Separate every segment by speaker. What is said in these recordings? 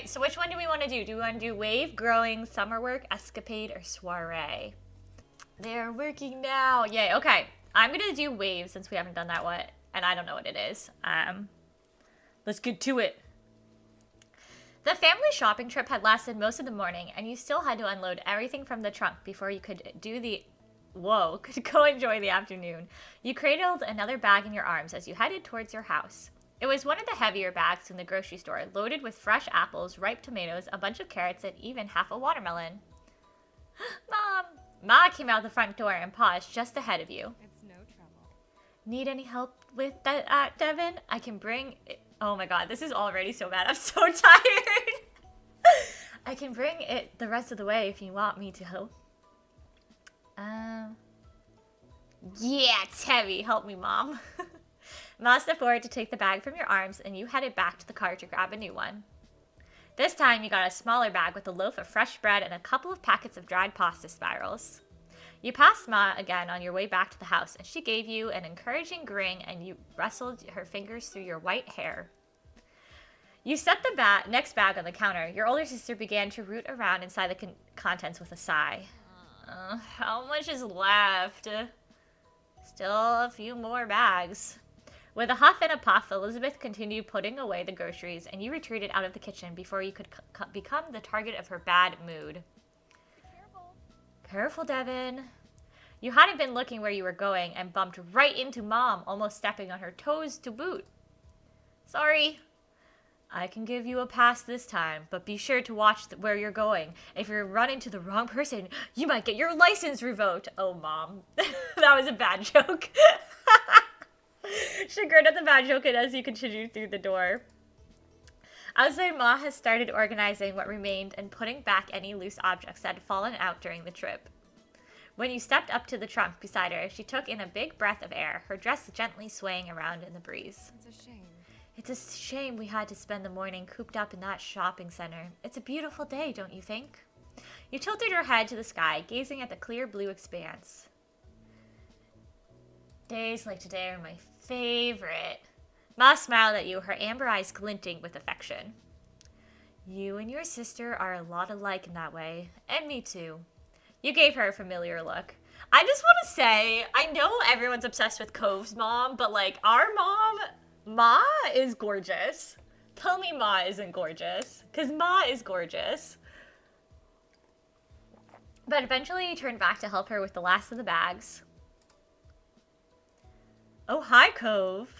Speaker 1: so which one do we want to do? Do we want to do wave, growing, summer work, escapade, or soiree? They're working now. Yay. Okay. I'm going to do wave since we haven't done that one. And I don't know what it is. Let's get to it. The family shopping trip had lasted most of the morning, and you still had to unload everything from the trunk before you could could go enjoy the afternoon. You cradled another bag in your arms as you headed towards your house. It was one of the heavier bags in the grocery store, loaded with fresh apples, ripe tomatoes, a bunch of carrots, and even half a watermelon. Mom! Ma came out the front door and paused just ahead of you.
Speaker 2: It's no trouble.
Speaker 1: Need any help with that, Devin? I can bring it. Oh my god, this is already so bad. I'm so tired. I can bring it the rest of the way if you want me to help. Yeah, it's heavy. Help me, Mom. Ma stepped forward to take the bag from your arms, and you headed back to the car to grab a new one. This time, you got a smaller bag with a loaf of fresh bread and a couple of packets of dried pasta spirals. You passed Ma again on your way back to the house, and she gave you an encouraging grin, and you rustled her fingers through your white hair. You set the next bag on the counter. Your older sister began to root around inside the contents with a sigh. How much is left? Still a few more bags. With a huff and a puff, Elizabeth continued putting away the groceries, and you retreated out of the kitchen before you could become the target of her bad mood.
Speaker 2: Careful.
Speaker 1: Careful, Devin. You hadn't been looking where you were going and bumped right into Mom, almost stepping on her toes to boot. Sorry. I can give you a pass this time, but be sure to watch where you're going. If you run into the wrong person, you might get your license revoked. Oh, Mom. That was a bad joke. She grinned at the bad joke as you continued through the door. Outside, Ma has started organizing what remained and putting back any loose objects that had fallen out during the trip. When you stepped up to the trunk beside her, she took in a big breath of air, her dress gently swaying around in the breeze.
Speaker 2: It's a shame.
Speaker 1: It's a shame we had to spend the morning cooped up in that shopping center. It's a beautiful day, don't you think? You tilted your head to the sky, gazing at the clear blue expanse. Days like today are my favorite. Ma smiled at you, her amber eyes glinting with affection. You and your sister are a lot alike in that way, and me too. You gave her a familiar look. I just want to say, I know everyone's obsessed with Cove's mom, but like our mom, Ma is gorgeous. Tell me Ma isn't gorgeous, because Ma is gorgeous. But eventually you turned back to help her with the last of the bags. Oh, hi, Cove.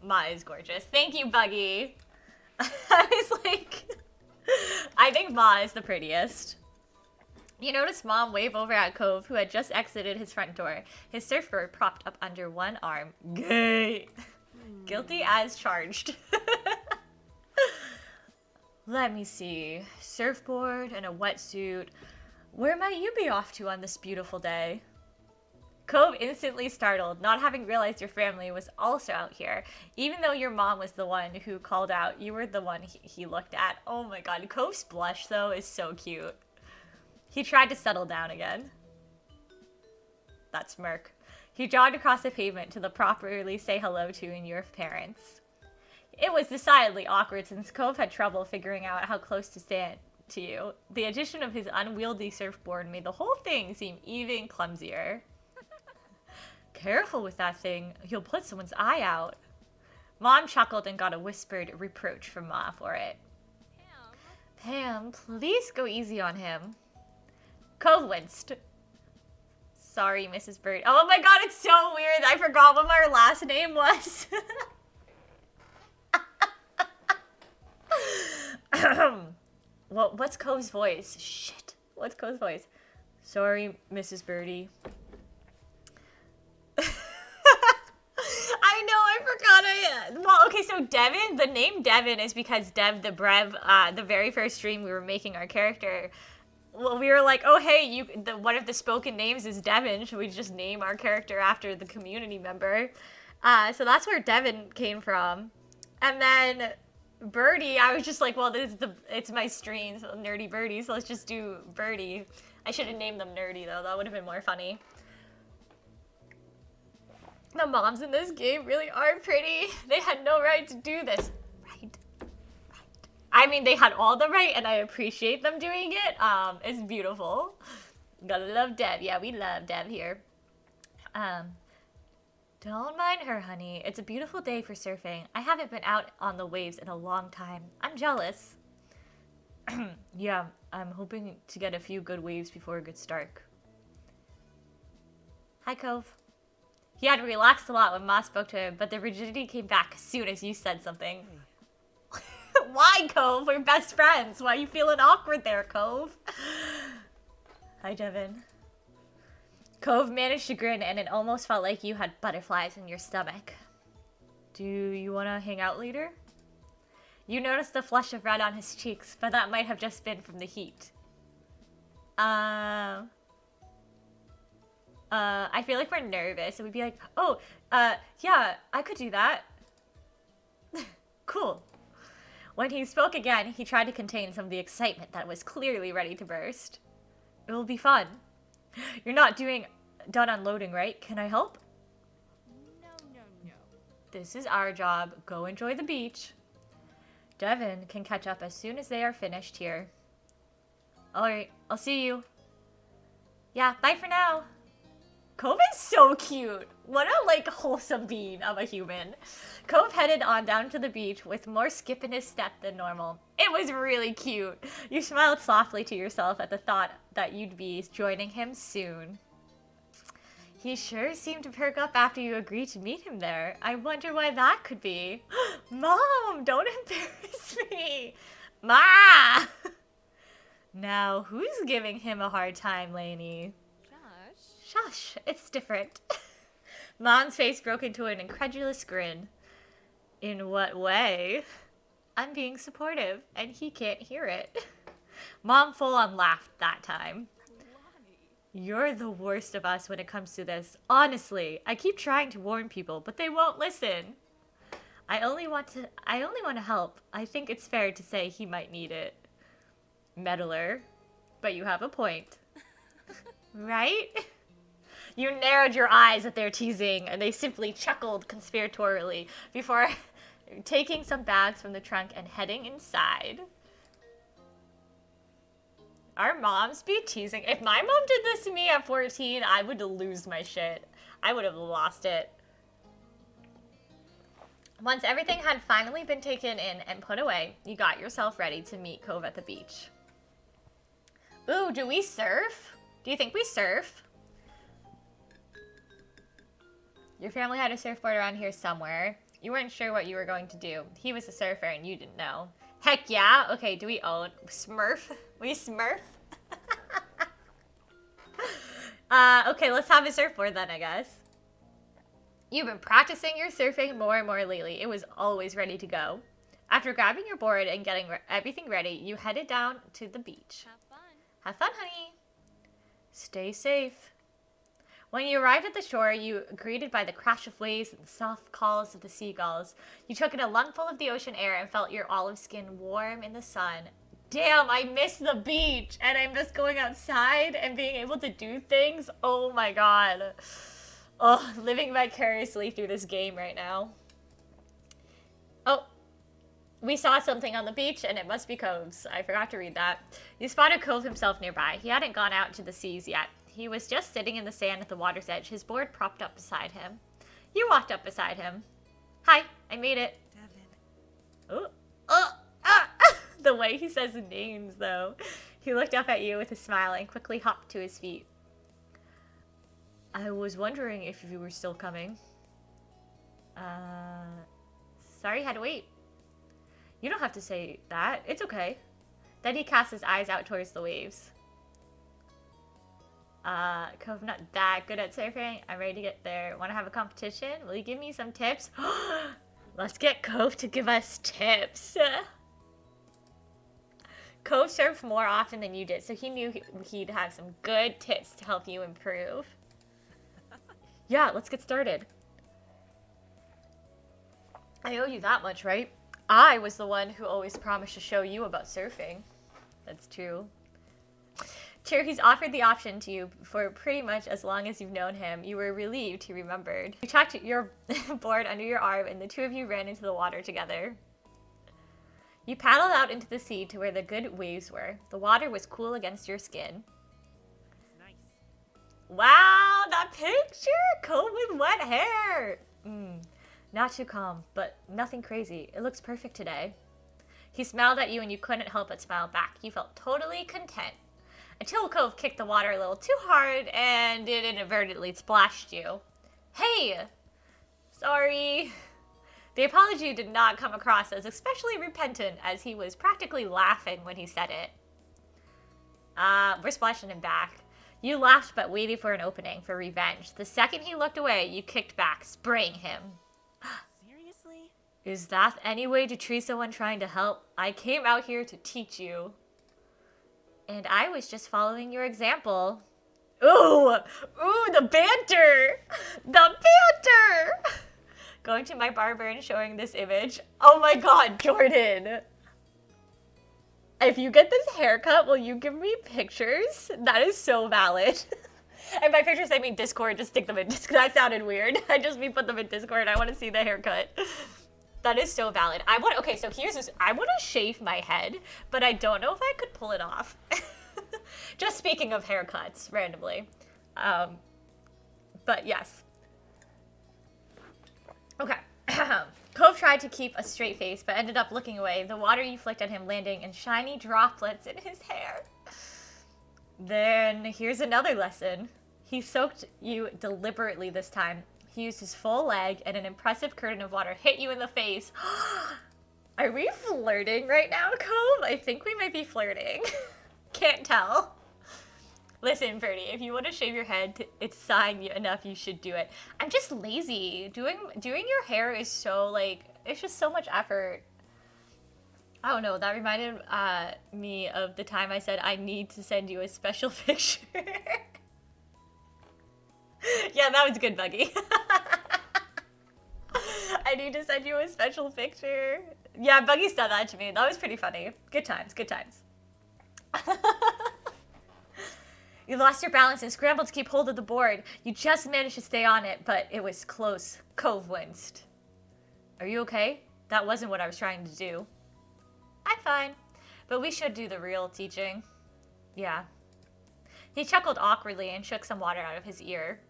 Speaker 1: Ma is gorgeous. Thank you, Buggy. I was like, I think Ma is the prettiest. You noticed Mom wave over at Cove, who had just exited his front door, his surfboard propped up under one arm. Gay. Guilty as charged. Let me see. Surfboard and a wetsuit. Where might you be off to on this beautiful day? Cove instantly startled, not having realized your family was also out here. Even though your mom was the one who called out, you were the one he looked at. Oh my god, Cove's blush, though, is so cute. He tried to settle down again. That smirk. He jogged across the pavement to properly say hello to your parents. It was decidedly awkward since Cove had trouble figuring out how close to stand to you. The addition of his unwieldy surfboard made the whole thing seem even clumsier. Careful with that thing. You'll put someone's eye out. Mom chuckled and got a whispered reproach from Ma for it. Pam, please go easy on him. Cove winced. Sorry, Mrs. Bird. Oh my god, it's so weird. I forgot what my last name was. Well, what's Cove's voice? Shit. What's Cove's voice? Sorry, Mrs. Birdie. I know, I forgot. Well, okay, so Devin, the name Devin is because Dev the Brev, the very first stream we were making our character, well, we were like, oh, hey, one of the spoken names is Devin. Should we just name our character after the community member? So that's where Devin came from. And then Birdie, I was just like, well, it's my stream, so nerdy.berdie, so let's just do Birdie. I should have named them Nerdy, though. That would have been more funny. The moms in this game really are pretty. They had no right to do this. Right. I mean, they had all the right, and I appreciate them doing it. It's beautiful. Gotta love Deb. Yeah, we love Deb here. Don't mind her, honey. It's a beautiful day for surfing. I haven't been out on the waves in a long time. I'm jealous. Yeah, I'm hoping to get a few good waves before it gets dark. Hi, Cove. He had relaxed a lot when Ma spoke to him, but the rigidity came back as soon as you said something. Why, Cove? We're best friends. Why are you feeling awkward there, Cove? Hi, Devin. Cove managed to grin, and it almost felt like you had butterflies in your stomach. Do you want to hang out later? You noticed the flush of red on his cheeks, but that might have just been from the heat. I feel like we're nervous, and we'd be like, oh, yeah, I could do that. Cool. When he spoke again, he tried to contain some of the excitement that was clearly ready to burst. It will be fun. You're not done unloading, right? Can I help?
Speaker 2: No.
Speaker 1: This is our job. Go enjoy the beach. Devin can catch up as soon as they are finished here. Alright, I'll see you. Yeah, bye for now. Cove is so cute. What a, like, wholesome being of a human. Cove headed on down to the beach with more skip in his step than normal. It was really cute. You smiled softly to yourself at the thought that you'd be joining him soon. He sure seemed to perk up after you agreed to meet him there. I wonder why that could be. Mom, don't embarrass me. Ma! Now, who's giving him a hard time, Lainey? Shush, it's different. Mom's face broke into an incredulous grin. In what way? I'm being supportive, and he can't hear it. Mom full-on laughed that time. You're the worst of us when it comes to this. Honestly, I keep trying to warn people, but they won't listen. I only want to help. I think it's fair to say he might need it. Meddler. But you have a point. Right? You narrowed your eyes at their teasing, and they simply chuckled conspiratorially before taking some bags from the trunk and heading inside. Our moms be teasing. If my mom did this to me at 14, I would lose my shit. I would have lost it. Once everything had finally been taken in and put away, you got yourself ready to meet Cove at the beach. Ooh, do we surf? Do you think we surf? Your family had a surfboard around here somewhere. You weren't sure what you were going to do. He was a surfer and you didn't know. Heck yeah. Okay, do we own Smurf? We Smurf? Okay, let's have a surfboard then, I guess. You've been practicing your surfing more and more lately. It was always ready to go. After grabbing your board and getting everything ready, you headed down to the beach.
Speaker 2: Have fun.
Speaker 1: Have fun, honey. Stay safe. When you arrived at the shore, you were greeted by the crash of waves and the soft calls of the seagulls. You took in a lungful of the ocean air and felt your olive skin warm in the sun. Damn, I miss the beach, and I miss going outside and being able to do things. Oh my god. Oh, living vicariously through this game right now. Oh, we saw something on the beach, and it must be Cove's. I forgot to read that. You spotted Cove himself nearby. He hadn't gone out to the seas yet. He was just sitting in the sand at the water's edge, his board propped up beside him. You walked up beside him. Hi, I made it.
Speaker 3: Devin.
Speaker 1: The way he says names, though. He looked up at you with a smile and quickly hopped to his feet. I was wondering if you were still coming. Sorry, had to wait. You don't have to say that. It's okay. Then he cast his eyes out towards the waves. Cove, not that good at surfing. I'm ready to get there. Want to have a competition? Will you give me some tips? Let's get Cove to give us tips. Cove surfed more often than you did, so he knew he'd have some good tips to help you improve. Yeah, let's get started. I owe you that much, right? I was the one who always promised to show you about surfing. That's true. Sure, he's offered the option to you for pretty much as long as you've known him. You were relieved he remembered. You tucked your board under your arm and the two of you ran into the water together. You paddled out into the sea to where the good waves were. The water was cool against your skin.
Speaker 2: Nice.
Speaker 1: Wow, that picture! Cove with wet hair! Not too calm, but nothing crazy. It looks perfect today. He smiled at you and you couldn't help but smile back. You felt totally content. Until Cove kicked the water a little too hard and it inadvertently splashed you. Hey! Sorry. The apology did not come across as especially repentant, as he was practically laughing when he said it. We're splashing him back. You laughed but waited for an opening for revenge. The second he looked away, you kicked back, spraying him.
Speaker 2: Seriously?
Speaker 1: Is that any way to treat someone trying to help? I came out here to teach you. And I was just following your example. Ooh! Ooh, the banter! The banter! Going to my barber and showing this image. Oh my god, Jordan! If you get this haircut, will you give me pictures? That is so valid. And by pictures, I mean Discord. Just stick them in Discord. That sounded weird. I just mean put them in Discord. I want to see the haircut. That is so valid. Okay, so here's this. I want to shave my head, but I don't know if I could pull it off. Just speaking of haircuts, randomly. But yes. Okay. Cove tried to keep a straight face, but ended up looking away, the water you flicked at him landing in shiny droplets in his hair. Then here's another lesson. He soaked you deliberately this time. He used his full leg and an impressive curtain of water hit you in the face. Are we flirting right now, Cove? I think we might be flirting. Can't tell. Listen, Birdie, if you want to shave your head, it's sign enough, you should do it. I'm just lazy. Doing your hair is so, like, it's just so much effort. I don't know, that reminded me of the time I said I need to send you a special picture. Yeah, that was good, Buggy. I need to send you a special picture. Yeah, Buggy said that to me. That was pretty funny. Good times, good times. You lost your balance and scrambled to keep hold of the board. You just managed to stay on it, but it was close. Cove winced. Are you okay? That wasn't what I was trying to do. I'm fine, but we should do the real teaching. Yeah. He chuckled awkwardly and shook some water out of his ear.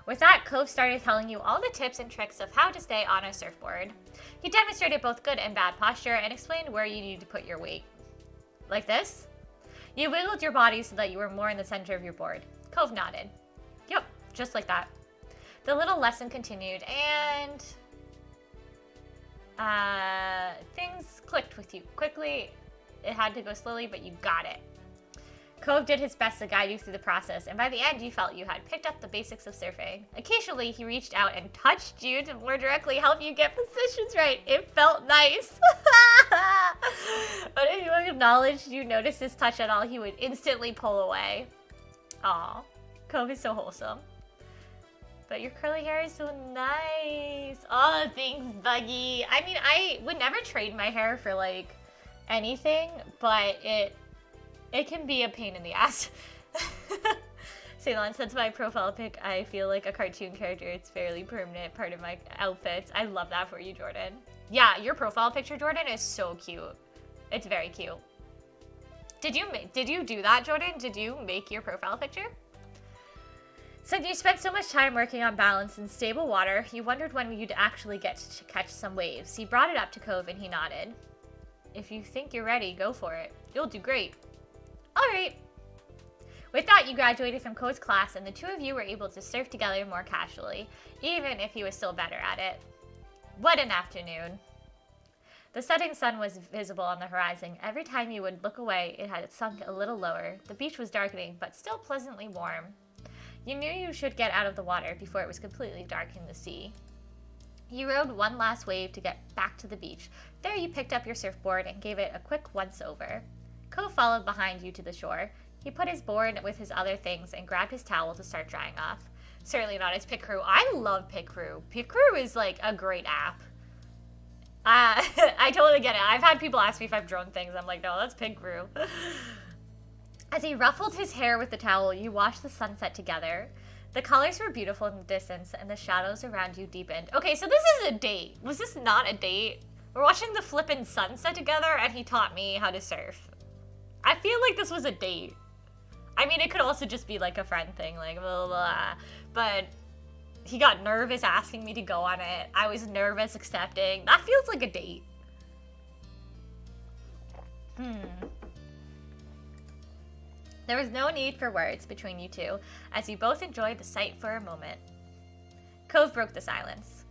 Speaker 1: With that, Cove started telling you all the tips and tricks of how to stay on a surfboard. He demonstrated both good and bad posture and explained where you need to put your weight. Like this? You wiggled your body so that you were more in the center of your board. Cove nodded. Yep, just like that. The little lesson continued, and things clicked with you quickly. It had to go slowly, but you got it. Cove did his best to guide you through the process, and by the end you felt you had picked up the basics of surfing. Occasionally, he reached out and touched you to more directly help you get positions right. It felt nice. But if you acknowledged you noticed his touch at all, he would instantly pull away. Aw, Cove is so wholesome. But your curly hair is so nice. Oh, thanks, Buggy. I mean, I would never trade my hair for, like, anything, but it can be a pain in the ass. Ceylon, since my profile pic, I feel like a cartoon character. It's fairly permanent part of my outfits. I love that for you, Jordan. Yeah, your profile picture, Jordan, is so cute. It's very cute. Did you do that, Jordan? Did you make your profile picture? Since you spent so much time working on balance in stable water, you wondered when you'd actually get to catch some waves. He brought it up to Cove and he nodded. If you think you're ready, go for it. You'll do great. Alright. With that, you graduated from Cove's class and the two of you were able to surf together more casually, even if he was still better at it. What an afternoon. The setting sun was visible on the horizon. Every time you would look away, it had sunk a little lower. The beach was darkening, but still pleasantly warm. You knew you should get out of the water before it was completely dark in the sea. You rode one last wave to get back to the beach. There you picked up your surfboard and gave it a quick once-over. Cove followed behind you to the shore. He put his board with his other things and grabbed his towel to start drying off. Certainly not as Pit Crew. I love Pit Crew. Pit Crew is like a great app. I totally get it. I've had people ask me if I've drawn things. I'm like, no, that's Pit Crew. As he ruffled his hair with the towel, you watched the sunset together. The colors were beautiful in the distance, and the shadows around you deepened. Okay, so this is a date. Was this not a date? We're watching the flippin' sunset together, and he taught me how to surf. I feel like this was a date. I mean, it could also just be like a friend thing, like blah, blah, blah. But he got nervous asking me to go on it. I was nervous accepting. That feels like a date. There was no need for words between you two, as you both enjoyed the sight for a moment. Cove broke the silence.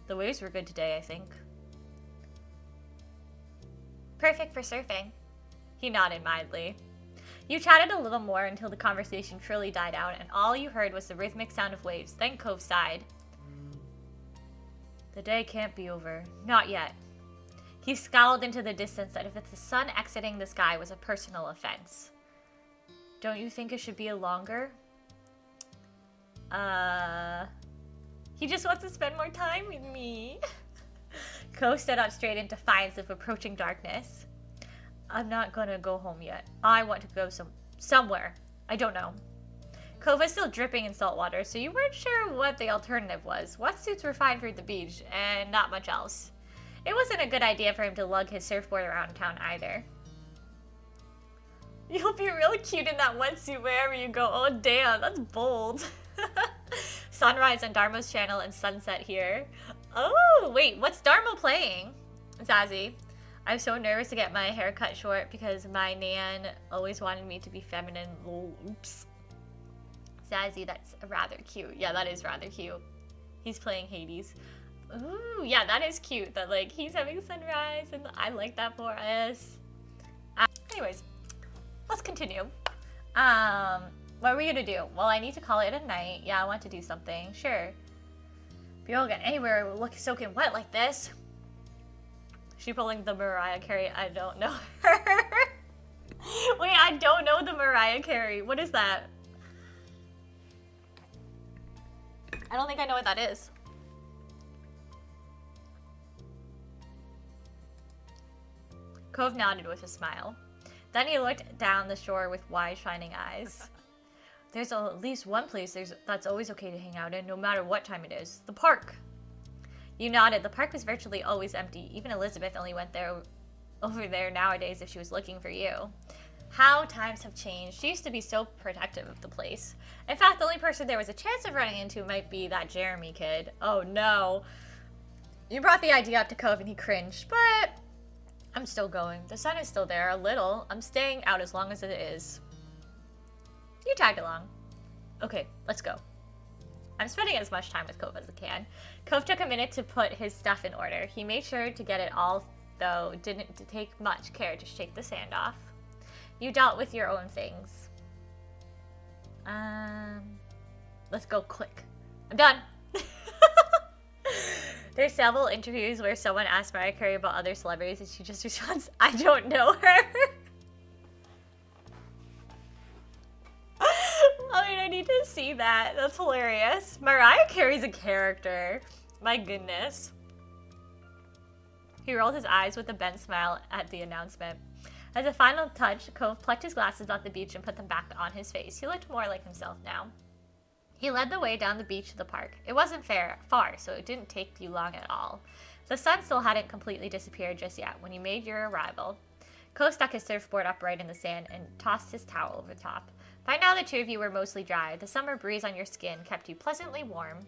Speaker 1: The waves were good today, I think. Perfect for surfing. He nodded mildly. You chatted a little more until the conversation truly died out, and all you heard was the rhythmic sound of waves. Then Cove sighed. The day can't be over. Not yet. He scowled into the distance as if the sun exiting the sky was a personal offense. Don't you think it should be a longer? He just wants to spend more time with me. Cove stood up straight in defiance of approaching darkness. I'm not gonna go home yet. I want to go somewhere. I don't know. Cove was still dripping in salt water, so you weren't sure what the alternative was. Wetsuits were fine for the beach, and not much else. It wasn't a good idea for him to lug his surfboard around town either. You'll be really cute in that wetsuit wherever you go. Oh damn, that's bold. Sunrise on Dharma's channel and sunset here. Oh, wait, what's Dharma playing? Zazie. I'm so nervous to get my hair cut short because my nan always wanted me to be feminine. Oops. Zazie, that's rather cute. Yeah, that is rather cute. He's playing Hades. Ooh, yeah, that is cute. That, like, he's having sunrise, and I like that for us. Anyways, let's continue. What are we gonna do? Well, I need to call it a night. Yeah, I want to do something. Sure. We all get anywhere look soaking wet like this. She pulling the Mariah Carey. I don't know her. Wait, I don't know the Mariah Carey. What is that? I don't think I know what that is. Cove nodded with a smile. Then he looked down the shore with wide, shining eyes. There's at least one place that's always okay to hang out in, no matter what time it is. The park. You nodded. The park was virtually always empty. Even Elizabeth only went over there nowadays if she was looking for you. How times have changed. She used to be so protective of the place. In fact, the only person there was a chance of running into might be that Jeremy kid. Oh no. You brought the idea up to Cove and he cringed, but I'm still going. The sun is still there, a little. I'm staying out as long as it is. You tagged along. Okay, let's go. I'm spending as much time with Cove as I can. Cove took a minute to put his stuff in order. He made sure to get it all, though didn't take much care to shake the sand off. You dealt with your own things. Let's go quick. I'm done. There's several interviews where someone asks Mariah Carey about other celebrities and she just responds, I don't know her. I mean, I need to see that. That's hilarious. Mariah Carey's a character. My goodness. He rolled his eyes with a bent smile at the announcement. As a final touch, Cove plucked his glasses off the beach and put them back on his face. He looked more like himself now. He led the way down the beach to the park. It wasn't far, so it didn't take you long at all. The sun still hadn't completely disappeared just yet when you made your arrival. Cove stuck his surfboard upright in the sand and tossed his towel over the top. By now the two of you were mostly dry. The summer breeze on your skin kept you pleasantly warm.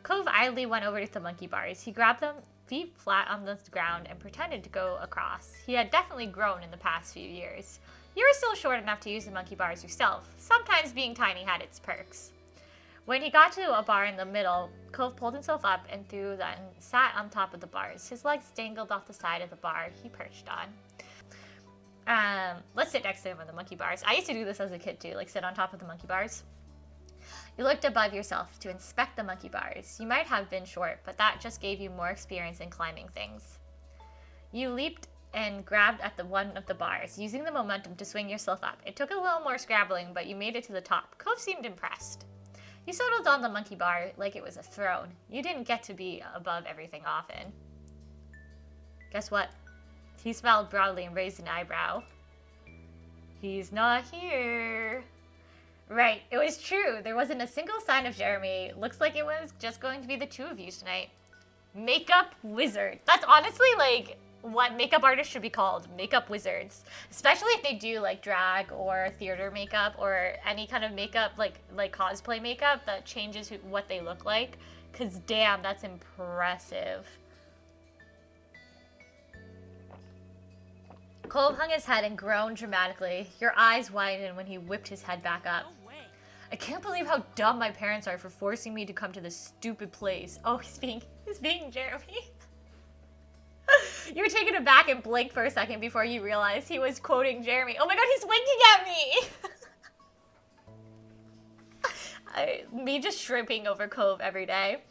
Speaker 1: Cove idly went over to the monkey bars. He grabbed them, feet flat on the ground, and pretended to go across. He had definitely grown in the past few years. You were still short enough to use the monkey bars yourself. Sometimes being tiny had its perks. When he got to a bar in the middle, Cove pulled himself up and threw that and sat on top of the bars. His legs dangled off the side of the bar he perched on. Let's sit next to him on the monkey bars. I used to do this as a kid too, like sit on top of the monkey bars. You looked above yourself to inspect the monkey bars. You might have been short, but that just gave you more experience in climbing things. You leaped and grabbed at one of the bars, using the momentum to swing yourself up. It took a little more scrabbling, but you made it to the top. Cove seemed impressed. You settled on the monkey bar like it was a throne. You didn't get to be above everything often. Guess what? He smiled broadly and raised an eyebrow. He's not here. Right, it was true. There wasn't a single sign of Jeremy. Looks like it was just going to be the two of you tonight. Makeup wizard. That's honestly like what makeup artists should be called. Makeup wizards. Especially if they do like drag or theater makeup or any kind of makeup like cosplay makeup that changes what they look like. Cause damn, that's impressive. Cove hung his head and groaned dramatically. Your eyes widened when he whipped his head back up.
Speaker 2: No way.
Speaker 1: I can't believe how dumb my parents are for forcing me to come to this stupid place. Oh, he's being Jeremy. You were taken aback and blinked for a second before you realized he was quoting Jeremy. Oh my god, he's winking at me! Me just shrimping over Cove every day.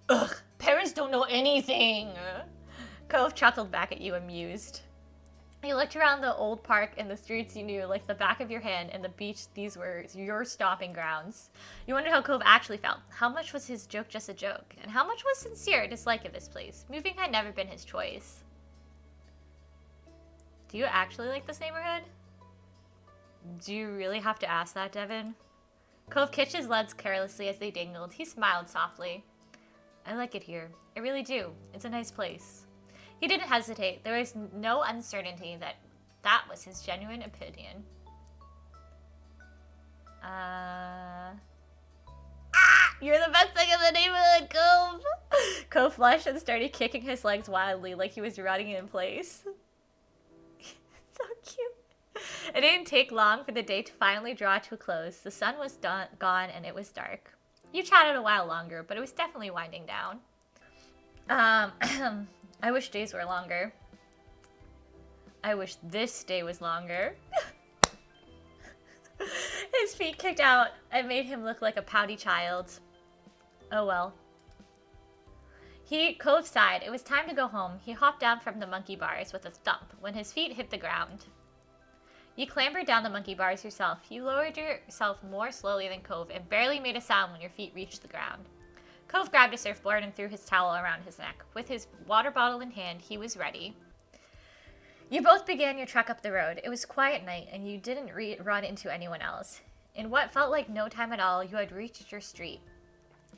Speaker 1: Ugh, parents don't know anything. Cove chuckled back at you, amused. You looked around the old park and the streets you knew like the back of your hand, and the beach, these were your stomping grounds. You wondered how Cove actually felt. How much was his joke just a joke? And how much was sincere dislike of this place? Moving had never been his choice. Do you actually like this neighborhood? Do you really have to ask that, Devin? Cove kicked his legs carelessly as they dingled. He smiled softly. I like it here. I really do. It's a nice place. He didn't hesitate. There was no uncertainty that was his genuine opinion. You're the best thing in the neighborhood, Cove! Cove flushed and started kicking his legs wildly like he was running in place. So cute. It didn't take long for the day to finally draw to a close. The sun was gone and it was dark. You chatted a while longer, but it was definitely winding down. I wish days were longer. I wish this day was longer. His feet kicked out and made him look like a pouty child. Oh well. Cove sighed. It was time to go home. He hopped down from the monkey bars with a thump when his feet hit the ground. You clambered down the monkey bars yourself. You lowered yourself more slowly than Cove and barely made a sound when your feet reached the ground. Cove grabbed a surfboard and threw his towel around his neck. With his water bottle in hand, he was ready. You both began your trek up the road. It was quiet night, and you didn't run into anyone else. In what felt like no time at all, you had reached your street.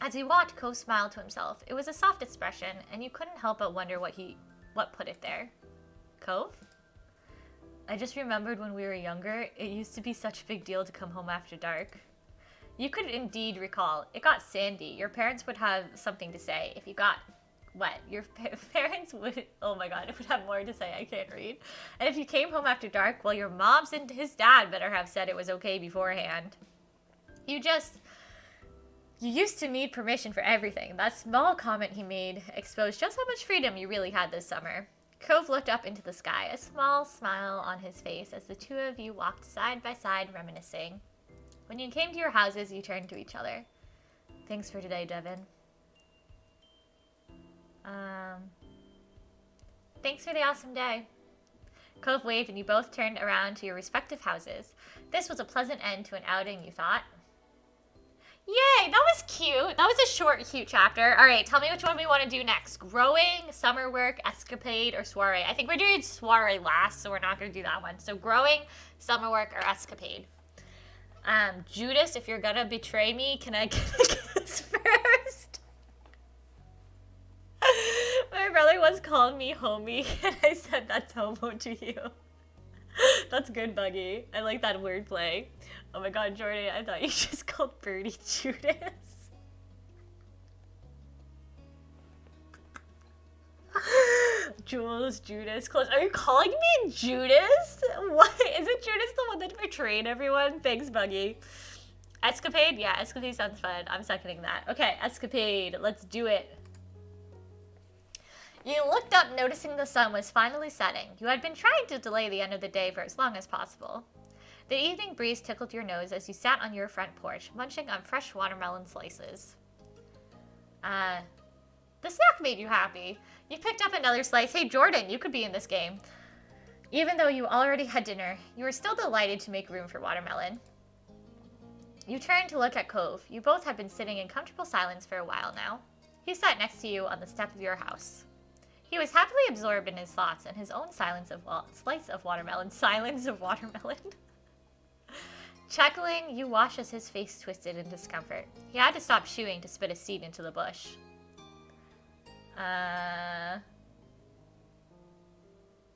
Speaker 1: As he walked, Cove smiled to himself. It was a soft expression, and you couldn't help but wonder what put it there. Cove? I just remembered when we were younger, it used to be such a big deal to come home after dark. You could indeed recall. It got sandy. Your parents would have something to say. If you got wet, your parents would, oh my god, it would have more to say. I can't read. And if you came home after dark, well, your moms and his dad better have said it was okay beforehand. You used to need permission for everything. That small comment he made exposed just how much freedom you really had this summer. Cove looked up into the sky, a small smile on his face as the two of you walked side by side, reminiscing. When you came to your houses, you turned to each other. Thanks for today, Devin. Thanks for the awesome day. Cove waved and you both turned around to your respective houses. This was a pleasant end to an outing, you thought. Yay, that was cute. That was a short, cute chapter. All right, tell me which one we want to do next. Growing, summer work, escapade, or soiree. I think we're doing soiree last, so we're not going to do that one. So growing, summer work, or escapade. Judas, if you're going to betray me, can I get a kiss first? My brother once called me homie, and I said that's homo to you. That's good, Buggy. I like that wordplay. Oh my god, Jordan, I thought you just called Birdie Judas. Jules, Judas, close. Are you calling me Judas? What? Isn't Judas the one that betrayed everyone? Thanks, Buggy. Escapade? Yeah, escapade sounds fun. I'm seconding that. Okay, escapade. Let's do it. You looked up, noticing the sun was finally setting. You had been trying to delay the end of the day for as long as possible. The evening breeze tickled your nose as you sat on your front porch, munching on fresh watermelon slices. The snack made you happy. You picked up another slice. Hey, Jordan, you could be in this game. Even though you already had dinner, you were still delighted to make room for watermelon. You turned to look at Cove. You both had been sitting in comfortable silence for a while now. He sat next to you on the step of your house. He was happily absorbed in his thoughts and his own slice of watermelon. Silence of watermelon. Chuckling, you watched as his face twisted in discomfort. He had to stop chewing to spit a seed into the bush. I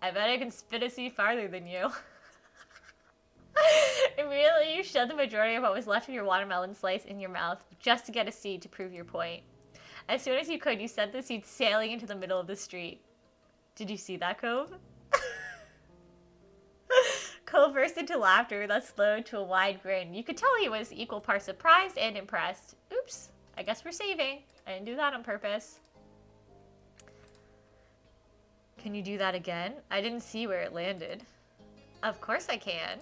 Speaker 1: bet I can spit a seed farther than you. Immediately, you shoved the majority of what was left of your watermelon slice in your mouth just to get a seed to prove your point. As soon as you could, you sent the seed sailing into the middle of the street. Did you see that, Cove? Cove burst into laughter that slowed to a wide grin. You could tell he was equal parts surprised and impressed. Oops, I guess we're saving. I didn't do that on purpose. Can you do that again? I didn't see where it landed. Of course I can.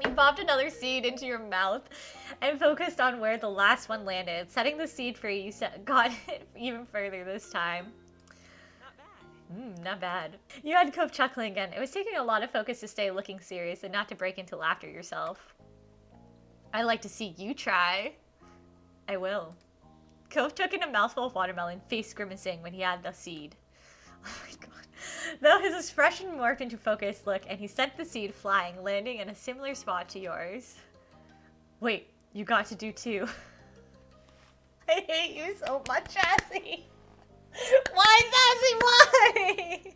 Speaker 1: You popped another seed into your mouth and focused on where the last one landed. Setting the seed free, you got it even further this time. Not bad. You had Cove chuckling again. It was taking a lot of focus to stay looking serious and not to break into laughter yourself. I'd like to see you try. I will. Cove took in a mouthful of watermelon, face grimacing when he had the seed. Oh my god. Though his expression morphed into focused look, and he sent the seed flying, landing in a similar spot to yours. Wait, you got to do too. I hate you so much, Sassy. Why, Sassy? Why?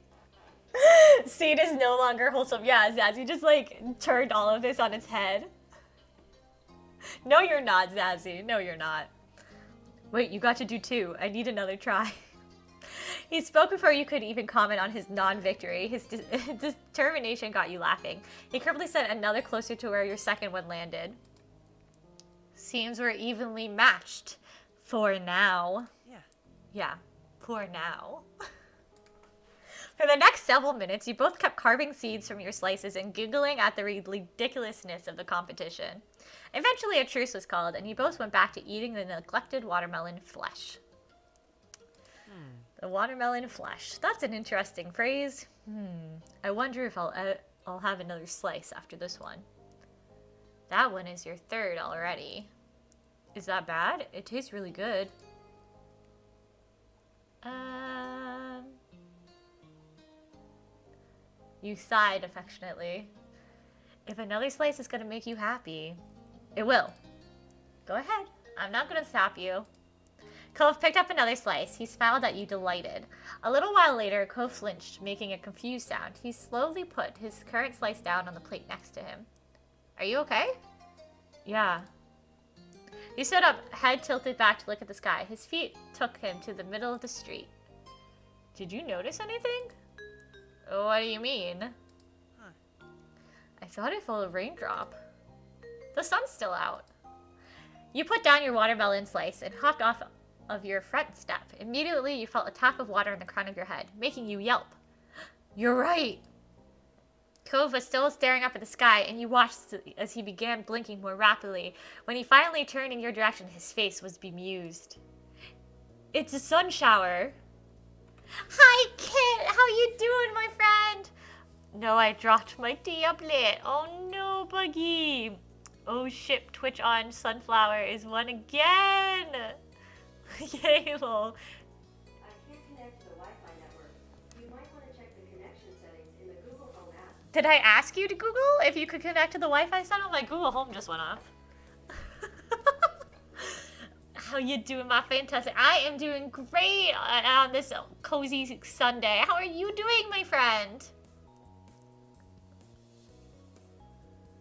Speaker 1: Seed is no longer wholesome. Yeah, Sassy just like turned all of this on its head. No, you're not, Sassy. No, you're not. Wait, you got to do too. I need another try. He spoke before you could even comment on his non-victory. His determination got you laughing. He currently sent another closer to where your second one landed. Seems we're evenly matched. For now. Yeah, for now. For the next several minutes, you both kept carving seeds from your slices and giggling at the ridiculousness of the competition. Eventually, a truce was called, and you both went back to eating the neglected watermelon flesh. The watermelon flesh. That's an interesting phrase. I wonder if I'll have another slice after this one. That one is your third already. Is that bad? It tastes really good. You sighed affectionately. If another slice is going to make you happy, it will. Go ahead. I'm not going to stop you. Cove picked up another slice. He smiled at you, delighted. A little while later, Cove flinched, making a confused sound. He slowly put his current slice down on the plate next to him. Are you okay? Yeah. He stood up, head tilted back to look at the sky. His feet took him to the middle of the street. Did you notice anything? What do you mean? I thought I felt a raindrop. The sun's still out. You put down your watermelon slice and hopped off of your front step. Immediately, you felt a tap of water in the crown of your head, making you yelp. You're right. Cove was still staring up at the sky, and you watched as he began blinking more rapidly. When he finally turned in your direction, his face was bemused. It's a sun shower. Hi, Kit. How you doing, my friend? No, I dropped my tablet. Oh, no, Buggy. Oh, ship Twitch on Sunflower is one again. Yay, lol.
Speaker 3: I can't connect to the Wi-Fi network. You might want to check the connection settings in the Google Home app.
Speaker 1: Did I ask you to Google if you could connect to the Wi-Fi signal? My Google Home just went off. How you doing, my fantastic? I am doing great on this cozy Sunday. How are you doing, my friend?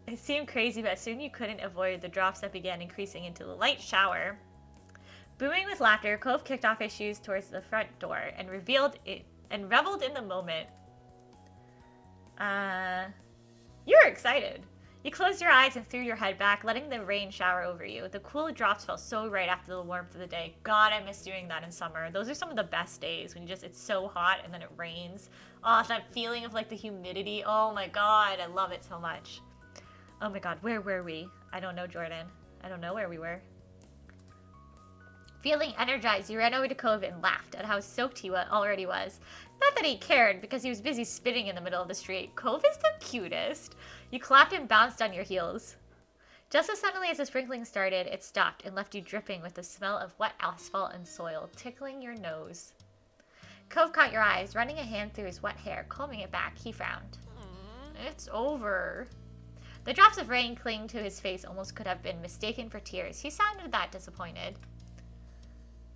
Speaker 1: It seemed crazy, but soon you couldn't avoid the drops that began increasing into a light shower. Booming with laughter, Cove kicked off his shoes towards the front door and reveled in the moment. You were excited. You closed your eyes and threw your head back, letting the rain shower over you. The cool drops felt so right after the warmth of the day. God, I miss doing that in summer. Those are some of the best days when it's so hot and then it rains. Oh, that feeling of like the humidity. Oh my God, I love it so much. Oh my God, where were we? I don't know, Jordan. I don't know where we were. Feeling energized, you ran over to Cove and laughed at how soaked he already was. Not that he cared, because he was busy spitting in the middle of the street. Cove is the cutest. You clapped and bounced on your heels. Just as suddenly as the sprinkling started, it stopped and left you dripping with the smell of wet asphalt and soil, tickling your nose. Cove caught your eyes, running a hand through his wet hair, combing it back. He frowned. It's over. The drops of rain clinging to his face almost could have been mistaken for tears. He sounded that disappointed.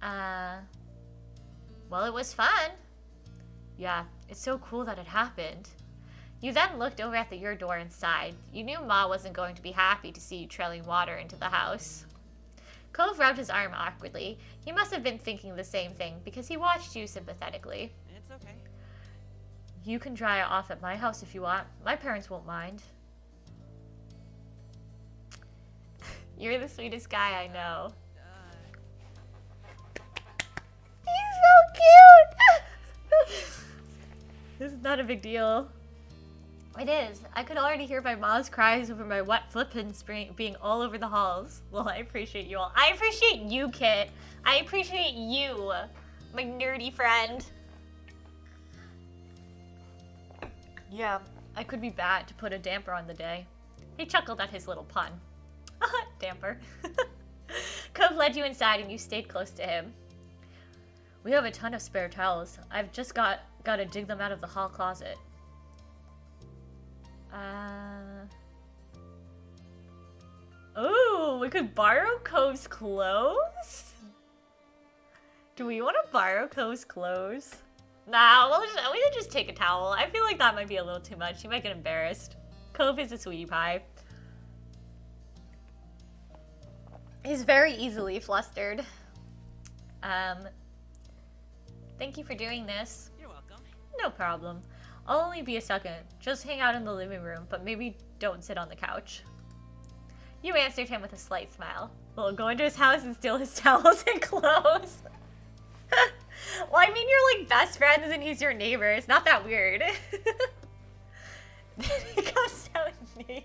Speaker 1: Well, it was fun. Yeah, it's so cool that it happened. You then looked over at your door and sighed. You knew Ma wasn't going to be happy to see you trailing water into the house. Cove rubbed his arm awkwardly. He must have been thinking the same thing because he watched you sympathetically.
Speaker 2: It's okay.
Speaker 1: You can dry it off at my house if you want. My parents won't mind. You're the sweetest guy I know. He's so cute! This is not a big deal. It is. I could already hear my mom's cries over my wet flippins being all over the halls. Well, I appreciate you all. I appreciate you, Kit. I appreciate you, my nerdy friend. Yeah, I could be bad to put a damper on the day. He chuckled at his little pun. Damper. Cove led you inside and you stayed close to him. We have a ton of spare towels. I've just got to dig them out of the hall closet. Oh, we could borrow Cove's clothes? Do we want to borrow Cove's clothes? Nah, we could just take a towel. I feel like that might be a little too much. He might get embarrassed. Cove is a sweetie pie. He's very easily flustered. Thank you for doing this.
Speaker 2: You're welcome.
Speaker 1: No problem. I'll only be a second. Just hang out in the living room, but maybe don't sit on the couch. You answered him with a slight smile. We'll go into his house and steal his towels and clothes. Well, I mean, you're like best friends and he's your neighbor. It's not that weird. Then he comes out naked.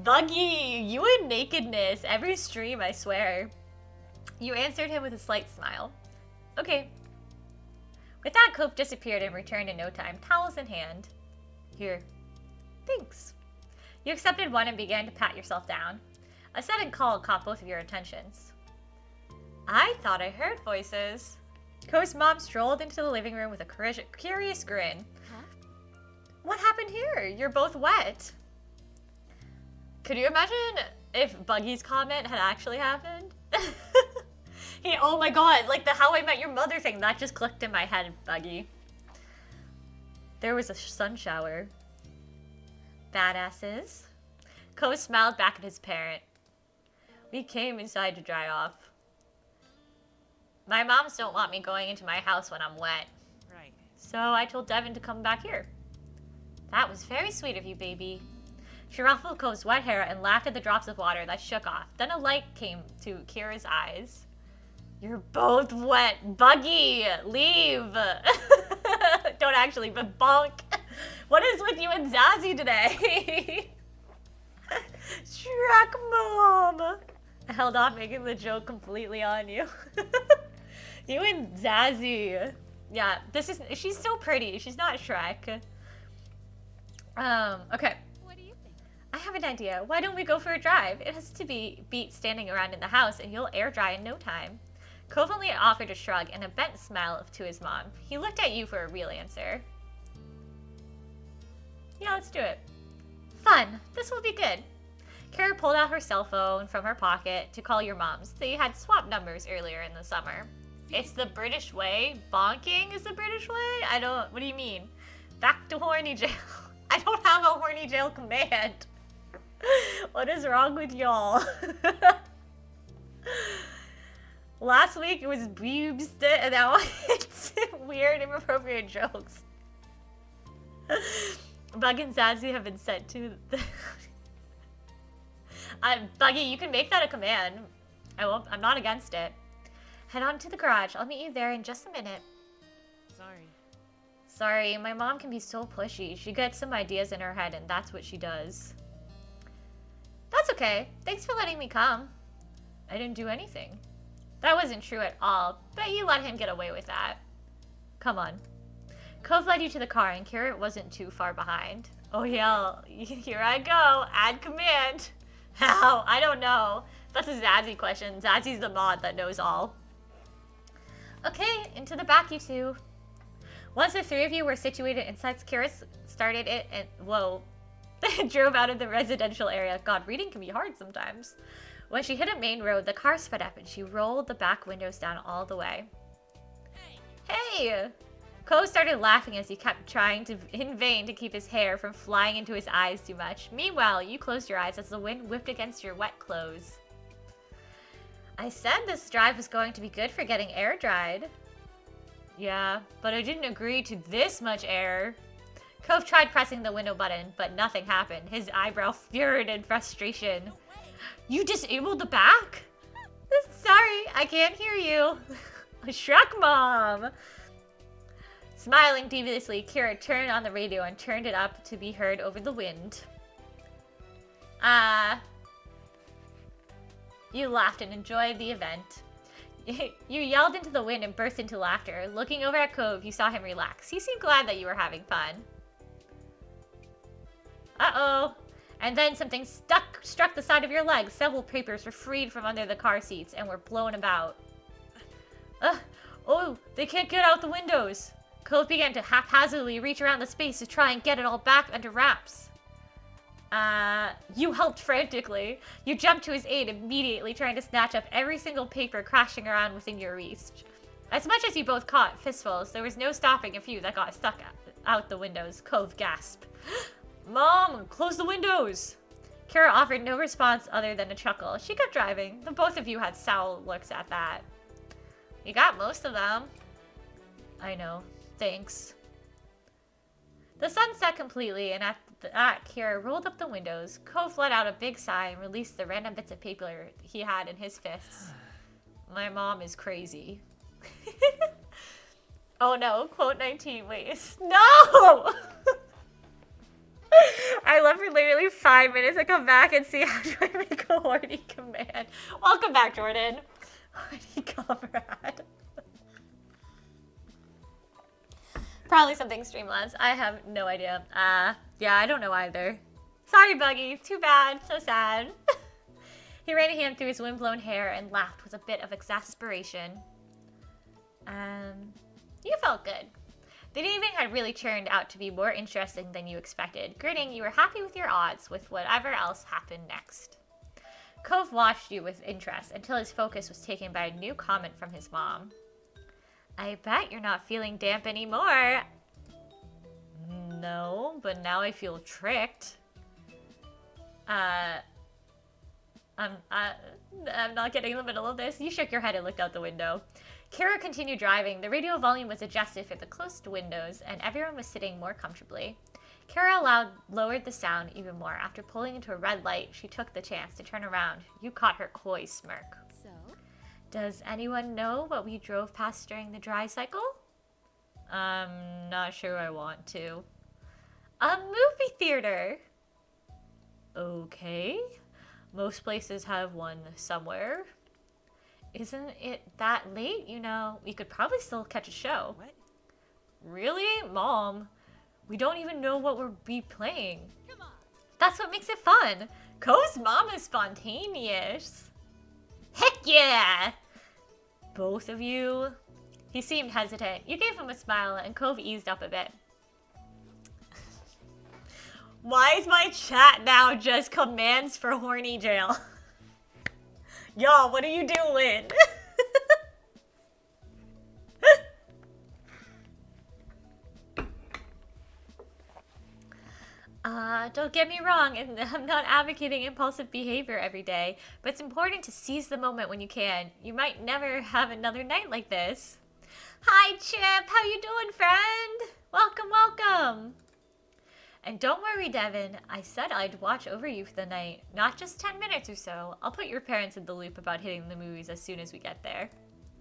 Speaker 1: Buggy, you and nakedness. Every stream, I swear. You answered him with a slight smile. Okay. With that, Cove disappeared and returned in no time, towels in hand. Here. Thanks. You accepted one and began to pat yourself down. A sudden call caught both of your attentions. I thought I heard voices. Cove's mom strolled into the living room with a curious grin.
Speaker 2: Huh?
Speaker 1: What happened here? You're both wet. Could you imagine if Buggy's comment had actually happened? Oh my god, like the How I Met Your Mother thing, that just clicked in my head, Buggy. There was a sun shower. Badasses. Cove smiled back at his parent. We came inside to dry off. My moms don't want me going into my house when I'm wet.
Speaker 2: Right.
Speaker 1: So I told Devin to come back here. That was very sweet of you, baby. She ruffled Cove's wet hair and laughed at the drops of water that shook off. Then a light came to Kira's eyes. You're both wet. Buggy, leave. Don't actually, but bonk. What is with you and Zazzy today? Shrek Mom. I held off making the joke completely on you. You and Zazzy. Yeah, she's so pretty. She's not Shrek. Okay.
Speaker 2: What do you think?
Speaker 1: I have an idea. Why don't we go for a drive? It has to beat standing around in the house and you'll air dry in no time. Cove only offered a shrug and a bent smile to his mom. He looked at you for a real answer. Yeah, let's do it. Fun. This will be good. Kara pulled out her cell phone from her pocket to call your moms. They had swapped numbers earlier in the summer. It's the British way. Bonking is the British way? What do you mean? Back to horny jail. I don't have a horny jail command. What is wrong with y'all? Last week it was boobs, and now it's weird, inappropriate jokes. Bug and Zazzy have been sent to the... Buggy, you can make that a command. I'm not against it. Head on to the garage. I'll meet you there in just a minute. Sorry, my mom can be so pushy. She gets some ideas in her head and that's what she does. That's okay. Thanks for letting me come. I didn't do anything. That wasn't true at all, but you let him get away with that. Come on. Cove led you to the car and Kira wasn't too far behind. Oh yeah, here I go. Add command. How? I don't know. That's a Zazzy question. Zazzy's the mod that knows all. Okay, into the back, you two. Once the three of you were situated inside, Kira started it and... Whoa. drove out of the residential area. God, reading can be hard sometimes. When she hit a main road, the car sped up and she rolled the back windows down all the way. Hey! Cove started laughing as he kept trying in vain to keep his hair from flying into his eyes too much. Meanwhile, you closed your eyes as the wind whipped against your wet clothes. I said this drive was going to be good for getting air dried. Yeah, but I didn't agree to this much air. Cove tried pressing the window button, but nothing happened. His eyebrow furrowed in frustration. You disabled the back? Sorry, I can't hear you. Shrek Mom! Smiling deviously, Kira turned on the radio and turned it up to be heard over the wind. You laughed and enjoyed the event. You yelled into the wind and burst into laughter. Looking over at Cove, you saw him relax. He seemed glad that you were having fun. Uh-oh. And then something struck the side of your leg. Several papers were freed from under the car seats and were blown about. Oh, they can't get out the windows. Cove began to haphazardly reach around the space to try and get it all back under wraps. You helped frantically. You jumped to his aid immediately, trying to snatch up every single paper crashing around within your reach. As much as you both caught fistfuls, there was no stopping a few that got stuck out the windows. Cove gasped. Mom, close the windows! Kara offered no response other than a chuckle. She kept driving. The both of you had sour looks at that. You got most of them. I know. Thanks. The sun set completely, and at that, Kira rolled up the windows. Cove let out a big sigh and released the random bits of paper he had in his fists. My mom is crazy. Oh no, quote 19, wait. No! I left for literally 5 minutes to come back and see how do I make a horny command. Welcome back, Jordan. Horny comrade. Probably something Streamlabs. I have no idea. Yeah, I don't know either. Sorry, Buggy. Too bad. So sad. He ran a hand through his windblown hair and laughed with a bit of exasperation. You felt good. The evening had really turned out to be more interesting than you expected. Grinning, you were happy with your odds with whatever else happened next. Cove watched you with interest until his focus was taken by a new comment from his mom. I bet you're not feeling damp anymore. No, but now I feel tricked. I'm not getting in the middle of this. You shook your head and looked out the window. Kara continued driving. The radio volume was adjusted for the closed windows, and everyone was sitting more comfortably. Kara lowered the sound even more. After pulling into a red light, she took the chance to turn around. You caught her coy smirk.
Speaker 2: So?
Speaker 1: Does anyone know what we drove past during the dry cycle? I'm not sure I want to. A movie theater! Okay. Most places have one somewhere. Isn't it that late? You know, we could probably still catch a show.
Speaker 2: What?
Speaker 1: Really? Mom, we don't even know what we'll be playing.
Speaker 2: Come on.
Speaker 1: That's what makes it fun. Cove's mom is spontaneous. Heck yeah! Both of you? He seemed hesitant. You gave him a smile and Cove eased up a bit. Why is my chat now just commands for horny jail? Y'all, what are you doing? Don't get me wrong, I'm not advocating impulsive behavior every day, but it's important to seize the moment when you can. You might never have another night like this. Hi, Chip. How you doing, friend? Welcome, welcome. And don't worry, Devin. I said I'd watch over you for the night. Not just 10 minutes or so. I'll put your parents in the loop about hitting the movies as soon as we get there.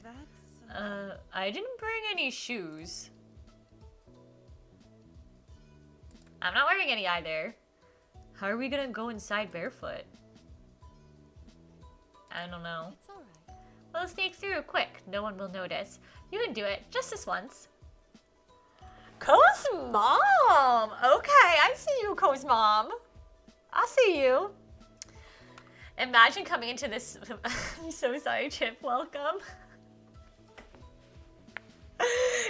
Speaker 2: That's...
Speaker 1: I didn't bring any shoes. I'm not wearing any either. How are we gonna go inside barefoot? I don't know.
Speaker 2: It's alright.
Speaker 1: We'll sneak through quick. No one will notice. You can do it. Just this once. Co's mom! Okay, I see you, Co's mom. I see you. Imagine coming into this... I'm so sorry, Chip. Welcome.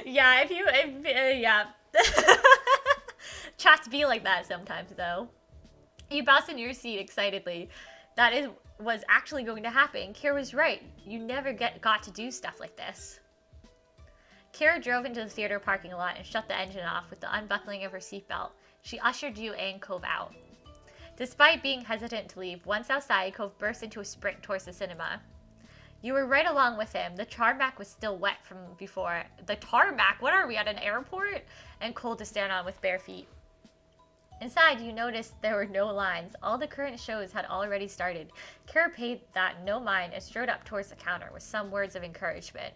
Speaker 1: Yeah, yeah. Chats be like that sometimes, though. You bounce in your seat excitedly. That was actually going to happen. Kira was right. You never got to do stuff like this. Kira drove into the theater parking lot and shut the engine off with the unbuckling of her seatbelt. She ushered you and Cove out. Despite being hesitant to leave, once outside, Cove burst into a sprint towards the cinema. You were right along with him. The tarmac was still wet from before. The tarmac? What are we, at an airport? And cold to stand on with bare feet. Inside, you noticed there were no lines. All the current shows had already started. Kira paid that no mind and strode up towards the counter with some words of encouragement.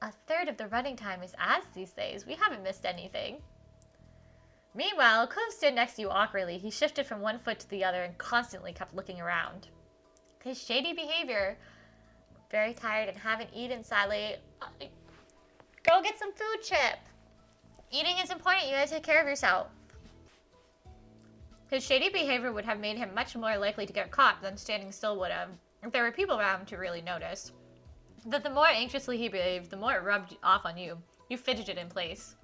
Speaker 1: A third of the running time is ads these days. We haven't missed anything. Meanwhile, Cove stood next to you awkwardly. He shifted from one foot to the other and constantly kept looking around. His shady behavior. Very tired and haven't eaten, sadly. Go get some food, Chip. Eating is important. You gotta take care of yourself. His shady behavior would have made him much more likely to get caught than standing still would have, if there were people around to really notice. But the more anxiously he behaved, the more it rubbed off on you. You fidgeted in place.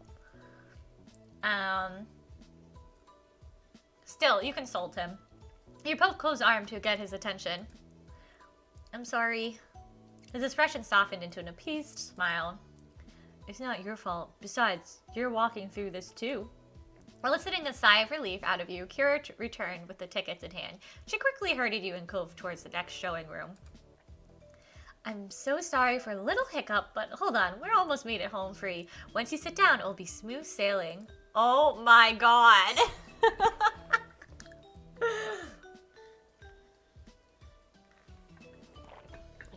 Speaker 1: Still, you consoled him. You poked Cove's arm to get his attention. I'm sorry. His expression softened into an appeased smile. It's not your fault. Besides, you're walking through this too. Eliciting a sigh of relief out of you, Kira returned with the tickets in hand. She quickly herded you and Cove towards the next showing room. I'm so sorry for a little hiccup, but hold on, we're almost made it home free. Once you sit down, it'll be smooth sailing. Oh my god!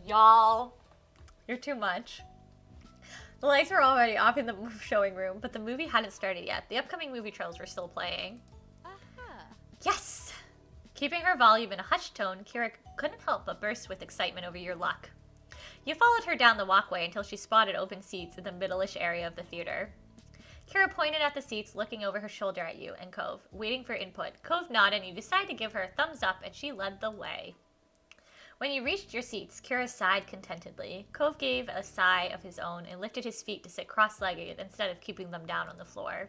Speaker 1: Y'all, you're too much. The lights were already off in the showing room, but the movie hadn't started yet. The upcoming movie trailers were still playing. Yes! Keeping her volume in a hushed tone, Kira couldn't help but burst with excitement over your luck. You followed her down the walkway until she spotted open seats in the middle-ish area of the theater. Kira pointed at the seats, looking over her shoulder at you and Cove, waiting for input. Cove nodded and you decided to give her a thumbs up, and she led the way. When you reached your seats, Kira sighed contentedly. Cove gave a sigh of his own and lifted his feet to sit cross-legged instead of keeping them down on the floor.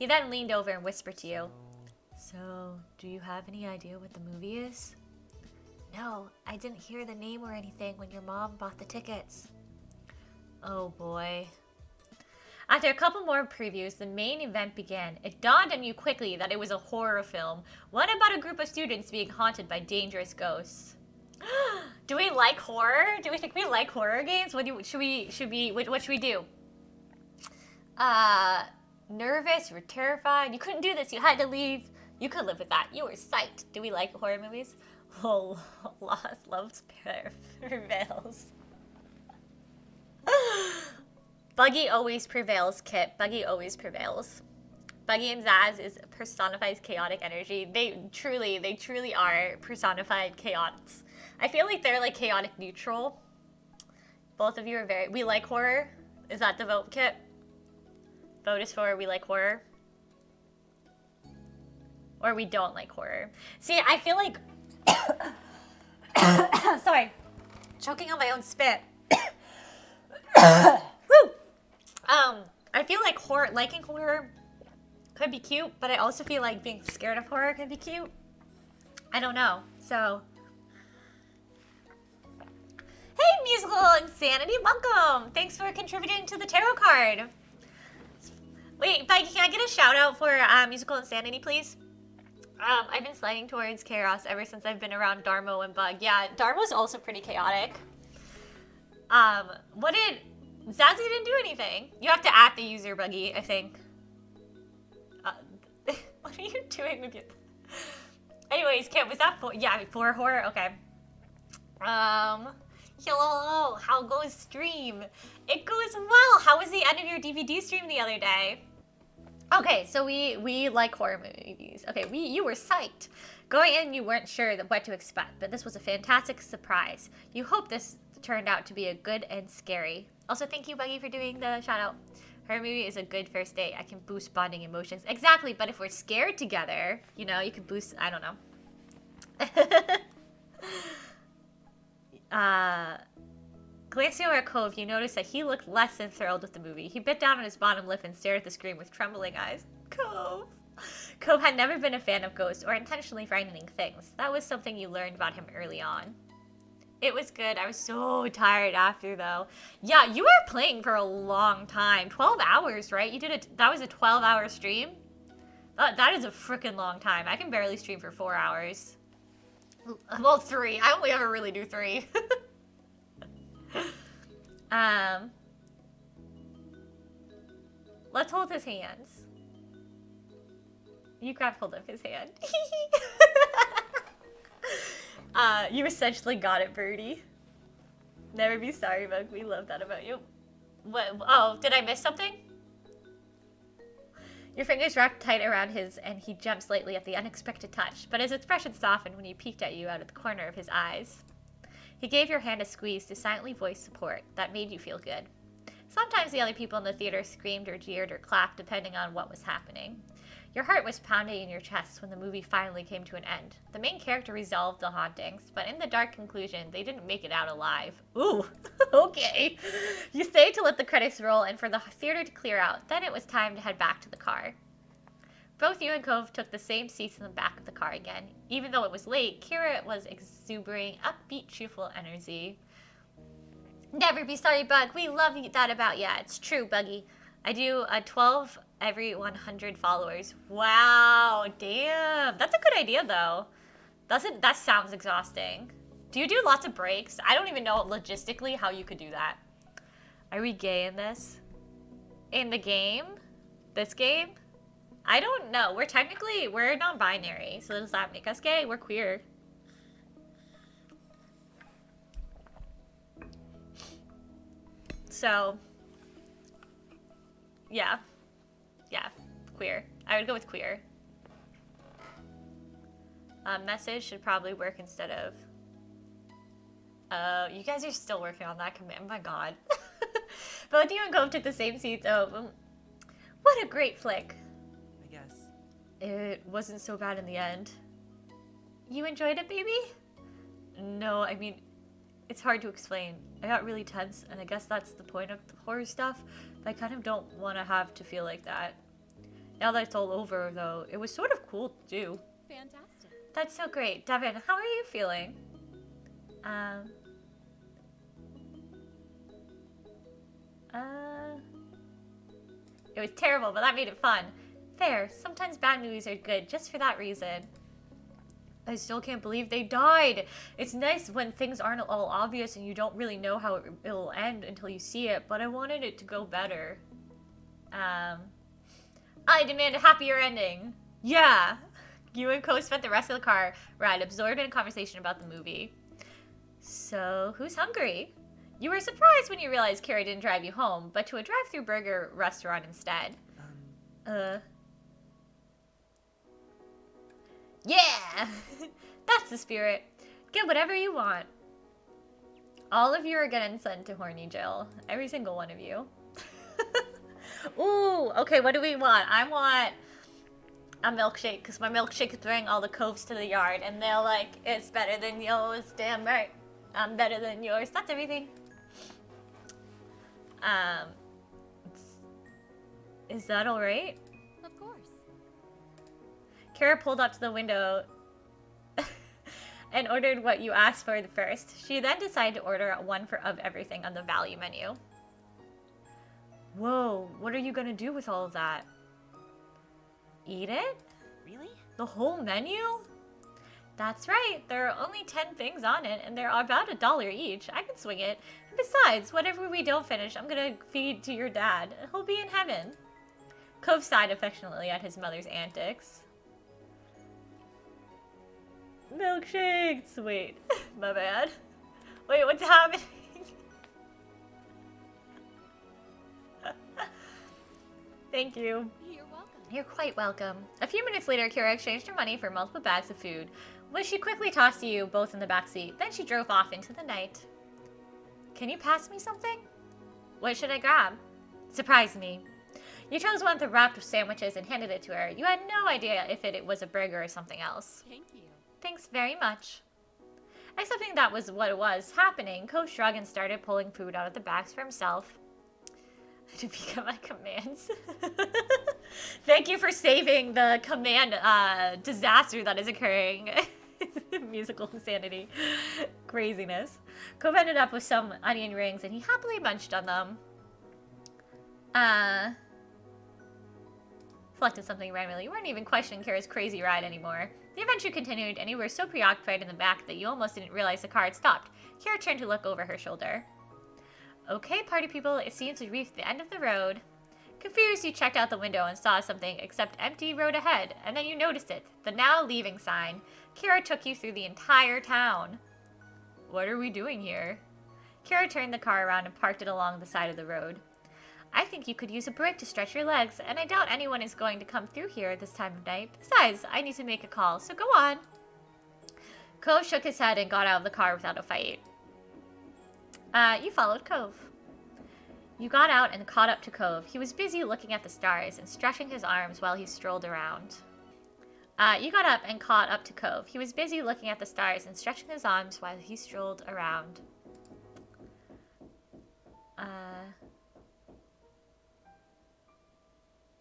Speaker 1: He then leaned over and whispered to you, So, do you have any idea what the movie is? No, I didn't hear the name or anything when your mom bought the tickets. Oh boy. After a couple more previews, the main event began. It dawned on you quickly that it was a horror film, one about a group of students being haunted by dangerous ghosts. Do we like horror? Do we think we like horror games? What should we do? Nervous, you were terrified. You couldn't do this. You had to leave. You could live with that. You were psyched. Do we like horror movies? Oh, love prevails. Buggy always prevails, Kit. Buggy always prevails. Buggy and Zaz is personifies chaotic energy. They truly are personified chaotics. I feel like they're like chaotic neutral. Both of you are we like horror. Is that the vote, Kit? Vote is for we like horror. Or we don't like horror. See, I feel like sorry. Choking on my own spit. Woo! I feel like liking horror could be cute, but I also feel like being scared of horror could be cute. I don't know. So, hey, Musical Insanity, welcome! Thanks for contributing to the tarot card. Wait, Becky, can I get a shout out for Musical Insanity, please? I've been sliding towards chaos ever since I've been around Darmo and Bug. Yeah, Darmo's also pretty chaotic. Zazzy didn't do anything. You have to at the user, Buggy, I think. What are you doing with your... Anyways, Kim, was that for horror? Okay. Hello, how goes stream? It goes well. How was the end of your DVD stream the other day? Okay, so we like horror movies. Okay, you were psyched. Going in, you weren't sure what to expect, but this was a fantastic surprise. You hope this turned out to be a good and scary. Also, thank you, Buggy, for doing the shout out. Her movie is a good first date. I can boost bonding emotions. Exactly, but if we're scared together, you know, you can boost, I don't know. Glancing over at Cove, you noticed that he looked less than thrilled with the movie. He bit down on his bottom lip and stared at the screen with trembling eyes. Cove! Cove had never been a fan of ghosts or intentionally frightening things. That was something you learned about him early on. It was good. I was so tired after, though. Yeah, you were playing for a long time. 12 hours, right? That was a 12-hour stream? That is a freaking long time. I can barely stream for 4 hours. Well, 3. I only ever really do 3. Let's hold his hands. You grab hold of his hand. You essentially got it, Birdie. Never be sorry, Mug. We love that about you. What? Oh, did I miss something? Your fingers wrapped tight around his, and he jumped slightly at the unexpected touch, but his expression softened when he peeked at you out of the corner of his eyes. He gave your hand a squeeze to silently voice support that made you feel good. Sometimes the other people in the theater screamed or jeered or clapped depending on what was happening. Your heart was pounding in your chest when the movie finally came to an end. The main character resolved the hauntings, but in the dark conclusion, they didn't make it out alive. Ooh, okay. You stayed to let the credits roll and for the theater to clear out. Then it was time to head back to the car. Both you and Cove took the same seats in the back of the car again. Even though it was late, Kira was exuberating upbeat, cheerful energy. Never be sorry, Bug. We love that about ya. It's true, Buggy. I do a 12 every 100 followers. Wow, damn. That's a good idea, though. That sounds exhausting. Do you do lots of breaks? I don't even know logistically how you could do that. Are we gay in this? In the game? This game? I don't know. We're non-binary. So does that make us gay? We're queer. So, yeah. Yeah, queer. I would go with queer. Message should probably work instead of... you guys are still working on that command. Oh my god. Both you and Cove took the same seats. Oh, what a great flick.
Speaker 2: I guess.
Speaker 1: It wasn't so bad in the end. You enjoyed it, baby? No, I mean, it's hard to explain. I got really tense, and I guess that's the point of the horror stuff, but I kind of don't want to have to feel like that. Now that it's all over, though, it was sort of cool to do.
Speaker 2: Fantastic.
Speaker 1: That's so great. Devin, how are you feeling? It was terrible, but that made it fun. Fair. Sometimes bad movies are good just for that reason. I still can't believe they died. It's nice when things aren't all obvious and you don't really know how it'll end until you see it, but I wanted it to go better. I demand a happier ending. Yeah. You and Cove spent the rest of the car ride absorbed in a conversation about the movie. So, who's hungry? You were surprised when you realized Carrie didn't drive you home, but to a drive-thru burger restaurant instead. Yeah! That's the spirit. Get whatever you want. All of you are getting sent to horny jail. Every single one of you. Ooh, okay, what do we want? I want a milkshake, because my milkshake is bringing all the Coves to the yard, and they're like, it's better than yours, damn right. I'm better than yours. That's everything. Is that alright?
Speaker 2: Of course.
Speaker 1: Kara pulled up to the window and ordered what you asked for first. She then decided to order one of everything on the value menu. Whoa, what are you gonna do with all of that? Eat it?
Speaker 2: Really?
Speaker 1: The whole menu? That's right, there are only 10 things on it, and they're about $1 each. I can swing it. And besides, whatever we don't finish, I'm gonna feed to your dad. He'll be in heaven. Cove sighed affectionately at his mother's antics. Milkshakes! Wait, my bad. Wait, what's happening? Thank you.
Speaker 2: You're welcome.
Speaker 1: You're quite welcome. A few minutes later, Kira exchanged her money for multiple bags of food, which she quickly tossed to you both in the back seat. Then she drove off into the night. Can you pass me something? What should I grab? Surprise me. You chose one of the wrapped sandwiches and handed it to her. You had no idea if it was a burger or something else.
Speaker 2: Thank you.
Speaker 1: Thanks very much. Accepting that was what was happening, Cove shrugged and started pulling food out of the bags for himself. To become my commands. Thank you for saving the command disaster that is occurring. Musical insanity. Craziness. Cove ended up with some onion rings and he happily munched on them. Selected something randomly. You weren't even questioning Kara's crazy ride anymore. The adventure continued and you were so preoccupied in the back that you almost didn't realize the car had stopped. Kara turned to look over her shoulder. Okay, party people, it seems we reached the end of the road. Confused, you checked out the window and saw something except empty road ahead, and then you noticed it, the now leaving sign. Kara took you through the entire town. What are we doing here? Kara turned the car around and parked it along the side of the road. I think you could use a break to stretch your legs, and I doubt anyone is going to come through here at this time of night. Besides, I need to make a call, so go on. Cove shook his head and got out of the car without a fight. You followed Cove. You got out and caught up to Cove. He was busy looking at the stars and stretching his arms while he strolled around. You got up and caught up to Cove. He was busy looking at the stars and stretching his arms while he strolled around.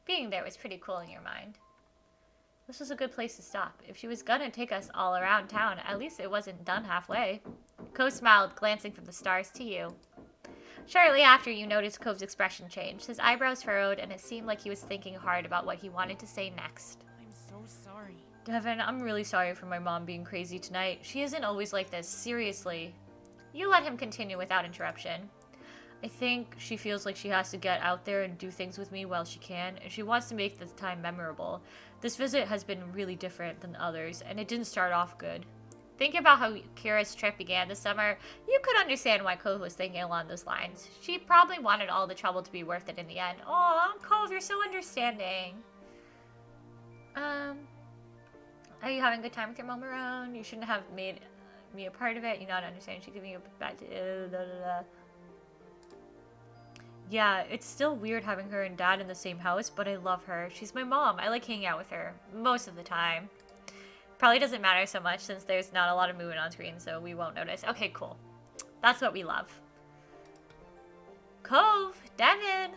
Speaker 1: Being there was pretty cool in your mind. This was a good place to stop. If she was gonna take us all around town, at least it wasn't done halfway. Cove smiled, glancing from the stars to you. Shortly after, you noticed Cove's expression changed. His eyebrows furrowed, and it seemed like he was thinking hard about what he wanted to say next.
Speaker 2: I'm so sorry.
Speaker 1: Devin, I'm really sorry for my mom being crazy tonight. She isn't always like this, seriously. You let him continue without interruption. I think she feels like she has to get out there and do things with me while she can, and she wants to make this time memorable. This visit has been really different than others, and it didn't start off good. Thinking about how Kira's trip began this summer, you could understand why Cove was thinking along those lines. She probably wanted all the trouble to be worth it in the end. Aw, Cove, you're so understanding. Are you having a good time with your mom around? You shouldn't have made me a part of it. You not understand. She's giving you a bad... Yeah, it's still weird having her and Dad in the same house, but I love her. She's my mom. I like hanging out with her most of the time. Probably doesn't matter so much since there's not a lot of movement on screen, so we won't notice. Okay, cool. That's what we love. Cove, Devin.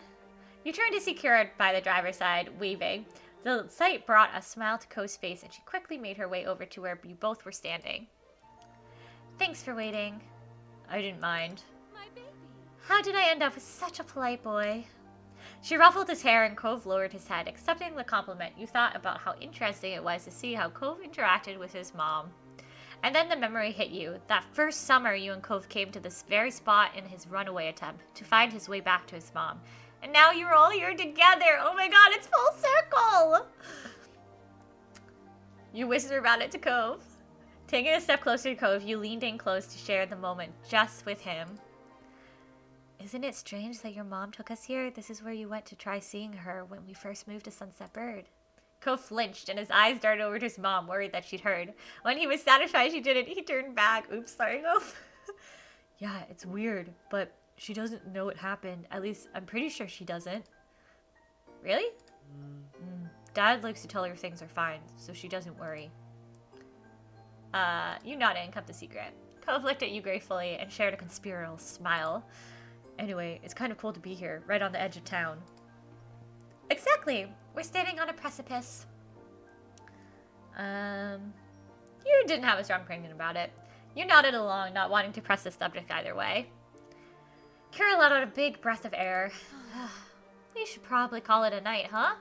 Speaker 1: You turned to see Kira by the driver's side, waving. The sight brought a smile to Cove's face, and she quickly made her way over to where you both were standing. Thanks for waiting. I didn't mind.
Speaker 2: My baby.
Speaker 1: How did I end up with such a polite boy? She ruffled his hair and Cove lowered his head, accepting the compliment. You thought about how interesting it was to see how Cove interacted with his mom. And then the memory hit you. That first summer you and Cove came to this very spot in his runaway attempt to find his way back to his mom. And now you're all here together. Oh my god, it's full circle! You whispered about it to Cove. Taking a step closer to Cove, you leaned in close to share the moment just with him. Isn't it strange that your mom took us here? This is where you went to try seeing her when we first moved to Sunset Bird. Cove flinched and his eyes darted over to his mom, worried that she'd heard. When he was satisfied she didn't, he turned back. Oops, sorry, Cove. Yeah, it's weird, but she doesn't know it happened. At least, I'm pretty sure she doesn't. Really? Dad likes to tell her things are fine, so she doesn't worry. You nodded and kept the secret. Cove looked at you gratefully and shared a conspiratorial smile. Anyway, it's kind of cool to be here, right on the edge of town. Exactly! We're standing on a precipice. You didn't have a strong opinion about it. You nodded along, not wanting to press the subject either way. Kira let out a big breath of air. We should probably call it a night, huh?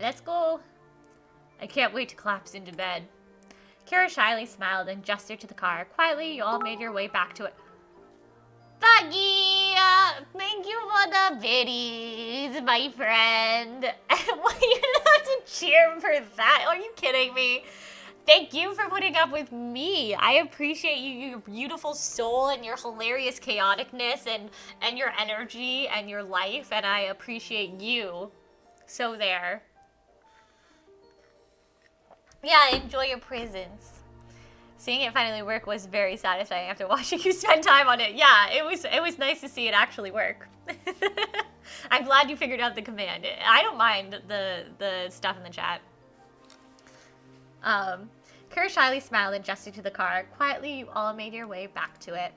Speaker 1: Let's go. I can't wait to collapse into bed. Kira shyly smiled and gestured to the car. Quietly, you all made your way back to it. Buggy! Thank you for the biddies, my friend. Why you not to cheer for that? Are you kidding me? Thank you for putting up with me. I appreciate you, your beautiful soul and your hilarious chaoticness and your energy and your life, and I appreciate you. So there. Yeah, enjoy your presence. Seeing it finally work was very satisfying after watching you spend time on it. Yeah, it was nice to see it actually work. I'm glad you figured out the command. I don't mind the stuff in the chat. Kira shyly smiled and gestured to the car. Quietly, you all made your way back to it.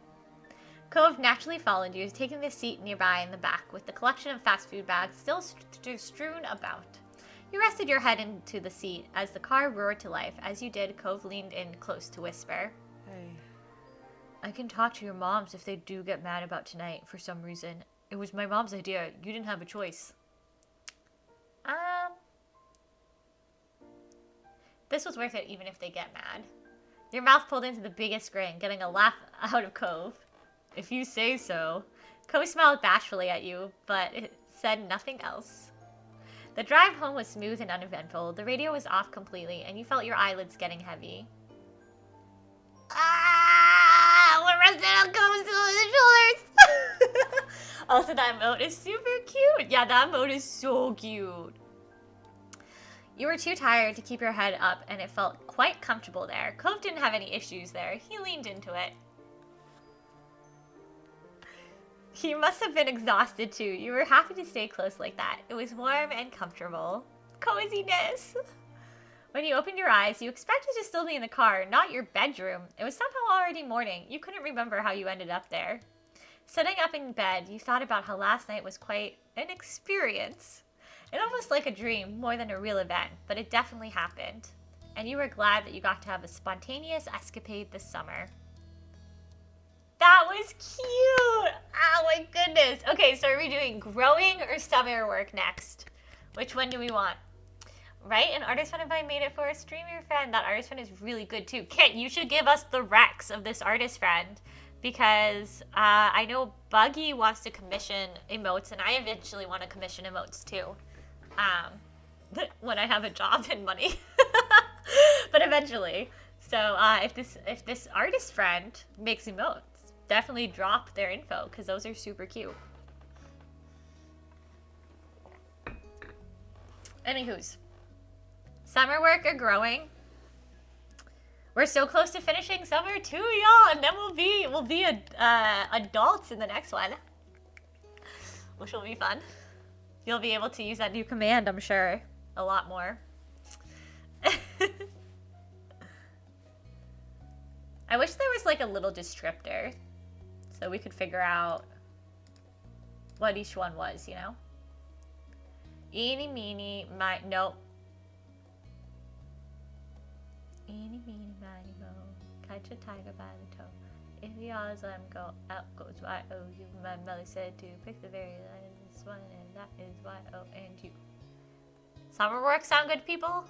Speaker 1: Cove naturally followed you, taking the seat nearby in the back with the collection of fast food bags still strewn about. You rested your head into the seat as the car roared to life. As you did, Cove leaned in close to whisper.
Speaker 2: Hey.
Speaker 1: I can talk to your moms if they do get mad about tonight for some reason. It was my mom's idea. You didn't have a choice. This was worth it even if they get mad. Your mouth pulled into the biggest grin, getting a laugh out of Cove. If you say so. Cove smiled bashfully at you, but it said nothing else. The drive home was smooth and uneventful. The radio was off completely, and you felt your eyelids getting heavy. We're resting on Cove's shoulders! Also, that emote is super cute. Yeah, that emote is so cute. You were too tired to keep your head up, and it felt quite comfortable there. Cove didn't have any issues there. He leaned into it. You must have been exhausted too. You were happy to stay close like that. It was warm and comfortable. Coziness! When you opened your eyes, you expected to still be in the car, not your bedroom. It was somehow already morning. You couldn't remember how you ended up there. Sitting up in bed, you thought about how last night was quite an experience. It almost like a dream, more than a real event, but it definitely happened. And you were glad that you got to have a spontaneous escapade this summer. That was cute! Oh my goodness. Okay, so are we doing growing or summer work next? Which one do we want? Right? An artist friend of mine made it for a streamer friend. That artist friend is really good too. Kit, you should give us the recs of this artist friend. Because I know Buggy wants to commission emotes, and I eventually want to commission emotes too. When I have a job and money. But eventually. So if this artist friend makes emotes, definitely drop their info because those are super cute. Anywho's, summer work or growing? We're so close to finishing summer too, y'all, and then we'll be adults in the next one, which will be fun. You'll be able to use that new command, I'm sure, a lot more. I wish there was like a little descriptor so we could figure out what each one was, you know? Eeny, meeny, nope. Eeny, meeny, miny, mo. Catch a tiger by the toe. If you always let him go, out goes Y-O-U. My mother said to pick the very lightest one, and that is Y-O-N-U. Summer work sound good, people?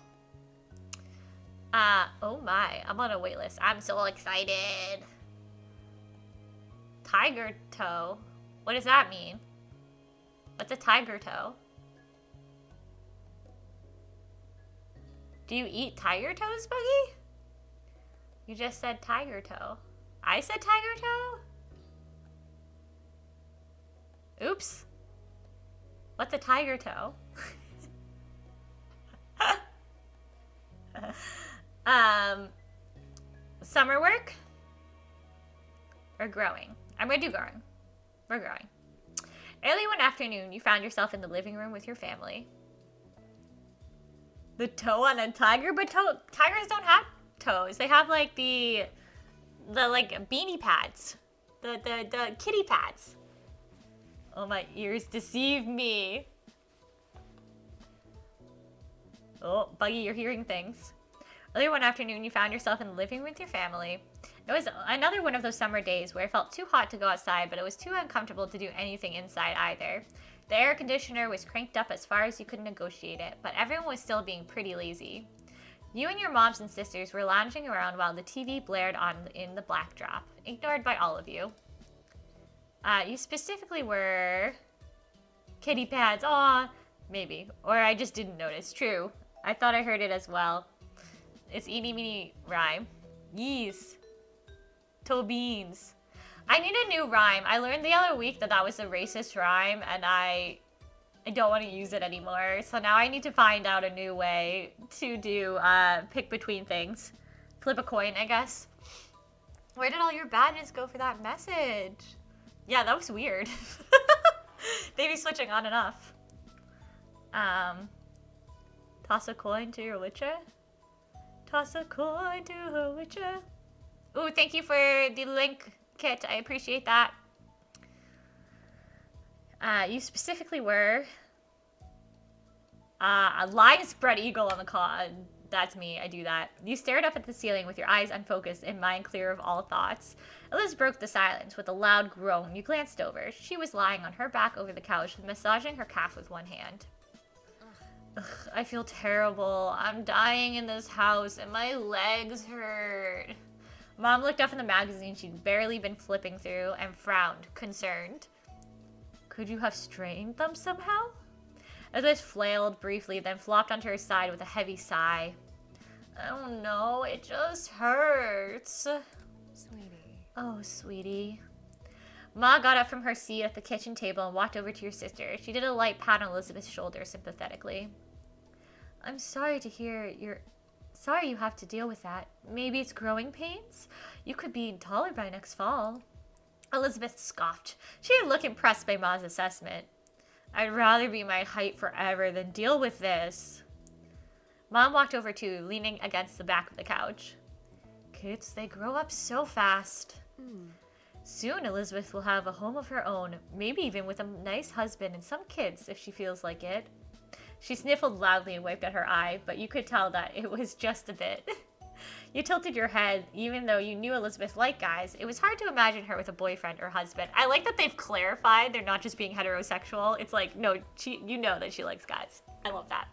Speaker 1: Oh my, I'm on a wait list. I'm so excited. Tiger toe? What does that mean? What's a tiger toe? Do you eat tiger toes, Buggy? You just said tiger toe. I said tiger toe? Oops. What's a tiger toe? Summer work or growing? I'm gonna do growing. We're growing. Early one afternoon, you found yourself in the living room with your family. The toe on a tiger, but tigers don't have toes. They have like the like beanie pads, the kitty pads. Oh, my ears deceive me. Oh, Buggy, you're hearing things. Earlier one afternoon, you found yourself in the living room with your family. It was another one of those summer days where it felt too hot to go outside, but it was too uncomfortable to do anything inside either. The air conditioner was cranked up as far as you could negotiate it, but everyone was still being pretty lazy. You and your moms and sisters were lounging around while the TV blared on in the backdrop, ignored by all of you. You specifically were... kitty pads, aw, maybe. Or I just didn't notice, true. I thought I heard it as well. It's eeny meeny rhyme. Yees. Toe beans. I need a new rhyme. I learned the other week that that was a racist rhyme, and I don't want to use it anymore. So now I need to find out a new way to do pick between things. Flip a coin, I guess. Where did all your badges go for that message? Yeah, that was weird. They be switching on and off. Toss a coin to your witcher. Toss a coin to her witcher. Ooh, thank you for the link, Kit. I appreciate that. You specifically were a lion spread eagle on the cod. That's me. I do that. You stared up at the ceiling with your eyes unfocused and mind clear of all thoughts. Elizabeth broke the silence with a loud groan. You glanced over. She was lying on her back over the couch, massaging her calf with one hand. Ugh, I feel terrible. I'm dying in this house and my legs hurt. Mom looked up from the magazine she'd barely been flipping through and frowned, concerned. Could you have strained them somehow? Elizabeth flailed briefly, then flopped onto her side with a heavy sigh. I don't know, it just hurts.
Speaker 2: Sweetie.
Speaker 1: Oh, sweetie. Ma got up from her seat at the kitchen table and walked over to your sister. She did a light pat on Elizabeth's shoulder sympathetically. I'm sorry to hear Sorry you have to deal with that. Maybe it's growing pains? You could be taller by next fall. Elizabeth scoffed. She didn't look impressed by Ma's assessment. I'd rather be my height forever than deal with this. Mom walked over too, leaning against the back of the couch. Kids, they grow up so fast. Soon Elizabeth will have a home of her own, maybe even with a nice husband and some kids if she feels like it. She sniffled loudly and wiped at her eye, but you could tell that it was just a bit. You tilted your head, even though you knew Elizabeth liked guys. It was hard to imagine her with a boyfriend or husband. I like that they've clarified they're not just being heterosexual. It's like, no, you know that she likes guys. I love that.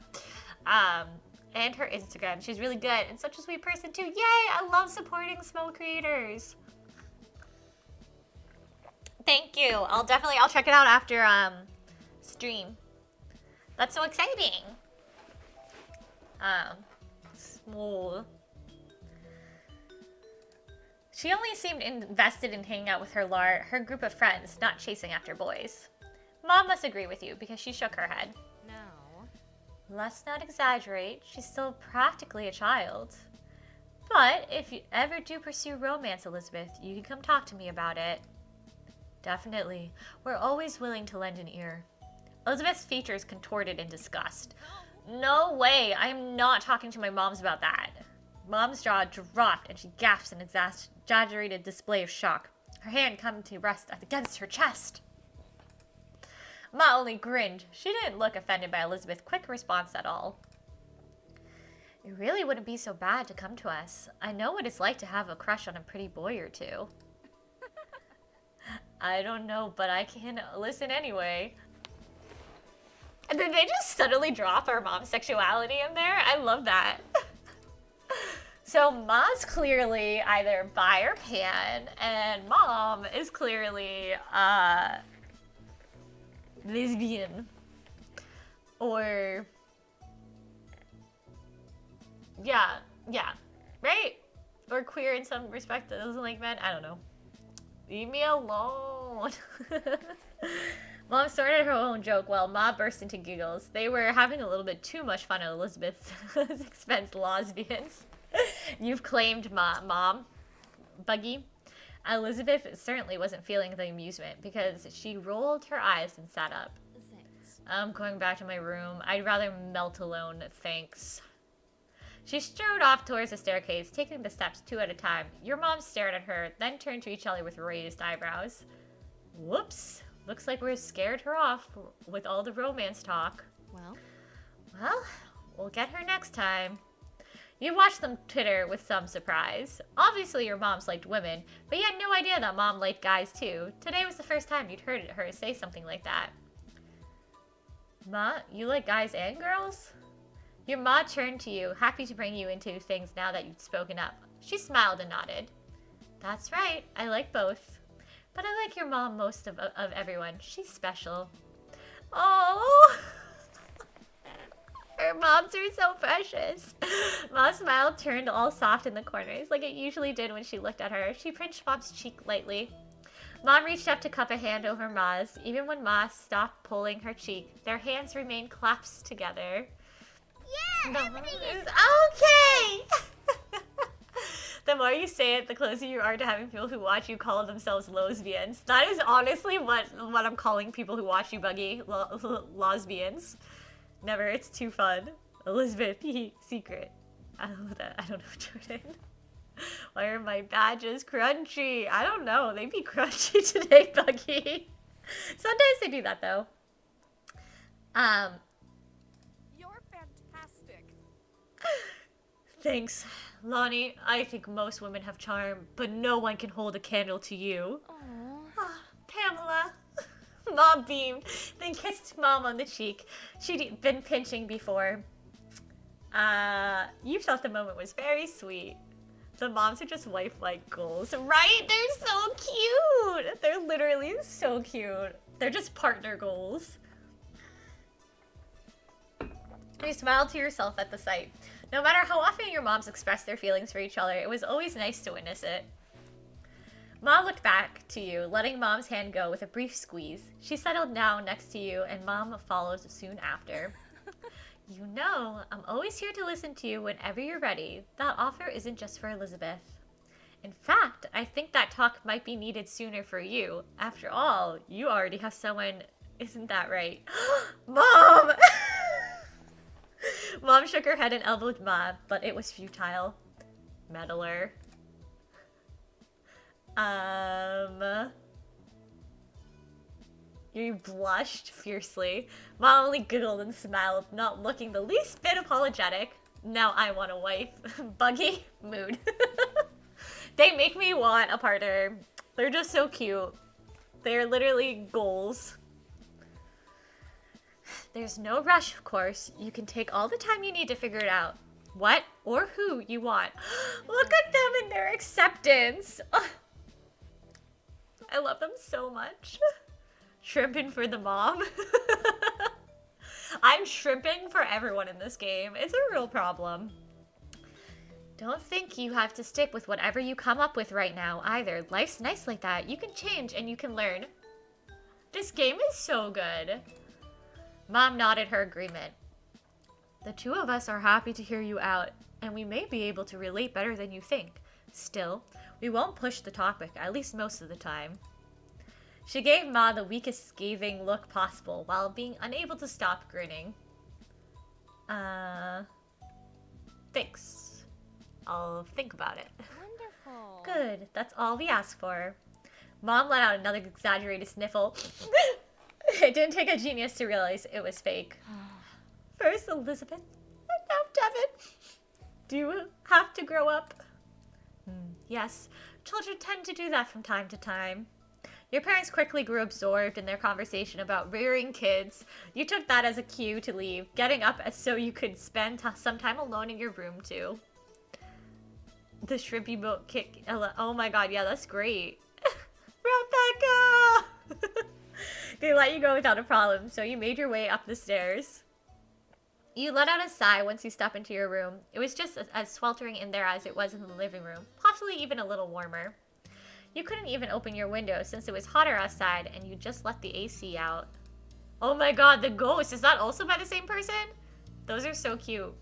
Speaker 1: And her Instagram. She's really good and such a sweet person too. Yay! I love supporting small creators. Thank you. I'll check it out after stream. That's so exciting. Small. She only seemed invested in hanging out with her group of friends, not chasing after boys. Mom must agree with you because she shook her head.
Speaker 2: No.
Speaker 1: Let's not exaggerate. She's still practically a child. But if you ever do pursue romance, Elizabeth, you can come talk to me about it. Definitely. We're always willing to lend an ear. Elizabeth's features contorted in disgust. No way. I'm not talking to my moms about that. Mom's jaw dropped and she gasped in an exaggerated display of shock. Her hand came to rest against her chest. Ma only grinned. She didn't look offended by Elizabeth's quick response at all. It really wouldn't be so bad to come to us. I know what it's like to have a crush on a pretty boy or two. I don't know, but I can listen anyway. And did they just suddenly drop our mom's sexuality in there? I love that. So Ma's clearly either bi or pan, and Mom is clearly lesbian. Or yeah, right? Or queer in some respect that doesn't like men. I don't know. Leave me alone. Mom started her own joke while Ma burst into giggles. They were having a little bit too much fun at Elizabeth's expense, lesbians. You've claimed Mom, Buggy. Elizabeth certainly wasn't feeling the amusement because she rolled her eyes and sat up.
Speaker 2: Thanks.
Speaker 1: I'm going back to my room. I'd rather melt alone, thanks. She strode off towards the staircase, taking the steps 2 at a time. Your mom stared at her, then turned to each other with raised eyebrows. Whoops. Looks like we scared her off with all the romance talk.
Speaker 2: Well,
Speaker 1: we'll get her next time. You watched them titter with some surprise. Obviously your mom's liked women, but you had no idea that Mom liked guys too. Today was the first time you'd heard her say something like that. Ma, you like guys and girls? Your ma turned to you, happy to bring you into things now that you'd spoken up. She smiled and nodded. That's right, I like both. But I like your mom most of everyone. She's special. Oh, her moms are so precious. Ma's smile turned all soft in the corners, like it usually did when she looked at her. She pinched Mom's cheek lightly. Mom reached up to cup a hand over Ma's. Even when Ma stopped pulling her cheek, their hands remained clasped together. Yeah, everything is okay. The more you say it, the closer you are to having people who watch you call themselves lesbians. That is honestly what I'm calling people who watch you, Buggy. Lesbians. Never, it's too fun. Elizabeth, secret. I love that. I don't know, Jordan. Why are my badges crunchy? I don't know. They be crunchy today, Buggy. Sometimes they do that though.
Speaker 2: You're fantastic.
Speaker 1: Thanks, Lonnie. I think most women have charm, but no one can hold a candle to you.
Speaker 2: Aww.
Speaker 1: Pamela. Mom beamed, then kissed Mom on the cheek. She'd been pinching before. You thought the moment was very sweet. The moms are just wife-like goals, right? They're so cute. They're literally so cute. They're just partner goals. You smiled to yourself at the sight. No matter how often your moms expressed their feelings for each other, it was always nice to witness it. Mom looked back to you, letting Mom's hand go with a brief squeeze. She settled down next to you, and Mom follows soon after. You know, I'm always here to listen to you whenever you're ready. That offer isn't just for Elizabeth. In fact, I think that talk might be needed sooner for you. After all, you already have someone. Isn't that right? Mom! Mom shook her head and elbowed Ma, but it was futile. Meddler. You blushed fiercely. Mom only giggled and smiled, not looking the least bit apologetic. Now I want a wife. Buggy mood. They make me want a partner. They're just so cute. They're literally goals. There's no rush, of course. You can take all the time you need to figure it out. What or who you want. Look at them and their acceptance. I love them so much. Shrimping for the mom. I'm shrimping for everyone in this game. It's a real problem. Don't think you have to stick with whatever you come up with right now either. Life's nice like that. You can change and you can learn. This game is so good. Mom nodded her agreement. The two of us are happy to hear you out, and we may be able to relate better than you think. Still, we won't push the topic, at least most of the time. She gave Ma the weakest scathing look possible while being unable to stop grinning. Thanks. I'll think about it.
Speaker 2: Wonderful.
Speaker 1: Good, that's all we ask for. Mom let out another exaggerated sniffle. It didn't take a genius to realize it was fake. First Elizabeth, and now Devin. Do you have to grow up? Yes, children tend to do that from time to time. Your parents quickly grew absorbed in their conversation about rearing kids. You took that as a cue to leave, getting up so you could spend some time alone in your room too. The shrimpy boat kick. Oh my god, yeah, that's great. Rebecca! They let you go without a problem, so you made your way up the stairs. You let out a sigh once you stepped into your room. It was just as sweltering in there as it was in the living room, possibly even a little warmer. You couldn't even open your window since it was hotter outside and you just let the AC out. Oh my god, the ghost! Is that also by the same person? Those are so cute.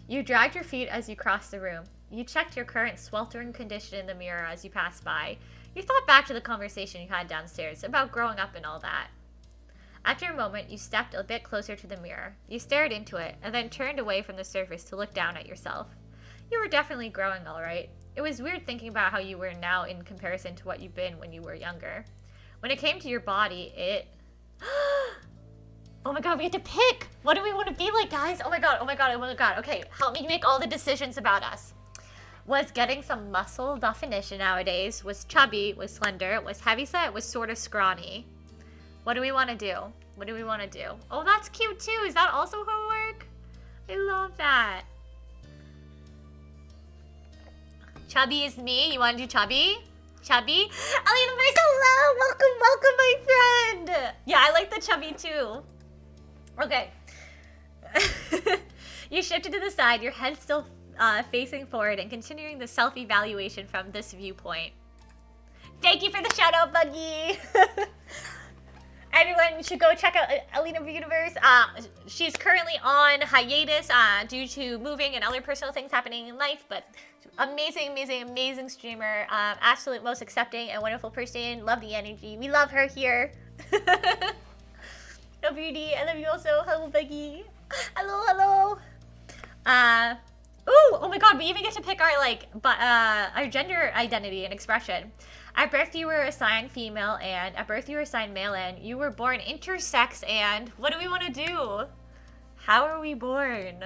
Speaker 1: You dragged your feet as you crossed the room. You checked your current sweltering condition in the mirror as you passed by. You thought back to the conversation you had downstairs about growing up and all that. After a moment, you stepped a bit closer to the mirror. You stared into it, and then turned away from the surface to look down at yourself. You were definitely growing, all right. It was weird thinking about how you were now in comparison to what you've been when you were younger. When it came to your body, it... Oh my god, we have to pick! What do we want to be like, guys? Oh my god, oh my god, oh my god. Okay, help me make all the decisions about us. Was getting some muscle definition nowadays. Was chubby, was slender, was heavyset, was sort of scrawny. What do we want to do? What do we want to do? Oh, that's cute too. Is that also homework? I love that. Chubby is me. You want to do chubby? Chubby? Alina Maris, hello! Welcome, welcome, my friend! Yeah, I like the chubby too. Okay. You shifted to the side, your head still facing forward and continuing the self-evaluation from this viewpoint. Thank you for the shout out, Buggy! Everyone should go check out Alina Universe. She's currently on hiatus due to moving and other personal things happening in life, but amazing, amazing, amazing streamer. Absolute most accepting and wonderful person. Love the energy. We love her here. Hello, Beauty. I love you also. Hello, Becky. Hello, hello. Ooh, oh my god, we even get to pick our, like, our gender identity and expression. At birth, you were assigned female, and at birth, you were assigned male, and you were born intersex, and what do we want to do? How are we born?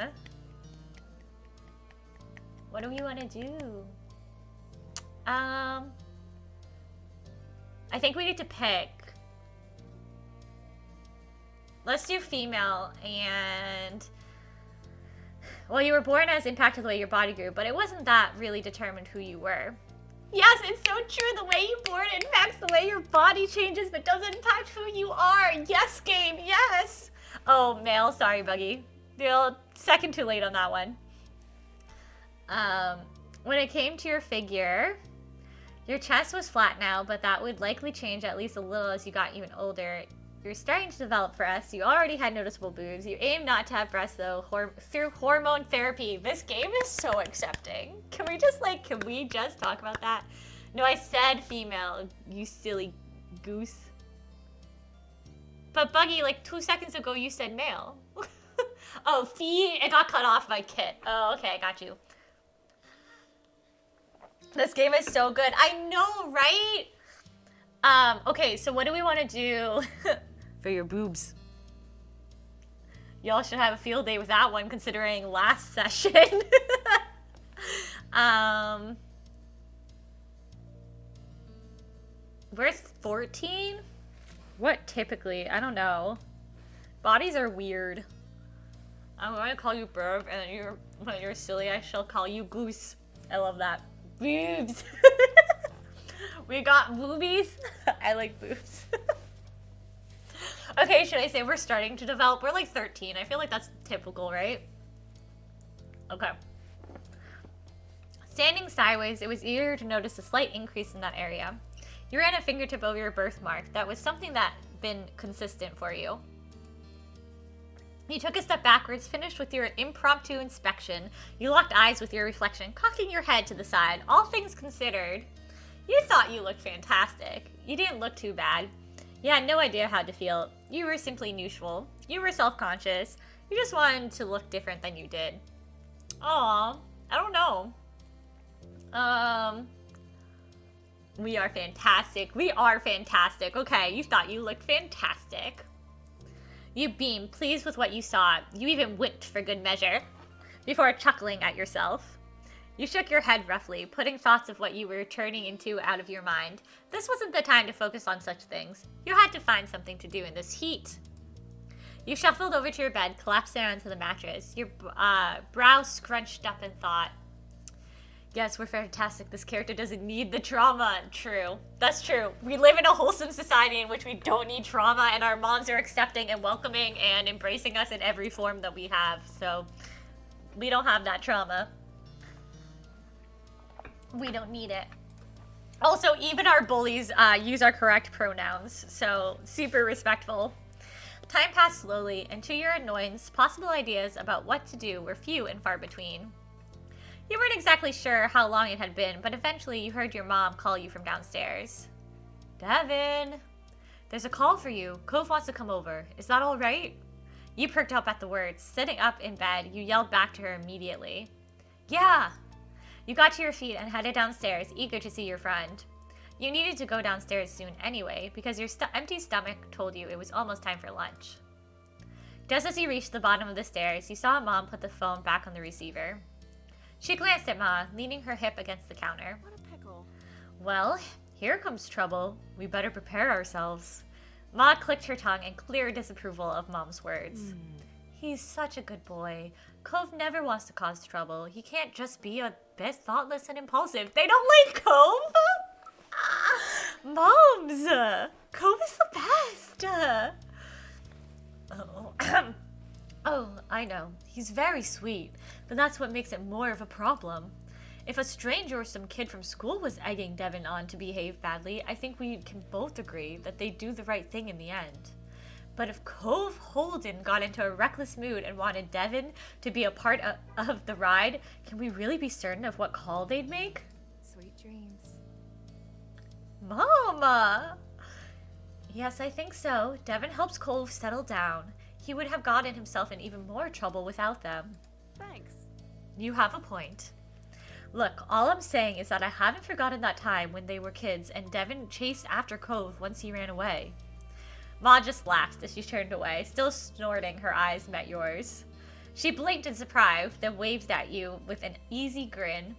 Speaker 1: What do we want to do? I think we need to pick. Let's do female, and... Well, you were born as impacted the way your body grew, but it wasn't that really determined who you were. Yes, it's so true. The way you born impacts the way your body changes, but doesn't impact who you are. Yes, game, yes. Oh, male. Sorry, Buggy. You're second too late on that one. When it came to your figure, your chest was flat now, but that would likely change at least a little as you got even older. You're starting to develop breasts. You already had noticeable boobs. You aim not to have breasts, though, through hormone therapy. This game is so accepting. Can we just talk about that? No, I said female, you silly goose. But Buggy, like 2 seconds ago, you said male. Oh, it got cut off by Kit. Oh, okay, I got you. This game is so good. I know, right? Okay, so what do we want to do for your boobs? Y'all should have a field day with that one, considering last session. We're 14? What typically? I don't know. Bodies are weird. I'm going to call you Burb, and when you're silly, I shall call you Goose. I love that. Boobs. We got boobies. I like boobs. Okay, should I say we're starting to develop? We're like 13. I feel like that's typical, right? Okay. Standing sideways, it was easier to notice a slight increase in that area. You ran a fingertip over your birthmark. That was something that had been consistent for you. You took a step backwards, finished with your impromptu inspection. You locked eyes with your reflection, cocking your head to the side. All things considered, you thought you looked fantastic. You didn't look too bad. You had no idea how to feel. You were simply neutral. You were self-conscious. You just wanted to look different than you did. Aw, I don't know. We are fantastic. We are fantastic. Okay, you thought you looked fantastic. You beamed, pleased with what you saw. You even winked for good measure, before chuckling at yourself. You shook your head roughly, putting thoughts of what you were turning into out of your mind. This wasn't the time to focus on such things. You had to find something to do in this heat. You shuffled over to your bed, collapsed down onto the mattress, your brow scrunched up in thought. Yes, we're fantastic. This character doesn't need the trauma. True. That's true. We live in a wholesome society in which we don't need trauma, and our moms are accepting and welcoming and embracing us in every form that we have. So, we don't have that trauma. We don't need it. Also, even our bullies use our correct pronouns, so super respectful. Time passed slowly, and to your annoyance, possible ideas about what to do were few and far between. You weren't exactly sure how long it had been, but eventually you heard your mom call you from downstairs. Devin, there's a call for you. Cove wants to come over. Is that all right? You perked up at the words. Sitting up in bed, you yelled back to her immediately. Yeah. You got to your feet and headed downstairs, eager to see your friend. You needed to go downstairs soon anyway, because your empty stomach told you it was almost time for lunch. Just as you reached the bottom of the stairs, you saw Mom put the phone back on the receiver. She glanced at Ma, leaning her hip against the counter.
Speaker 2: What a pickle.
Speaker 1: Well, here comes trouble. We better prepare ourselves. Ma clicked her tongue in clear disapproval of Mom's words. He's such a good boy. Cove never wants to cause trouble. He can't just be a bit thoughtless and impulsive. They don't like Cove? Moms! Cove is the best! Oh, I know. He's very sweet, but that's what makes it more of a problem. If a stranger or some kid from school was egging Devin on to behave badly, I think we can both agree that they'd do the right thing in the end. But if Cove Holden got into a reckless mood and wanted Devin to be a part of the ride, can we really be certain of what call they'd make?
Speaker 2: Sweet dreams.
Speaker 1: Mama! Yes, I think so. Devin helps Cove settle down. He would have gotten himself in even more trouble without them.
Speaker 2: Thanks.
Speaker 1: You have a point. Look, all I'm saying is that I haven't forgotten that time when they were kids and Devin chased after Cove once he ran away. Ma just laughed as she turned away, still snorting. Her eyes met yours. She blinked in surprise, then waved at you with an easy grin.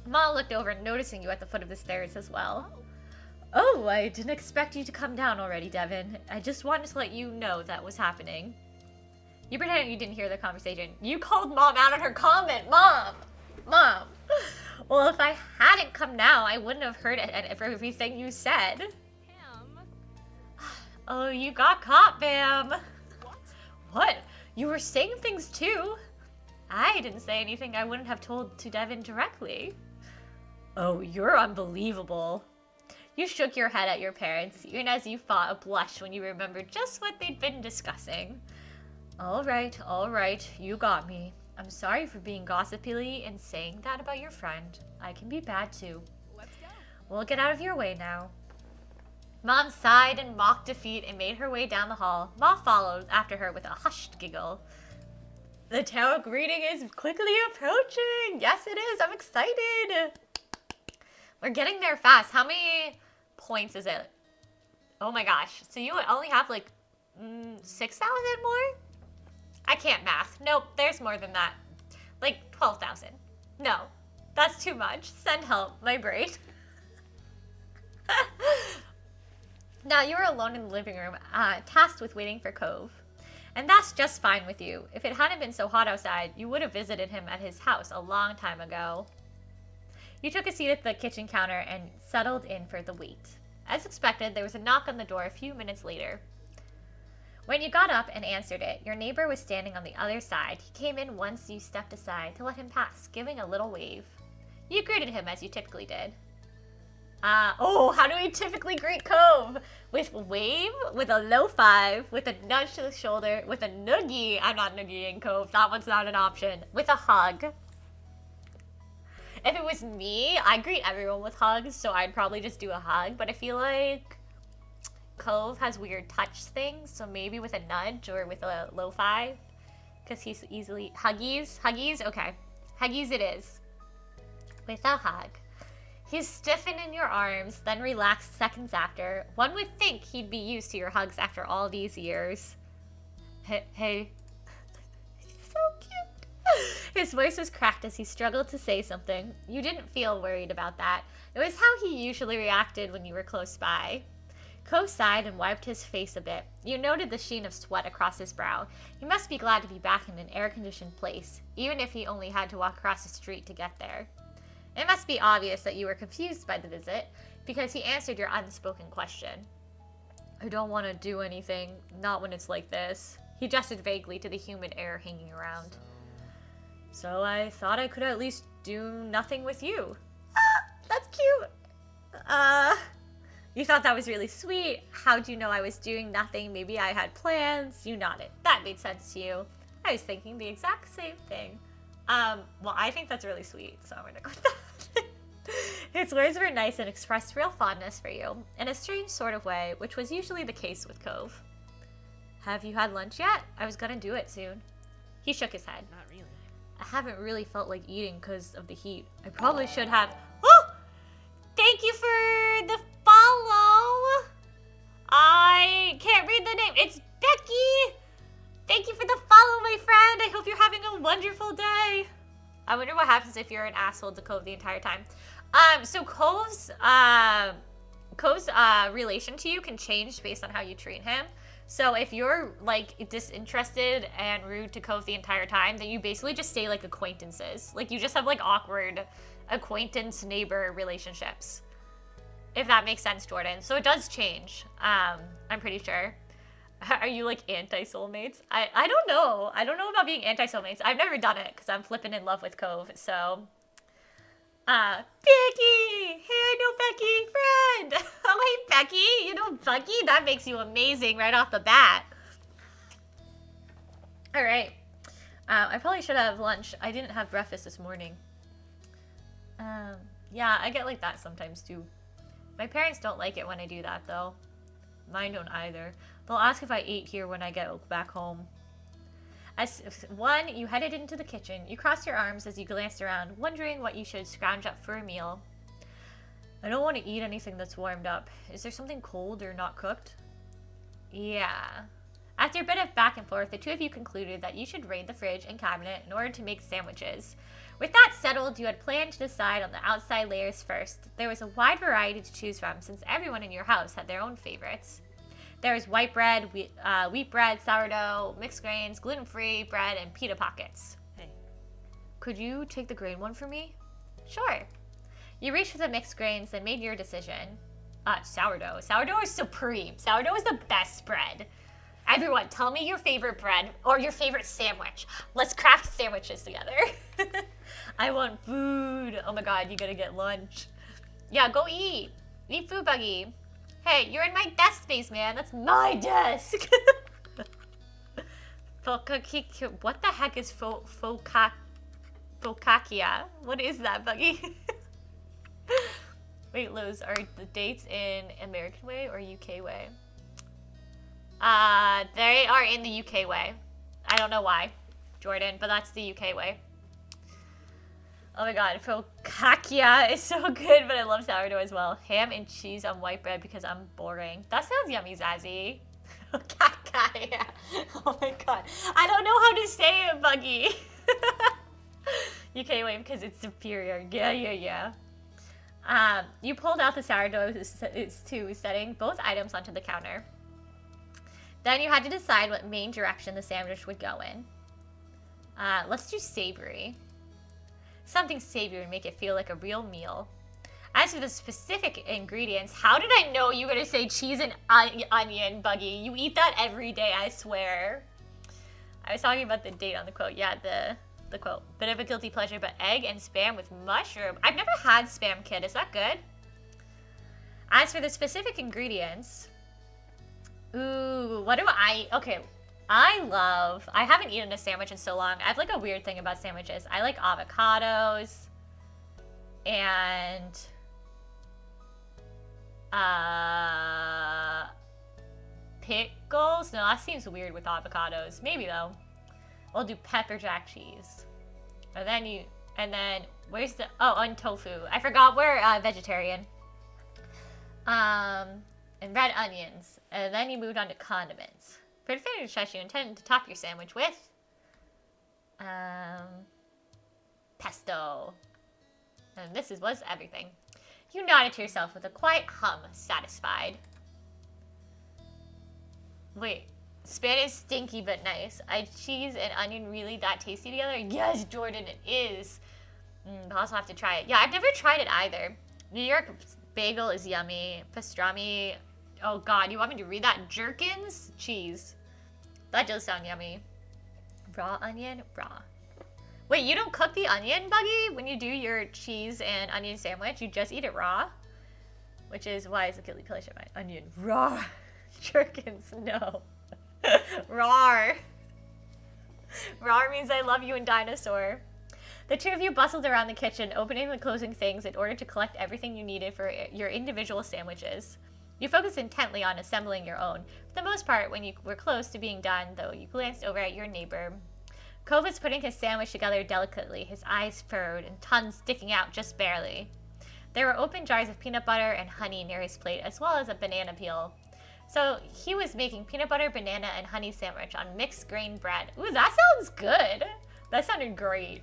Speaker 1: Ma looked over, noticing you at the foot of the stairs as well. Oh, I didn't expect you to come down already, Devin. I just wanted to let you know that was happening. You pretended you didn't hear the conversation. You called Mom out on her comment. Mom! Mom! Well, if I hadn't come now, I wouldn't have heard it and everything you said.
Speaker 2: Pam.
Speaker 1: Oh, you got caught, Bam.
Speaker 2: What?
Speaker 1: What? You were saying things too. I didn't say anything I wouldn't have told to Devin directly. Oh, you're unbelievable. You shook your head at your parents, even as you fought a blush when you remembered just what they'd been discussing. All right, you got me. I'm sorry for being gossipy and saying that about your friend. I can be bad too.
Speaker 2: Let's go.
Speaker 1: We'll get out of your way now. Mom sighed in mock defeat and made her way down the hall. Ma followed after her with a hushed giggle. The tarot greeting is quickly approaching. Yes, it is. I'm excited. We're getting there fast. How many points is it? Oh my gosh. So you only have like 6,000 more? I can't math. Nope, there's more than that. Like 12,000. No, that's too much. Send help, my brain. Now you are alone in the living room, tasked with waiting for Cove. And that's just fine with you. If it hadn't been so hot outside, you would have visited him at his house a long time ago. You took a seat at the kitchen counter and settled in for the wait. As expected, there was a knock on the door a few minutes later. When you got up and answered it, your neighbor was standing on the other side. He came in once you stepped aside to let him pass, giving a little wave. You greeted him as you typically did. How do we typically greet Cove? With a wave, with a low five, with a nudge to the shoulder, with a noogie. I'm not noogieing Cove. That one's not an option. With a hug. If it was me, I'd greet everyone with hugs, so I'd probably just do a hug. But I feel like Cove has weird touch things, so maybe with a nudge or with a low five. Because he's easily... Huggies? Okay. Huggies it is. With a hug. He's stiffened in your arms, then relaxed seconds after. One would think he'd be used to your hugs after all these years. Hey. He's so cute. His voice was cracked as he struggled to say something. You didn't feel worried about that. It was how he usually reacted when you were close by. Cove sighed and wiped his face a bit. You noted the sheen of sweat across his brow. He must be glad to be back in an air-conditioned place, even if he only had to walk across the street to get there. It must be obvious that you were confused by the visit, because he answered your unspoken question. I don't want to do anything, not when it's like this. He gestured vaguely to the humid air hanging around. So I thought I could at least do nothing with you. That's cute. You thought that was really sweet. How'd you know I was doing nothing? Maybe I had plans. You nodded. That made sense to you. I was thinking the exact same thing. Well, I think that's really sweet, so I'm gonna go with that. His words were nice and expressed real fondness for you, in a strange sort of way, which was usually the case with Cove. Have you had lunch yet? I was gonna do it soon. He shook his head.
Speaker 2: Not really.
Speaker 1: I haven't really felt like eating because of the heat. I probably should have. Oh! Thank you for the follow! I can't read the name. It's Becky! Thank you for the follow, my friend. I hope you're having a wonderful day. I wonder what happens if you're an asshole to Cove the entire time. So Cove's relation to you can change based on how you treat him. So if you're like disinterested and rude to Cove the entire time, then you basically just stay like acquaintances. Like you just have like awkward acquaintance neighbor relationships. If that makes sense, Jordan. So it does change. I'm pretty sure. Are you like anti-soulmates? I don't know. I don't know about being anti-soulmates. I've never done it because I'm flipping in love with Cove. So, Becky! Hey, I know Becky, friend! Oh, hey, Becky! You know Becky? That makes you amazing right off the bat. All right. I probably should have lunch. I didn't have breakfast this morning. Yeah, I get like that sometimes too. My parents don't like it when I do that though. Mine don't either. They'll ask if I ate here when I get back home. You headed into the kitchen. You crossed your arms as you glanced around, wondering what you should scrounge up for a meal. I don't want to eat anything that's warmed up. Is there something cold or not cooked? Yeah. After a bit of back and forth, the two of you concluded that you should raid the fridge and cabinet in order to make sandwiches. With that settled, you had planned to decide on the outside layers first. There was a wide variety to choose from since everyone in your house had their own favorites. There was white bread, wheat bread, sourdough, mixed grains, gluten-free bread, and pita pockets.
Speaker 4: Hey.
Speaker 1: Could you take the grain one for me? Sure. You reached for the mixed grains and made your decision. Sourdough. Sourdough is supreme. Sourdough is the best bread. Everyone, tell me your favorite bread or your favorite sandwich. Let's craft sandwiches together. I want food. Oh my god, you gotta get lunch. Yeah, go eat. Eat food, Buggy. Hey, you're in my desk space, man. That's my desk. What the heck is focaccia? What is that, Buggy? Wait, Liz, are the dates in American way or UK way? They are in the UK way. I don't know why, Jordan, but that's the UK way. Oh my god, focaccia is so good, but I love sourdough as well. Ham and cheese on white bread because I'm boring. That sounds yummy, Zazzy. Focaccia. Oh my god. I don't know how to say it, Buggy. UK way because it's superior. Yeah. You pulled out the sourdough too, setting both items onto the counter. Then you had to decide what main direction the sandwich would go in. Let's do savory. Something savory would make it feel like a real meal. As for the specific ingredients, how did I know you were going to say cheese and onion, Buggy? You eat that every day, I swear. I was talking about the date on the quote. Yeah, the quote. Bit of a guilty pleasure, but egg and Spam with mushroom. I've never had Spam, kid. Is that good? As for the specific ingredients... Ooh, what do I... Okay, I haven't eaten a sandwich in so long. I have like a weird thing about sandwiches. I like avocados and pickles. No, that seems weird with avocados. Maybe though. We'll do pepper jack cheese. And then where's the... Oh, on tofu. I forgot we're vegetarian. And red onions. And then you moved on to condiments. For the finish dish, you intended to top your sandwich with pesto. And this was everything. You nodded to yourself with a quiet hum, satisfied. Wait, Spam is stinky but nice. Are cheese and onion really that tasty together? Yes, Jordan, it is. But I'll also have to try it. Yeah, I've never tried it either. New York bagel is yummy. Pastrami. Oh god, you want me to read that? Jerkins? Cheese. That does sound yummy. Raw onion? Raw. Wait, you don't cook the onion, Buggy? When you do your cheese and onion sandwich, you just eat it raw? Which is why it's a guilty pleasure. My onion. Raw. Jerkins, no. Rawr. Rawr means I love you in dinosaur. The two of you bustled around the kitchen, opening and closing things in order to collect everything you needed for your individual sandwiches. You focused intently on assembling your own. For the most part, when you were close to being done, though, you glanced over at your neighbor. Cove was putting his sandwich together delicately, his eyes furrowed and tongue sticking out just barely. There were open jars of peanut butter and honey near his plate, as well as a banana peel. So he was making peanut butter, banana, and honey sandwich on mixed grain bread. Ooh, that sounds good. That sounded great.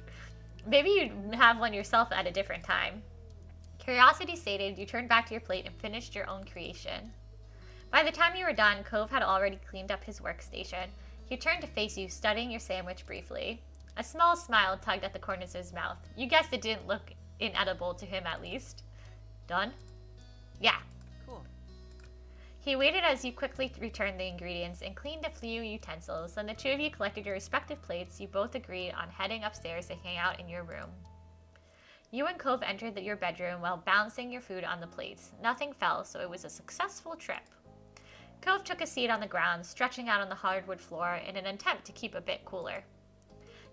Speaker 1: Maybe you'd have one yourself at a different time. Curiosity sated, you turned back to your plate and finished your own creation. By the time you were done, Cove had already cleaned up his workstation. He turned to face you, studying your sandwich briefly. A small smile tugged at the corners of his mouth. You guessed it didn't look inedible to him, at least. Done? Yeah.
Speaker 4: Cool.
Speaker 1: He waited as you quickly returned the ingredients and cleaned a few utensils. Then the two of you collected your respective plates. You both agreed on heading upstairs to hang out in your room. You and Cove entered your bedroom while balancing your food on the plates. Nothing fell, so it was a successful trip. Cove took a seat on the ground, stretching out on the hardwood floor in an attempt to keep a bit cooler.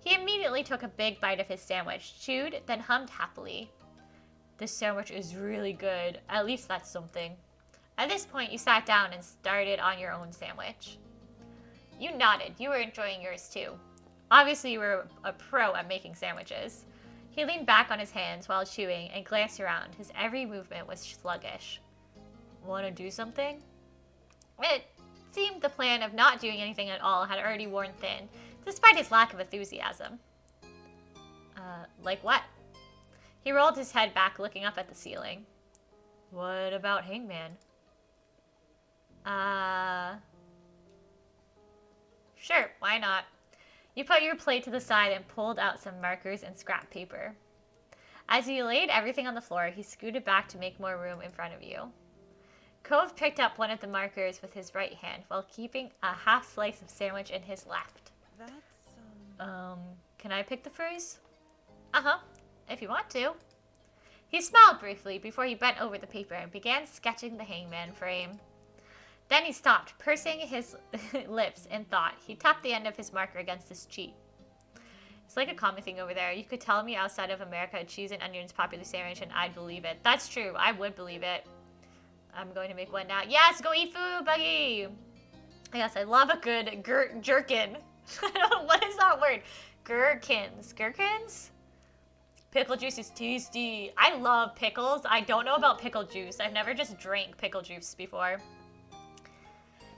Speaker 1: He immediately took a big bite of his sandwich, chewed, then hummed happily. This sandwich is really good. At least that's something. At this point, you sat down and started on your own sandwich. You nodded. You were enjoying yours too. Obviously, you were a pro at making sandwiches. He leaned back on his hands while chewing and glanced around. His every movement was sluggish. Want to do something? It seemed the plan of not doing anything at all had already worn thin, despite his lack of enthusiasm. Like what? He rolled his head back, looking up at the ceiling. What about Hangman? Sure, why not? You put your plate to the side and pulled out some markers and scrap paper. As he laid everything on the floor, he scooted back to make more room in front of you. Cove picked up one of the markers with his right hand while keeping a half slice of sandwich in his left.
Speaker 2: That's,
Speaker 1: Can I pick the phrase? Uh-huh, if you want to. He smiled briefly before he bent over the paper and began sketching the hangman frame. Then he stopped, pursing his lips in thought. He tapped the end of his marker against his cheek. It's like a common thing over there. You could tell me outside of America a cheese and onions popular sandwich and I'd believe it. That's true. I would believe it. I'm going to make one now. Yes, go eat food, Buggy! Yes, I love a good jerkin. What is that word? Gherkins. Gherkins? Pickle juice is tasty. I love pickles. I don't know about pickle juice. I've never just drank pickle juice before.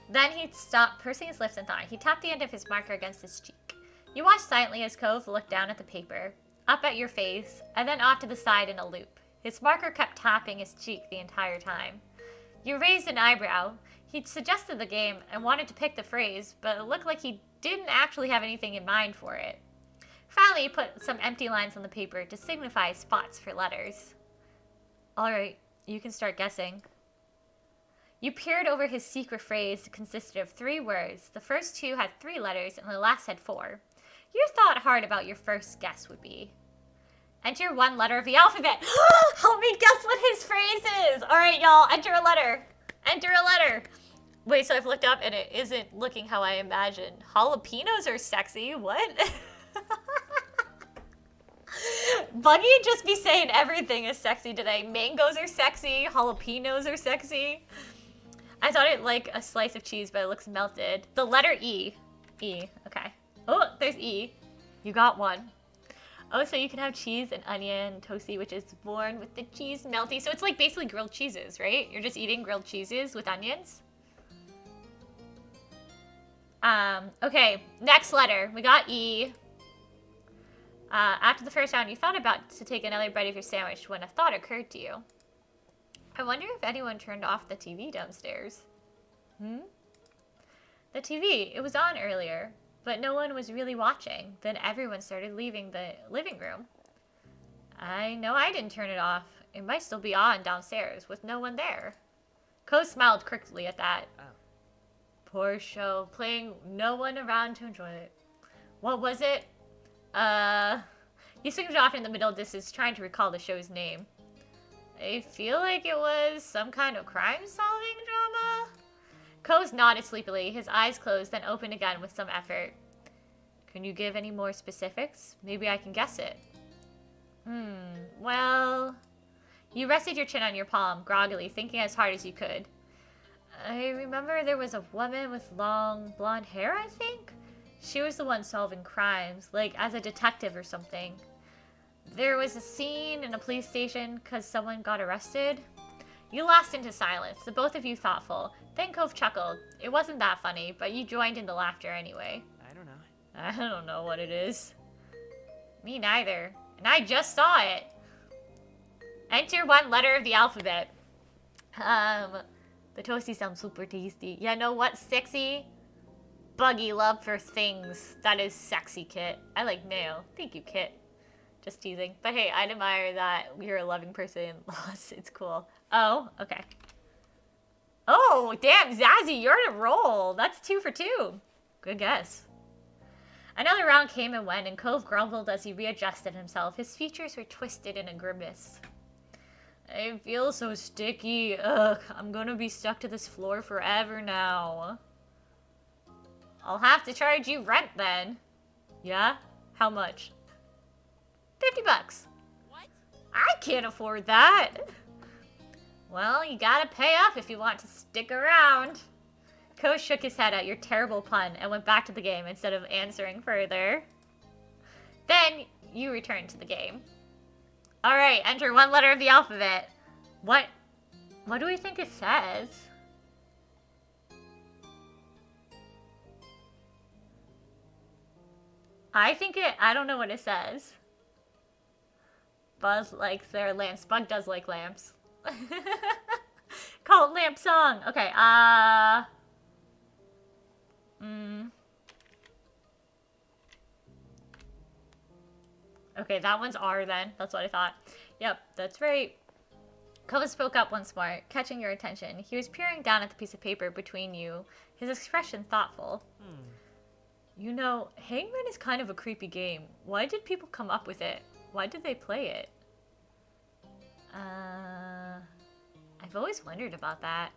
Speaker 1: Then he stopped, pursing his lips in thought. He tapped the end of his marker against his cheek. You watched silently as Cove looked down at the paper, up at your face, and then off to the side in a loop. His marker kept tapping his cheek the entire time. You raised an eyebrow. He'd suggested the game and wanted to pick the phrase, but it looked like he didn't actually have anything in mind for it. Finally, he put some empty lines on the paper to signify spots for letters. All right, you can start guessing. You peered over his secret phrase that consisted of 3 words. The first 2 had 3 letters, and the last had 4. You thought hard about your first guess would be. Enter 1 letter of the alphabet. Help me guess what his phrase is. All right, y'all, enter a letter. Enter a letter. Wait, so I've looked up, and it isn't looking how I imagined. Jalapenos are sexy. What? Buggy just be saying everything is sexy today. Mangoes are sexy. Jalapenos are sexy. I thought it like a slice of cheese, but it looks melted. The letter E. E. Okay. Oh, there's E. You got 1. Oh, so you can have cheese and onion toasty, which is born with the cheese melty. So it's like basically grilled cheeses, right? You're just eating grilled cheeses with onions. Okay, next letter. We got E. After the first round, you thought about to take another bite of your sandwich when a thought occurred to you. I wonder if anyone turned off the TV downstairs. The TV, it was on earlier, but no one was really watching. Then everyone started leaving the living room. I know I didn't turn it off. It might still be on downstairs with no one there. Cove smiled crookedly at that.
Speaker 4: Oh.
Speaker 1: Poor show, playing no one around to enjoy it. What was it? He swinged off in the middle distance, trying to recall the show's name. I feel like it was some kind of crime-solving drama. Cove nodded sleepily, his eyes closed, then opened again with some effort. Can you give any more specifics? Maybe I can guess it. Well... You rested your chin on your palm, groggily, thinking as hard as you could. I remember there was a woman with long blonde hair, I think? She was the one solving crimes, like as a detective or something. There was a scene in a police station because someone got arrested. You lapsed into silence, the both of you thoughtful. Then Cove chuckled. It wasn't that funny, but you joined in the laughter anyway. I don't know what it is. Me neither. And I just saw it. Enter 1 letter of the alphabet. The toasty sounds super tasty. Yeah, know what? Sexy. Buggy love for things. That is sexy, Kit. I like mayo. Thank you, Kit. Just teasing. But hey, I'd admire that you're a loving person. It's cool. Oh, okay. Oh, damn, Zazzy, you're on a roll. That's 2 for 2. Good guess. Another round came and went, and Cove grumbled as he readjusted himself. His features were twisted in a grimace. I feel so sticky. Ugh, I'm gonna be stuck to this floor forever now. I'll have to charge you rent then. Yeah? How much? $50.
Speaker 2: What?
Speaker 1: I can't afford that. Well, you gotta pay up if you want to stick around. Cove shook his head at your terrible pun and went back to the game instead of answering further. Then you return to the game. Alright, enter one letter of the alphabet. What do we think it says? I don't know what it says. Buzz likes their lamps. Bug does like lamps. Call it lamp song. Okay, Okay, that one's R then. That's what I thought. Yep, that's right. Cove spoke up once more, catching your attention. He was peering down at the piece of paper between you, his expression thoughtful. You know, Hangman is kind of a creepy game. Why did people come up with it? Why did they play it? I've always wondered about that.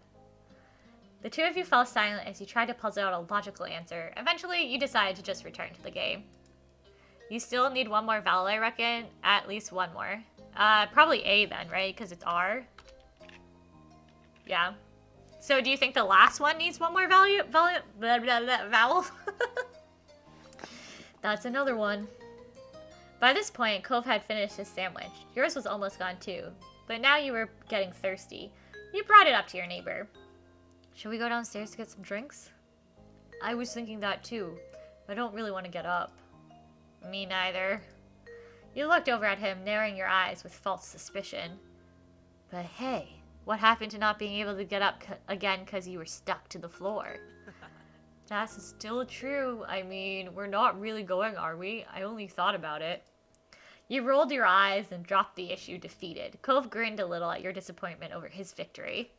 Speaker 1: The two of you fell silent as you tried to puzzle out a logical answer. Eventually, you decided to just return to the game. You still need one more vowel, I reckon. At least one more. Probably A then, right? Because it's R. Yeah. So do you think the last one needs one more vowel? That's another one. By this point, Cove had finished his sandwich. Yours was almost gone too. But now you were getting thirsty. You brought it up to your neighbor. Should we go downstairs to get some drinks? I was thinking that too. I don't really want to get up. Me neither. You looked over at him, narrowing your eyes with false suspicion. But hey, what happened to not being able to get up again because you were stuck to the floor? That's still true. I mean, we're not really going, are we? I only thought about it. You rolled your eyes and dropped the issue defeated. Cove grinned a little at your disappointment over his victory.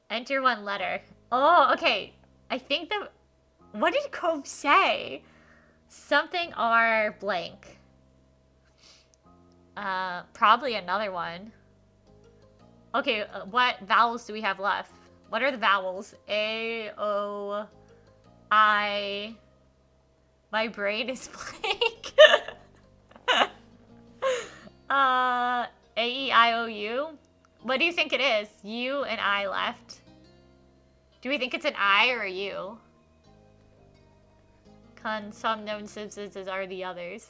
Speaker 1: Enter one letter. Oh, okay. I think that... What did Cove say? Something R blank. Probably another one. Okay, what vowels do we have left? What are the vowels? A, O, I... My brain is blank. A, E, I, O, U? What do you think it is? U and I left. Do we think it's an I or a U? Consonants are the others.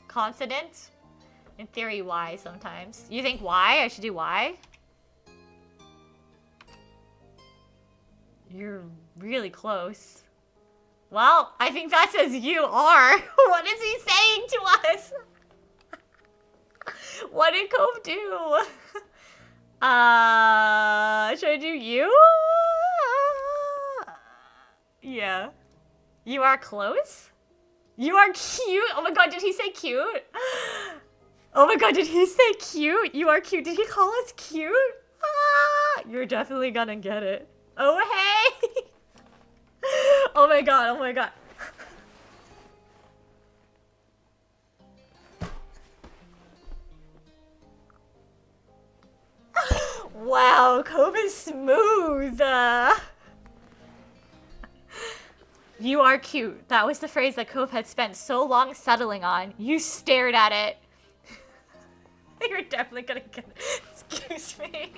Speaker 1: Consonant? In theory, Y sometimes. You think Y? I should do Y? You're really close. Well, I think that says you are. What is he saying to us? What did Cove do? Should I do you? Yeah. You are close? You are cute? Oh my god, did he say cute? Oh my god, did he say cute? You are cute. Did he call us cute? You're definitely gonna get it. Oh, hey! Oh my god, oh my god. Wow, Cove is smooth. You are cute. That was the phrase that Cove had spent so long settling on. You stared at it. You're definitely gonna get it. Excuse me.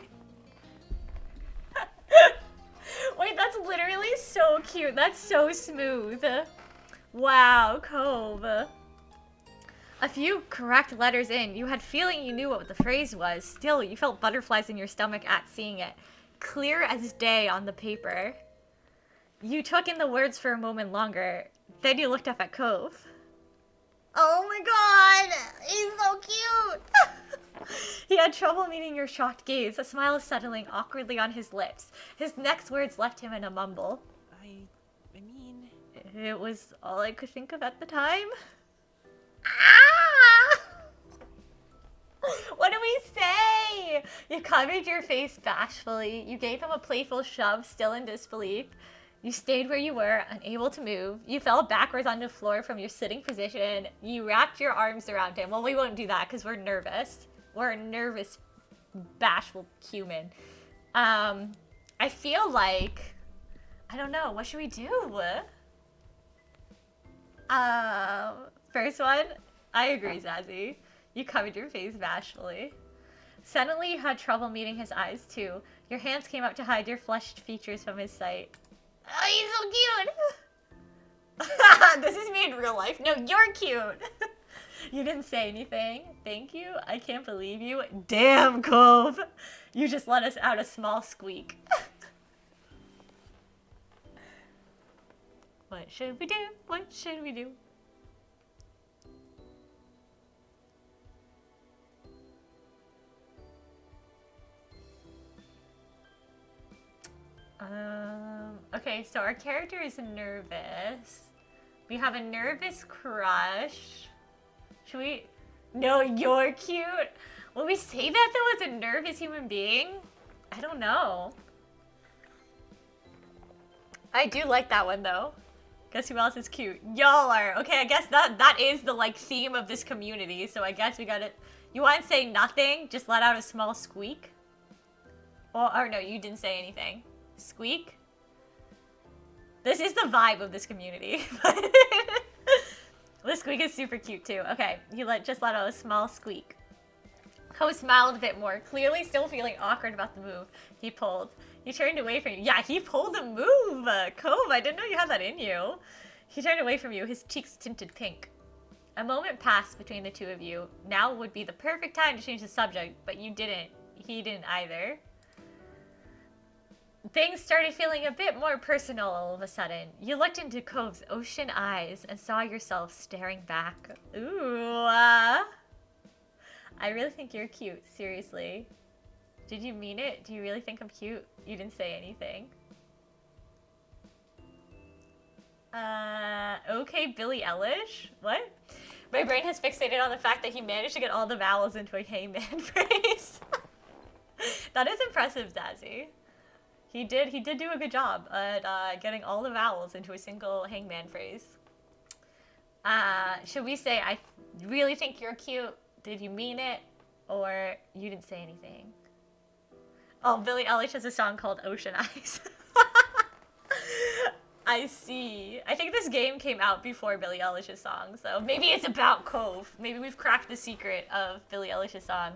Speaker 1: Wait, that's literally so cute. That's so smooth. Wow, Cove. A few correct letters in, you had feeling you knew what the phrase was. Still, you felt butterflies in your stomach at seeing it. Clear as day on the paper. You took in the words for a moment longer. Then you looked up at Cove. Oh my god! He's so cute! He had trouble meeting your shocked gaze, a smile settling awkwardly on his lips. His next words left him in a mumble.
Speaker 2: I mean...
Speaker 1: It was all I could think of at the time. Ah! What do we say? You covered your face bashfully. You gave him a playful shove, still in disbelief. You stayed where you were, unable to move. You fell backwards on the floor from your sitting position. You wrapped your arms around him. Well, we won't do that because we're nervous. We're a nervous, bashful human. I feel like... I don't know. What should we do? First one, I agree, Zazzy. You covered your face bashfully. Suddenly, you had trouble meeting his eyes, too. Your hands came up to hide your flushed features from his sight. Oh, he's so cute! This is me in real life. No, you're cute. You didn't say anything. Thank you. I can't believe you. Damn, Cove. You just let us out a small squeak. What should we do? What should we do? Okay, so our character is nervous. We have a nervous crush. Should we? No, you're cute. Will we say that though as a nervous human being? I don't know. I do like that one though. Guess who else is cute? Y'all are. Okay, I guess that is the like theme of this community. So I guess we gotta. You want to say nothing? Just let out a small squeak. Or no, you didn't say anything. Squeak. This is the vibe of this community. The squeak is super cute too. Okay, you just let out a small squeak. Cove smiled a bit more, clearly still feeling awkward about the move he pulled. He turned away from you. Yeah, he pulled a move! Cove, I didn't know you had that in you. He turned away from you, his cheeks tinted pink. A moment passed between the two of you. Now would be the perfect time to change the subject, but you didn't. He didn't either. Things started feeling a bit more personal all of a sudden. You looked into Cove's ocean eyes and saw yourself staring back. Ooh. I really think you're cute, seriously. Did you mean it? Do you really think I'm cute? You didn't say anything. Okay, Billie Eilish? What? My brain has fixated on the fact that he managed to get all the vowels into a hangman phrase. That is impressive, Zazzy. He did do a good job at getting all the vowels into a single hangman phrase. Should we say, I really think you're cute? Did you mean it? Or you didn't say anything? Oh, Billie Eilish has a song called Ocean Eyes. I see. I think this game came out before Billie Eilish's song, so maybe it's about Cove. Maybe we've cracked the secret of Billie Eilish's song.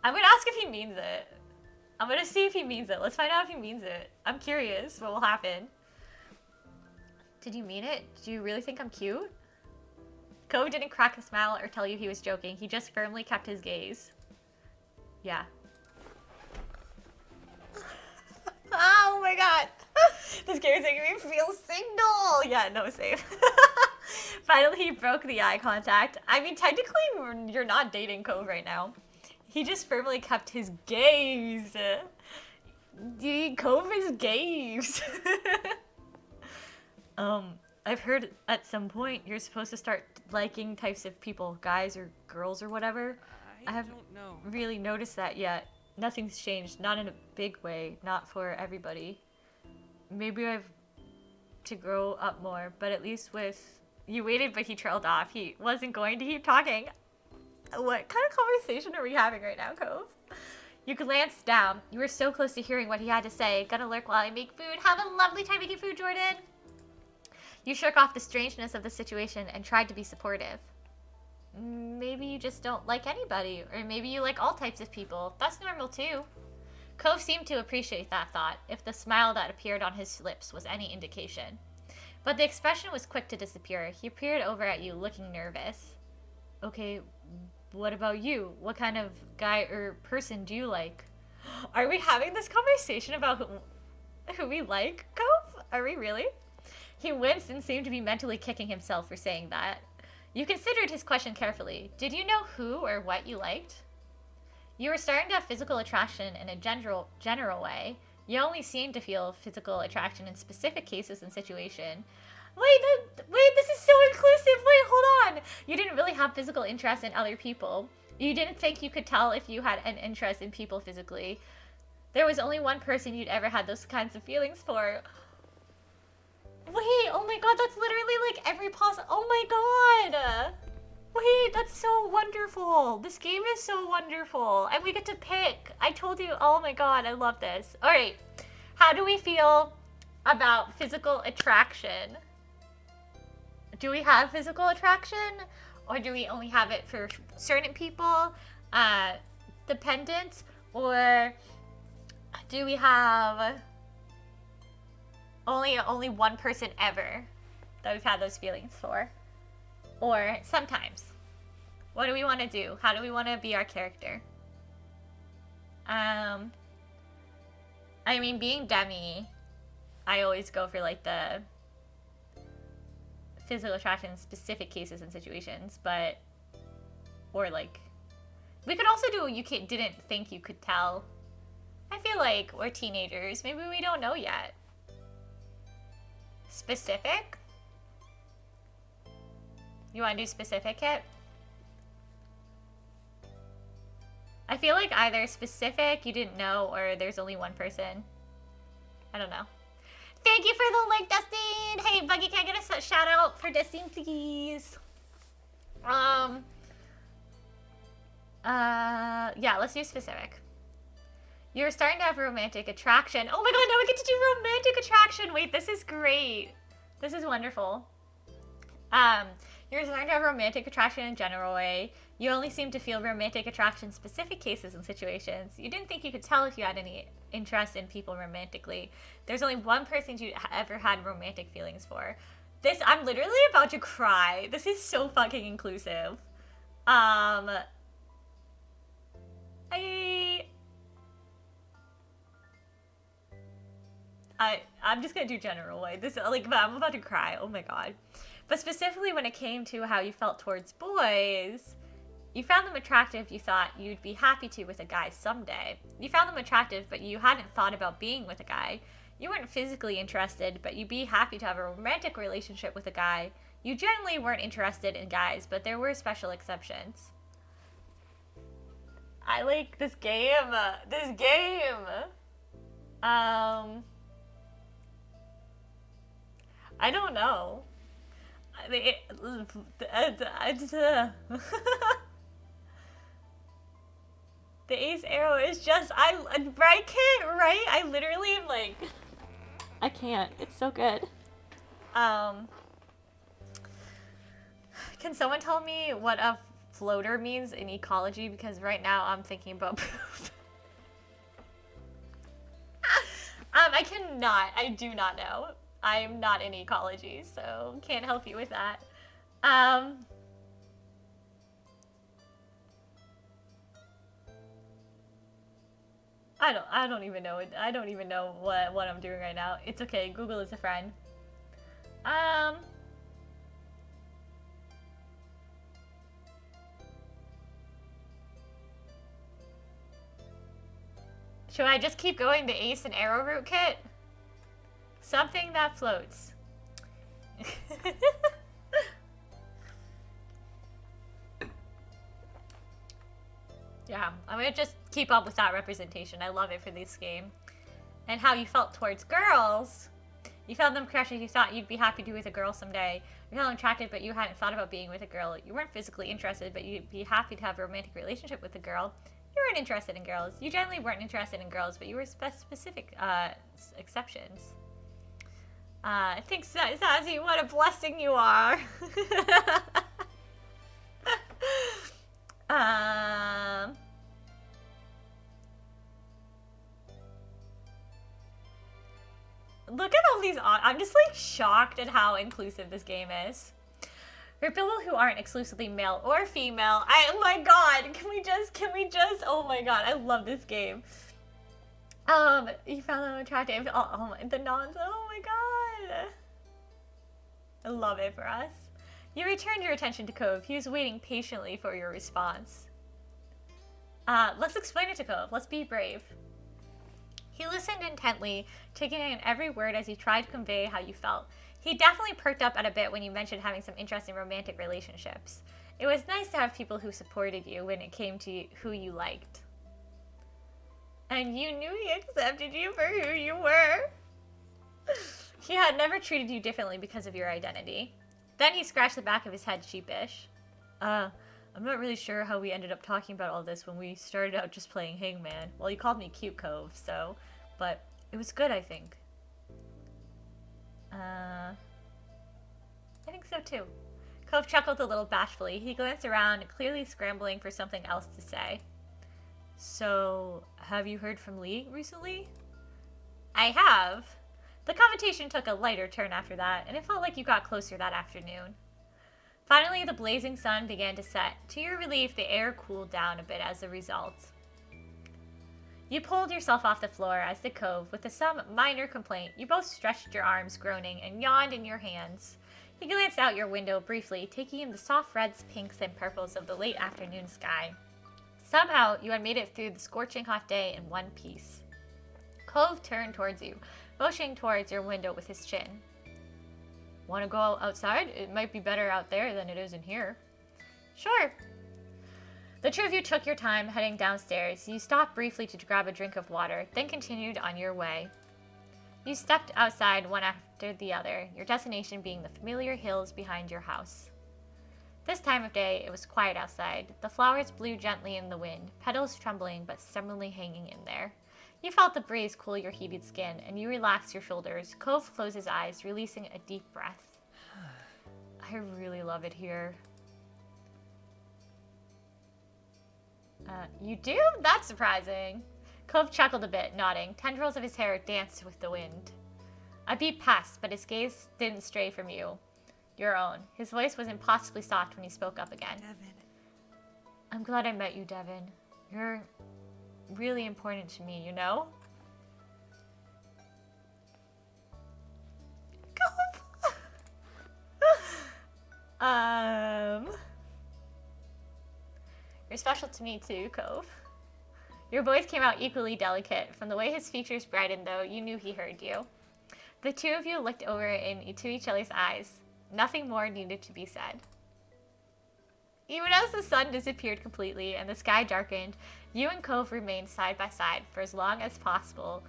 Speaker 1: I'm gonna ask if he means it. I'm gonna see if he means it. Let's find out if he means it. I'm curious what will happen. Did you mean it? Do you really think I'm cute? Cove didn't crack a smile or tell you he was joking. He just firmly kept his gaze. Yeah. Oh my god. This game is making me feel single. Yeah, no, same. Finally, he broke the eye contact. I mean, technically, you're not dating Cove right now. He just firmly kept his gaze. Cove is gaze. I've heard at some point you're supposed to start liking types of people, guys or girls or whatever. I haven't really noticed that yet. Nothing's changed, not in a big way, not for everybody. Maybe I've to grow up more, but at least with... You waited, but he trailed off. He wasn't going to keep talking. What kind of conversation are we having right now, Cove? You glanced down. You were so close to hearing what he had to say. Gonna lurk while I make food. Have a lovely time making food, Jordan. You shook off the strangeness of the situation and tried to be supportive. Maybe you just don't like anybody, or maybe you like all types of people. That's normal too. Cove seemed to appreciate that thought, if the smile that appeared on his lips was any indication. But the expression was quick to disappear. He peered over at you, looking nervous. Okay, what about you? What kind of guy or person do you like? Are we having this conversation about who we like, Cove? Are we really? He winced and seemed to be mentally kicking himself for saying that. You considered his question carefully. Did you know who or what you liked? You were starting to have physical attraction in a general way. You only seemed to feel physical attraction in specific cases and situation. Wait, this is so inclusive. Wait, hold on. You didn't really have physical interest in other people. You didn't think you could tell if you had an interest in people physically. There was only one person you'd ever had those kinds of feelings for. Wait, oh my god, that's literally like every possible... Oh my god! Wait, that's so wonderful. This game is so wonderful. And we get to pick. I told you, oh my god, I love this. Alright, how do we feel about physical attraction? Do we have physical attraction? Or do we only have it for certain people? Dependent? Or do we have... Only one person ever. that we've had those feelings for. Or sometimes. What do we want to do? How do we want to be our character? I mean, being Demi, I always go for like the physical attraction in specific cases and situations, but, or like, we could also do you didn't think you could tell. I feel like we're teenagers. Maybe we don't know yet. Specific? You want to do specific, Kit? I feel like either specific, you didn't know, or there's only one person. I don't know. Thank you for the link, Dustin! Hey, Buggy, can I get a shout out for Dustin, please? Yeah, let's do specific. You're starting to have romantic attraction. Oh my god, now we get to do romantic attraction! Wait, this is great. This is wonderful. You're starting to have romantic attraction in a general way. You only seem to feel romantic attraction in specific cases and situations. You didn't think you could tell if you had any interest in people romantically. There's only one person you ever had romantic feelings for. I'm literally about to cry. This is so fucking inclusive. I'm just gonna do general way. I'm about to cry. Oh my god. But specifically when it came to how you felt towards boys, you found them attractive, you thought you'd be happy to with a guy someday. You found them attractive, but you hadn't thought about being with a guy. You weren't physically interested, but you'd be happy to have a romantic relationship with a guy. You generally weren't interested in guys, but there were special exceptions. I like this game. I don't know. The ace arrow is just, right, Kit? Right? I literally am like, I can't. It's so good. Can someone tell me what a floater means in ecology? Because right now I'm thinking about poop. I do not know. I am not in ecology, so can't help you with that. I don't even know it. I don't even know what I'm doing right now. It's okay. Google is a friend. Should I just keep going the ace and arrow route, Kit? Something that floats. Yeah, I'm gonna just keep up with that representation. I love it for this game. And how you felt towards girls. You found them attractive, you thought you'd be happy to be with a girl someday. You found them attractive, but you hadn't thought about being with a girl. You weren't physically interested, but you'd be happy to have a romantic relationship with a girl. You weren't interested in girls. You generally weren't interested in girls, but you were specific exceptions. Thanks, Sassy. What a blessing you are. Look at all these. I'm just like shocked at how inclusive this game is. For people who aren't exclusively male or female, oh my god, can we just, oh my god, I love this game. You found them attractive, the nons, oh my god. I love it for us. You returned your attention to Cove. He was waiting patiently for your response. Let's explain it to Cove. Let's be brave. He listened intently, taking in every word as you tried to convey how you felt. He definitely perked up at a bit when you mentioned having some interest in romantic relationships. It was nice to have people who supported you when it came to who you liked. And you knew he accepted you for who you were. He had never treated you differently because of your identity. Then he scratched the back of his head sheepish. I'm not really sure how we ended up talking about all this when we started out just playing Hangman. Well, you called me Cute Cove, so... But it was good, I think. I think so too. Cove chuckled a little bashfully. He glanced around, clearly scrambling for something else to say. So, have you heard from Lee recently? I have. The conversation took a lighter turn after that, and it felt like you got closer that afternoon. Finally, the blazing sun began to set. To your relief, the air cooled down a bit as a result. You pulled yourself off the floor as the Cove, with some minor complaint. You both stretched your arms, groaning, and yawned in your hands. He glanced out your window briefly, taking in the soft reds, pinks, and purples of the late afternoon sky. Somehow, you had made it through the scorching hot day in one piece. Cove turned towards you, motioning towards your window with his chin. Want to go outside? It might be better out there than it is in here. Sure. The two of you took your time heading downstairs. You stopped briefly to grab a drink of water, then continued on your way. You stepped outside one after the other, your destination being the familiar hills behind your house. This time of day, it was quiet outside. The flowers blew gently in the wind, petals trembling but stubbornly hanging in there. You felt the breeze cool your heated skin, and you relaxed your shoulders. Cove closed his eyes, releasing a deep breath. I really love it here. You do? That's surprising. Cove chuckled a bit, nodding. Tendrils of his hair danced with the wind. A beat passed, but his gaze didn't stray from you. Your own. His voice was impossibly soft when he spoke up again.
Speaker 2: Devin.
Speaker 1: I'm glad I met you, Devin. You're really important to me, you know? You're special to me too, Cove. Your voice came out equally delicate. From the way his features brightened, though, you knew he heard you. The two of you looked over into each other's eyes. Nothing more needed to be said. Even as the sun disappeared completely and the sky darkened, you and Cove remained side by side for as long as possible.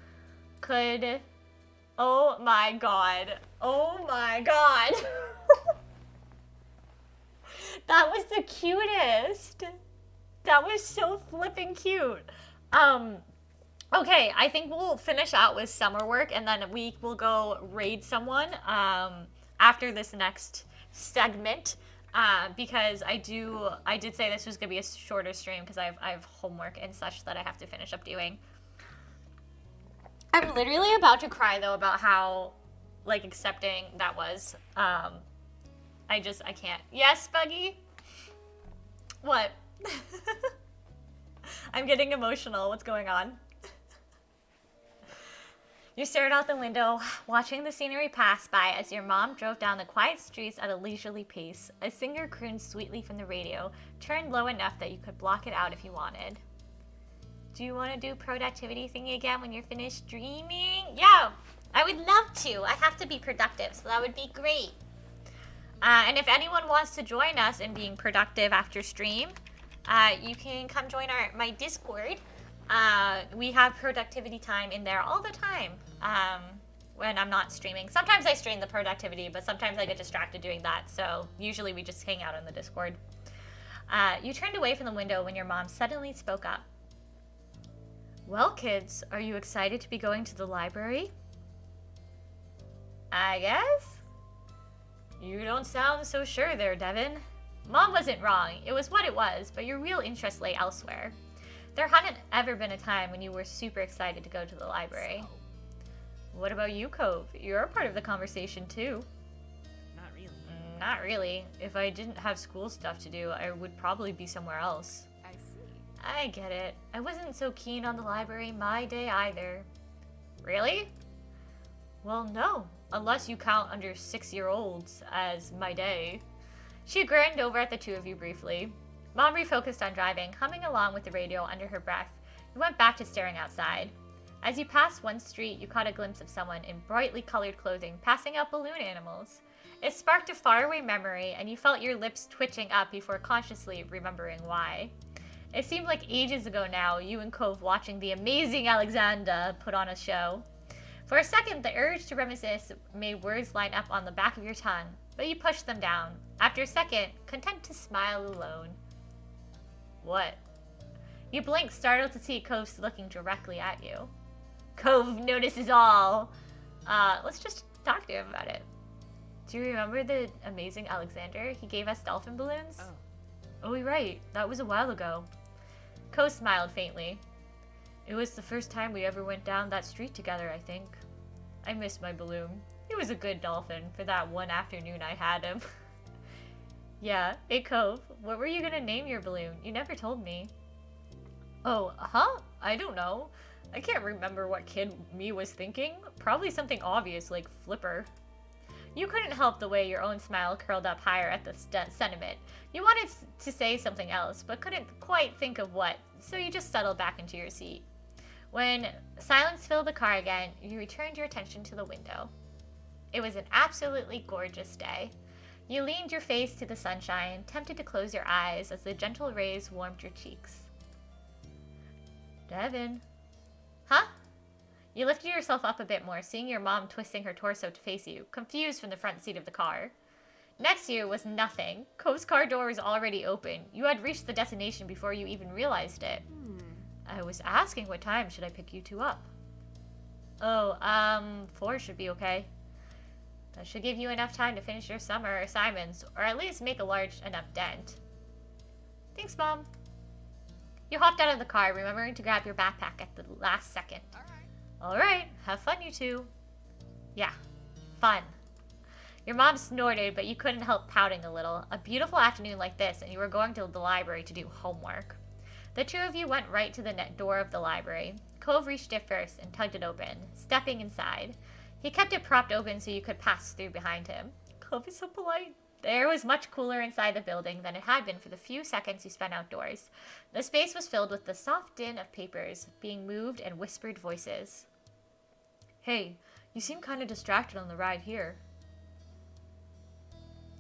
Speaker 1: Oh my god. Oh my god. That was the cutest. That was so flipping cute. Okay, I think we'll finish out with summer work and then we will go raid someone after this next segment. Because I did say this was gonna be a shorter stream because I have homework and such that I have to finish up doing. I'm literally about to cry though about how like accepting that was. I can't. Yes, Buggy? What? I'm getting emotional. What's going on? You stared out the window, watching the scenery pass by as your mom drove down the quiet streets at a leisurely pace. A singer crooned sweetly from the radio, turned low enough that you could block it out if you wanted. Do you want to do productivity thingy again when you're finished dreaming? Yeah, I would love to. I have to be productive, so that would be great. And if anyone wants to join us in being productive after stream, you can come join my Discord. We have productivity time in there all the time when I'm not streaming. Sometimes I stream the productivity, but sometimes I get distracted doing that. So usually we just hang out in the Discord. You turned away from the window when your mom suddenly spoke up. Well, kids, are you excited to be going to the library? I guess? You don't sound so sure there, Devin. Mom wasn't wrong. It was what it was, but your real interest lay elsewhere. There hadn't ever been a time when you were super excited to go to the library.
Speaker 2: So,
Speaker 1: What about you, Cove? You're a part of the conversation, too.
Speaker 2: not really.
Speaker 1: Not really. If I didn't have school stuff to do, I would probably be somewhere else.
Speaker 2: I see.
Speaker 1: I get it. I wasn't so keen on the library my day either. Really? Well, no. Unless you count under 6-year-olds as my day. She grinned over at the two of you briefly. Mom refocused on driving, humming along with the radio under her breath. You went back to staring outside. As you passed one street, you caught a glimpse of someone in brightly colored clothing passing out balloon animals. It sparked a faraway memory, and you felt your lips twitching up before consciously remembering why. It seemed like ages ago now, you and Cove watching the amazing Alexander put on a show. For a second, the urge to reminisce made words line up on the back of your tongue, but you pushed them down. After a second, content to smile alone. What? You blinked, startled to see Cove looking directly at you. Cove notices all. Let's just talk to him about it. Do you remember the amazing Alexander? He gave us dolphin balloons? Oh, you're right. That was a while ago. Cove smiled faintly. It was the first time we ever went down that street together, I think. I miss my balloon. He was a good dolphin for that one afternoon I had him. Yeah, hey Cove, what were you gonna name your balloon? You never told me. Oh, huh? I don't know. I can't remember what kid me was thinking. Probably something obvious like Flipper. You couldn't help the way your own smile curled up higher at the sentiment. You wanted to say something else, but couldn't quite think of what, so you just settled back into your seat. When silence filled the car again, you returned your attention to the window. It was an absolutely gorgeous day. You leaned your face to the sunshine, tempted to close your eyes as the gentle rays warmed your cheeks. Devin. Huh? You lifted yourself up a bit more, seeing your mom twisting her torso to face you, confused from the front seat of the car. Next to you was nothing. Cove's car door was already open. You had reached the destination before you even realized it. I was asking what time should I pick you two up. Oh, 4 should be okay. That should give you enough time to finish your summer assignments, or at least make a large enough dent. Thanks, Mom. You hopped out of the car, remembering to grab your backpack at the last second. Alright, have fun, you two. Yeah, fun. Your mom snorted, but you couldn't help pouting a little. A beautiful afternoon like this, and you were going to the library to do homework. The two of you went right to the door of the library. Cove reached it first and tugged it open, stepping inside. He kept it propped open so you could pass through behind him. Cove is so polite. The air was much cooler inside the building than it had been for the few seconds you spent outdoors. The space was filled with the soft din of papers being moved and whispered voices. Hey, you seem kind of distracted on the ride here.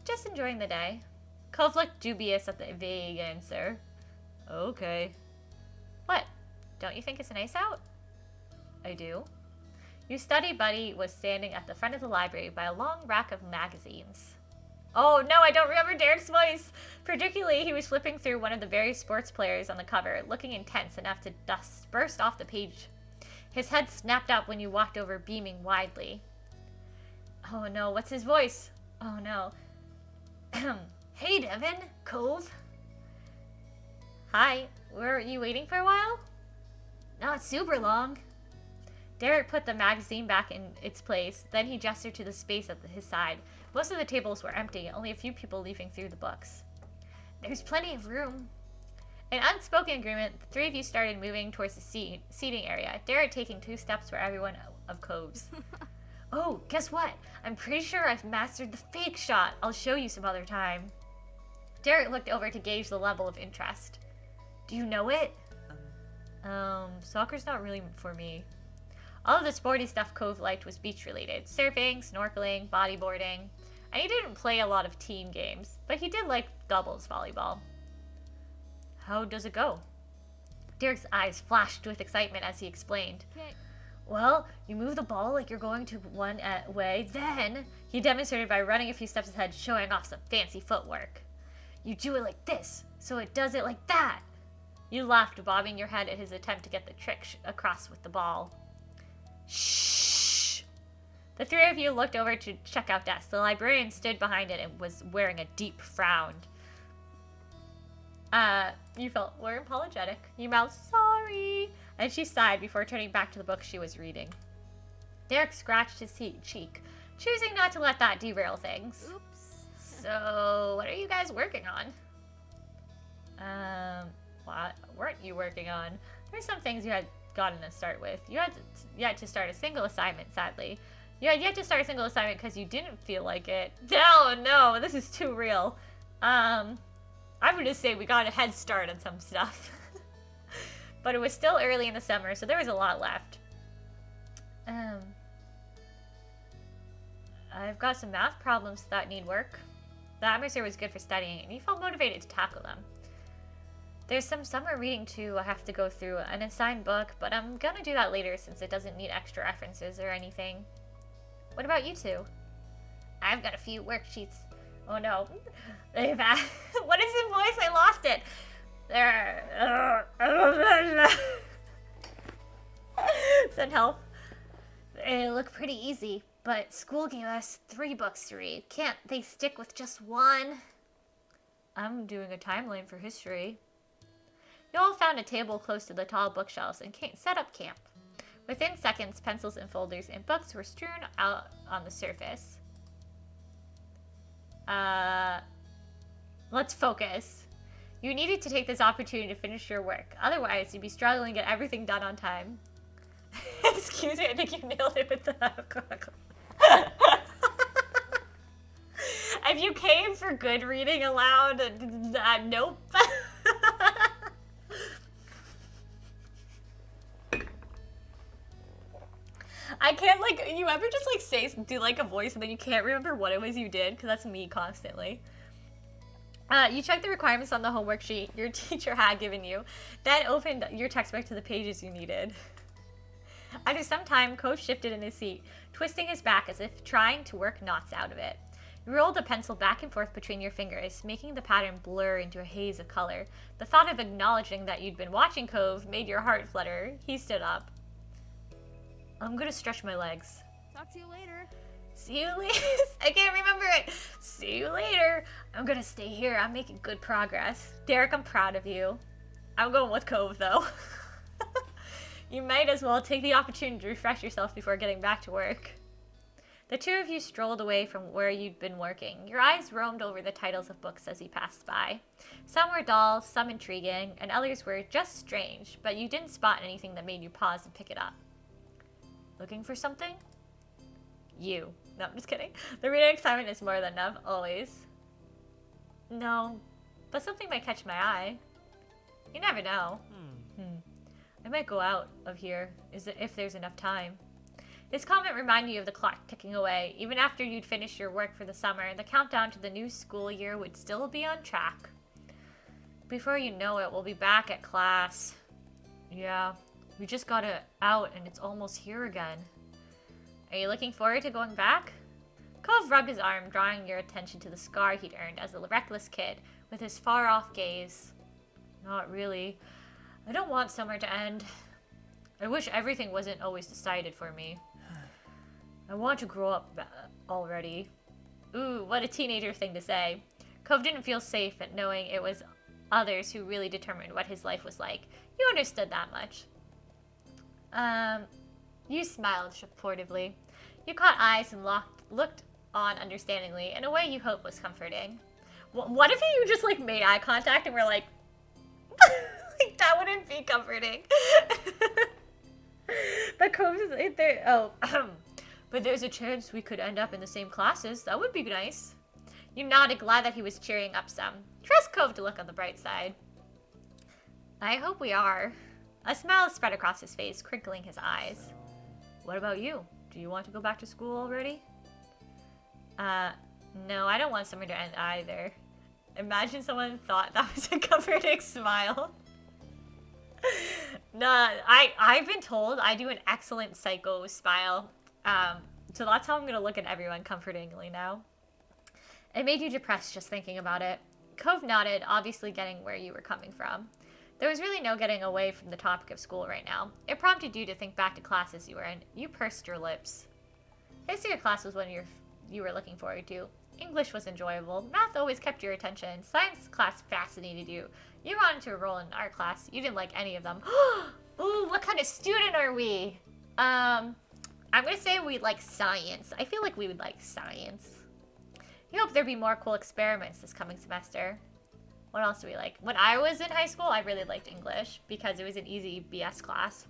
Speaker 1: Just enjoying the day. Cove looked dubious at the vague answer. Okay. What? Don't you think it's nice out? I do. Your study buddy was standing at the front of the library by a long rack of magazines. Oh no, I don't remember Derek's voice! Particularly, he was flipping through one of the various sports players on the cover, looking intense enough to dust burst off the page. His head snapped up when you walked over, beaming widely. Oh no, what's his voice? Oh no. Hey Devin, Cove. Hi, were you waiting for a while? Not super long. Derek put the magazine back in its place, then he gestured to the space at his side. Most of the tables were empty, only a few people leafing through the books. There's plenty of room. In unspoken agreement, the three of you started moving towards the seating area, Derek taking 2 steps for everyone of Cove's. Oh, guess what? I'm pretty sure I've mastered the fake shot. I'll show you some other time. Derek looked over to gauge the level of interest. Do you know it? Soccer's not really for me. All of the sporty stuff Cove liked was beach-related. Surfing, snorkeling, bodyboarding. And he didn't play a lot of team games, but he did like doubles volleyball. How does it go? Derek's eyes flashed with excitement as he explained.
Speaker 4: Okay.
Speaker 1: Well, you move the ball like you're going to one way, then he demonstrated by running a few steps ahead, showing off some fancy footwork. You do it like this, so it does it like that. You laughed, bobbing your head at his attempt to get the trick across with the ball. Shh! The three of you looked over to checkout desk. The librarian stood behind it and was wearing a deep frown. You were apologetic. You mouthed, sorry, and she sighed before turning back to the book she was reading. Derek scratched his cheek, choosing not to let that derail things.
Speaker 4: Oops.
Speaker 1: So, what are you guys working on? What weren't you working on? There's some things you had gotten to start with. You had to start a single assignment, sadly. You had yet to start a single assignment because you didn't feel like it. No, this is too real. I'm gonna say we got a head start on some stuff. But it was still early in the summer, so there was a lot left. I've got some math problems that need work. The atmosphere was good for studying, and you felt motivated to tackle them. There's some summer reading too I have to go through, an assigned book, but I'm gonna do that later since it doesn't need extra references or anything. What about you two? I've got a few worksheets. Oh no. What is his voice? I lost it. Send help. They look pretty easy, but school gave us 3 books to read. Can't they stick with just one? I'm doing a timeline for history. You all found a table close to the tall bookshelves and set up camp. Within seconds, pencils and folders and books were strewn out on the surface. Let's focus. You needed to take this opportunity to finish your work. Otherwise, you'd be struggling to get everything done on time. Excuse me, I think you nailed it with the... If you came for good reading aloud, nope. I can't, like, you ever just, like, do, like, a voice and then you can't remember what it was you did? Because that's me constantly. You checked the requirements on the homework sheet your teacher had given you, then opened your textbook to the pages you needed. After some time, Cove shifted in his seat, twisting his back as if trying to work knots out of it. You rolled the pencil back and forth between your fingers, making the pattern blur into a haze of color. The thought of acknowledging that you'd been watching Cove made your heart flutter. He stood up. I'm gonna stretch my legs.
Speaker 2: Talk to you later.
Speaker 1: See you later. I can't remember it. See you later. I'm gonna stay here. I'm making good progress. Derek, I'm proud of you. I'm going with Cove, though. You might as well take the opportunity to refresh yourself before getting back to work. The two of you strolled away from where you'd been working. Your eyes roamed over the titles of books as you passed by. Some were dull, some intriguing, and others were just strange, but you didn't spot anything that made you pause and pick it up. Looking for something? You. No, I'm just kidding. The reading excitement is more than enough, always. No, but something might catch my eye. You never know. I might go out of here if there's enough time. This comment reminded you of the clock ticking away. Even after you'd finished your work for the summer, the countdown to the new school year would still be on track. Before you know it, we'll be back at class. Yeah, we just got out and it's almost here again. Are you looking forward to going back? Cove rubbed his arm, drawing your attention to the scar he'd earned as a reckless kid, with his far-off gaze. Not really. I don't want summer to end. I wish everything wasn't always decided for me. I want to grow up already. Ooh, what a teenager thing to say. Cove didn't feel safe at knowing it was others who really determined what his life was like. You understood that much. You smiled supportively. You caught eyes and looked on understandingly in a way you hoped was comforting. What if you just, like, made eye contact and were like... like, that wouldn't be comforting. But Cove is there. Oh, but there's a chance we could end up in the same classes. That would be nice. You nodded, glad that he was cheering up some. Trust Cove to look on the bright side. I hope we are. A smile spread across his face, crinkling his eyes. What about you? Do you want to go back to school already? No, I don't want summer to end either. Imagine someone thought that was a comforting smile. Nah, I've been told I do an excellent psycho smile. So that's how I'm gonna look at everyone comfortingly now. It made you depressed just thinking about it. Cove nodded, obviously getting where you were coming from. There was really no getting away from the topic of school right now. It prompted you to think back to classes you were in. You pursed your lips. History class was one you were looking forward to. English was enjoyable. Math always kept your attention. Science class fascinated you. You wanted to enroll in art class. You didn't like any of them. Ooh, what kind of student are we? I'm gonna say we like science. I feel like we would like science. You hope there'd be more cool experiments this coming semester. What else do we like? When I was in high school, I really liked English because it was an easy BS class.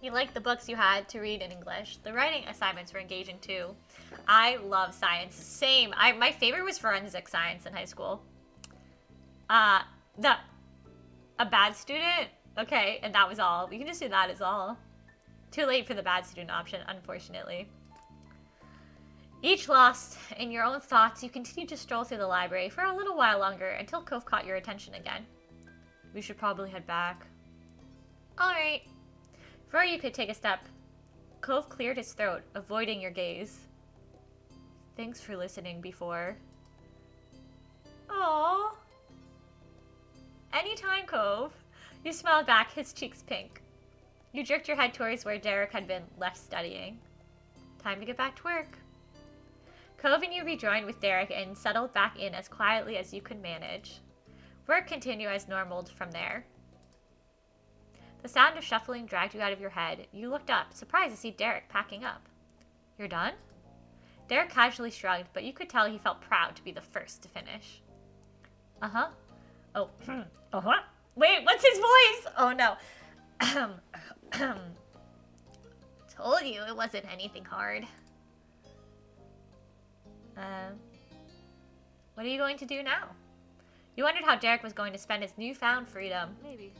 Speaker 1: You liked the books you had to read in English. The writing assignments were engaging too. I love science. Same. My favorite was forensic science in high school. A bad student? Okay, and that was all. We can just do that as all. Too late for the bad student option, unfortunately. Each lost in your own thoughts, you continued to stroll through the library for a little while longer until Cove caught your attention again. We should probably head back. Alright. Before you could take a step, Cove cleared his throat, avoiding your gaze. Thanks for listening before. Aww. Anytime, Cove. You smiled back, his cheeks pink. You jerked your head towards where Derek had been left studying. Time to get back to work. Cove and you rejoined with Derek and settled back in as quietly as you could manage. Work continued as normal from there. The sound of shuffling dragged you out of your head. You looked up, surprised to see Derek packing up. You're done? Derek casually shrugged, but you could tell he felt proud to be the first to finish. Uh-huh. Oh, uh-huh. Wait, what's his voice? Oh, no. Told you it wasn't anything hard. What are you going to do now? You wondered how Derek was going to spend his newfound freedom.
Speaker 2: Maybe.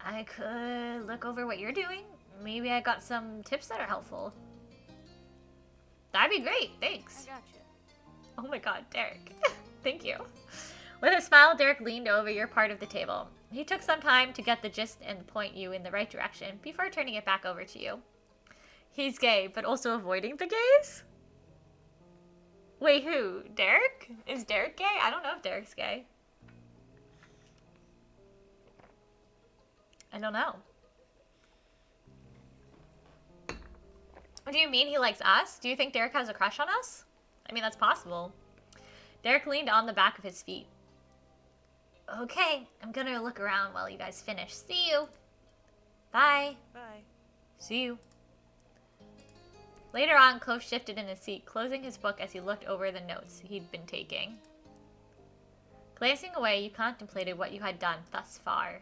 Speaker 1: I could look over what you're doing. Maybe I got some tips that are helpful. That'd be great, thanks.
Speaker 2: I gotcha.
Speaker 1: Oh my god, Derek. Thank you. With a smile, Derek leaned over your part of the table. He took some time to get the gist and point you in the right direction before turning it back over to you. He's gay, but also avoiding the gays? Wait, who? Derek? Is Derek gay? I don't know if Derek's gay. I don't know. Do you mean he likes us? Do you think Derek has a crush on us? I mean, that's possible. Derek leaned on the back of his feet. Okay, I'm gonna look around while you guys finish. See you. Bye.
Speaker 2: Bye.
Speaker 1: See you. Later on, Cove shifted in his seat, closing his book as he looked over the notes he'd been taking. Glancing away, you contemplated what you had done thus far.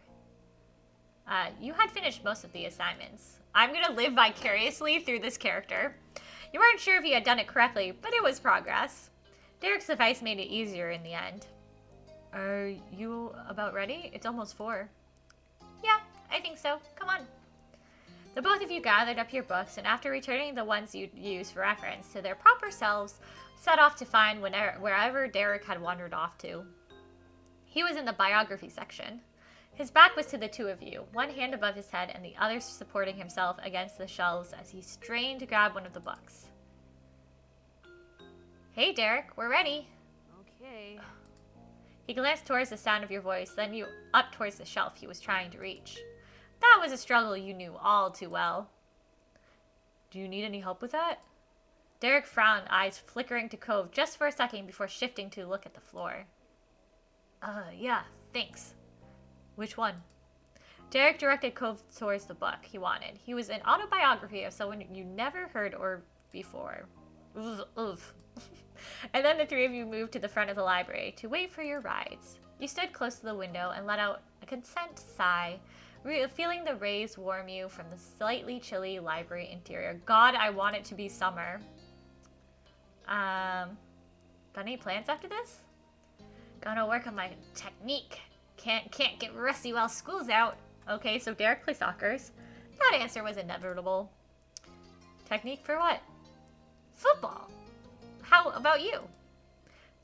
Speaker 1: You had finished most of the assignments. I'm gonna live vicariously through this character. You weren't sure if you had done it correctly, but it was progress. Derek's advice made it easier in the end. Are you about ready? It's almost 4. Yeah, I think so. Come on. The both of you gathered up your books, and after returning the ones you'd used for reference to their proper selves, set off to find wherever Derek had wandered off to. He was in the biography section. His back was to the two of you, one hand above his head and the other supporting himself against the shelves as he strained to grab one of the books. Hey, Derek, we're ready.
Speaker 2: Okay.
Speaker 1: He glanced towards the sound of your voice, then you up towards the shelf he was trying to reach. That was a struggle you knew all too well. Do you need any help with that? Derek frowned, eyes flickering to Cove just for a second before shifting to look at the floor. Yeah, thanks. Which one? Derek directed Cove towards the book he wanted. He was an autobiography of someone you never heard or before. Oof. And then the three of you moved to the front of the library to wait for your rides. You stood close to the window and let out a consent sigh, feeling the rays warm you from the slightly chilly library interior. God, I want it to be summer. Got any plans after this? Gonna work on my technique. Can't get rusty while school's out. Okay, so Derek plays soccer. That answer was inevitable. Technique for what? Football. How about you?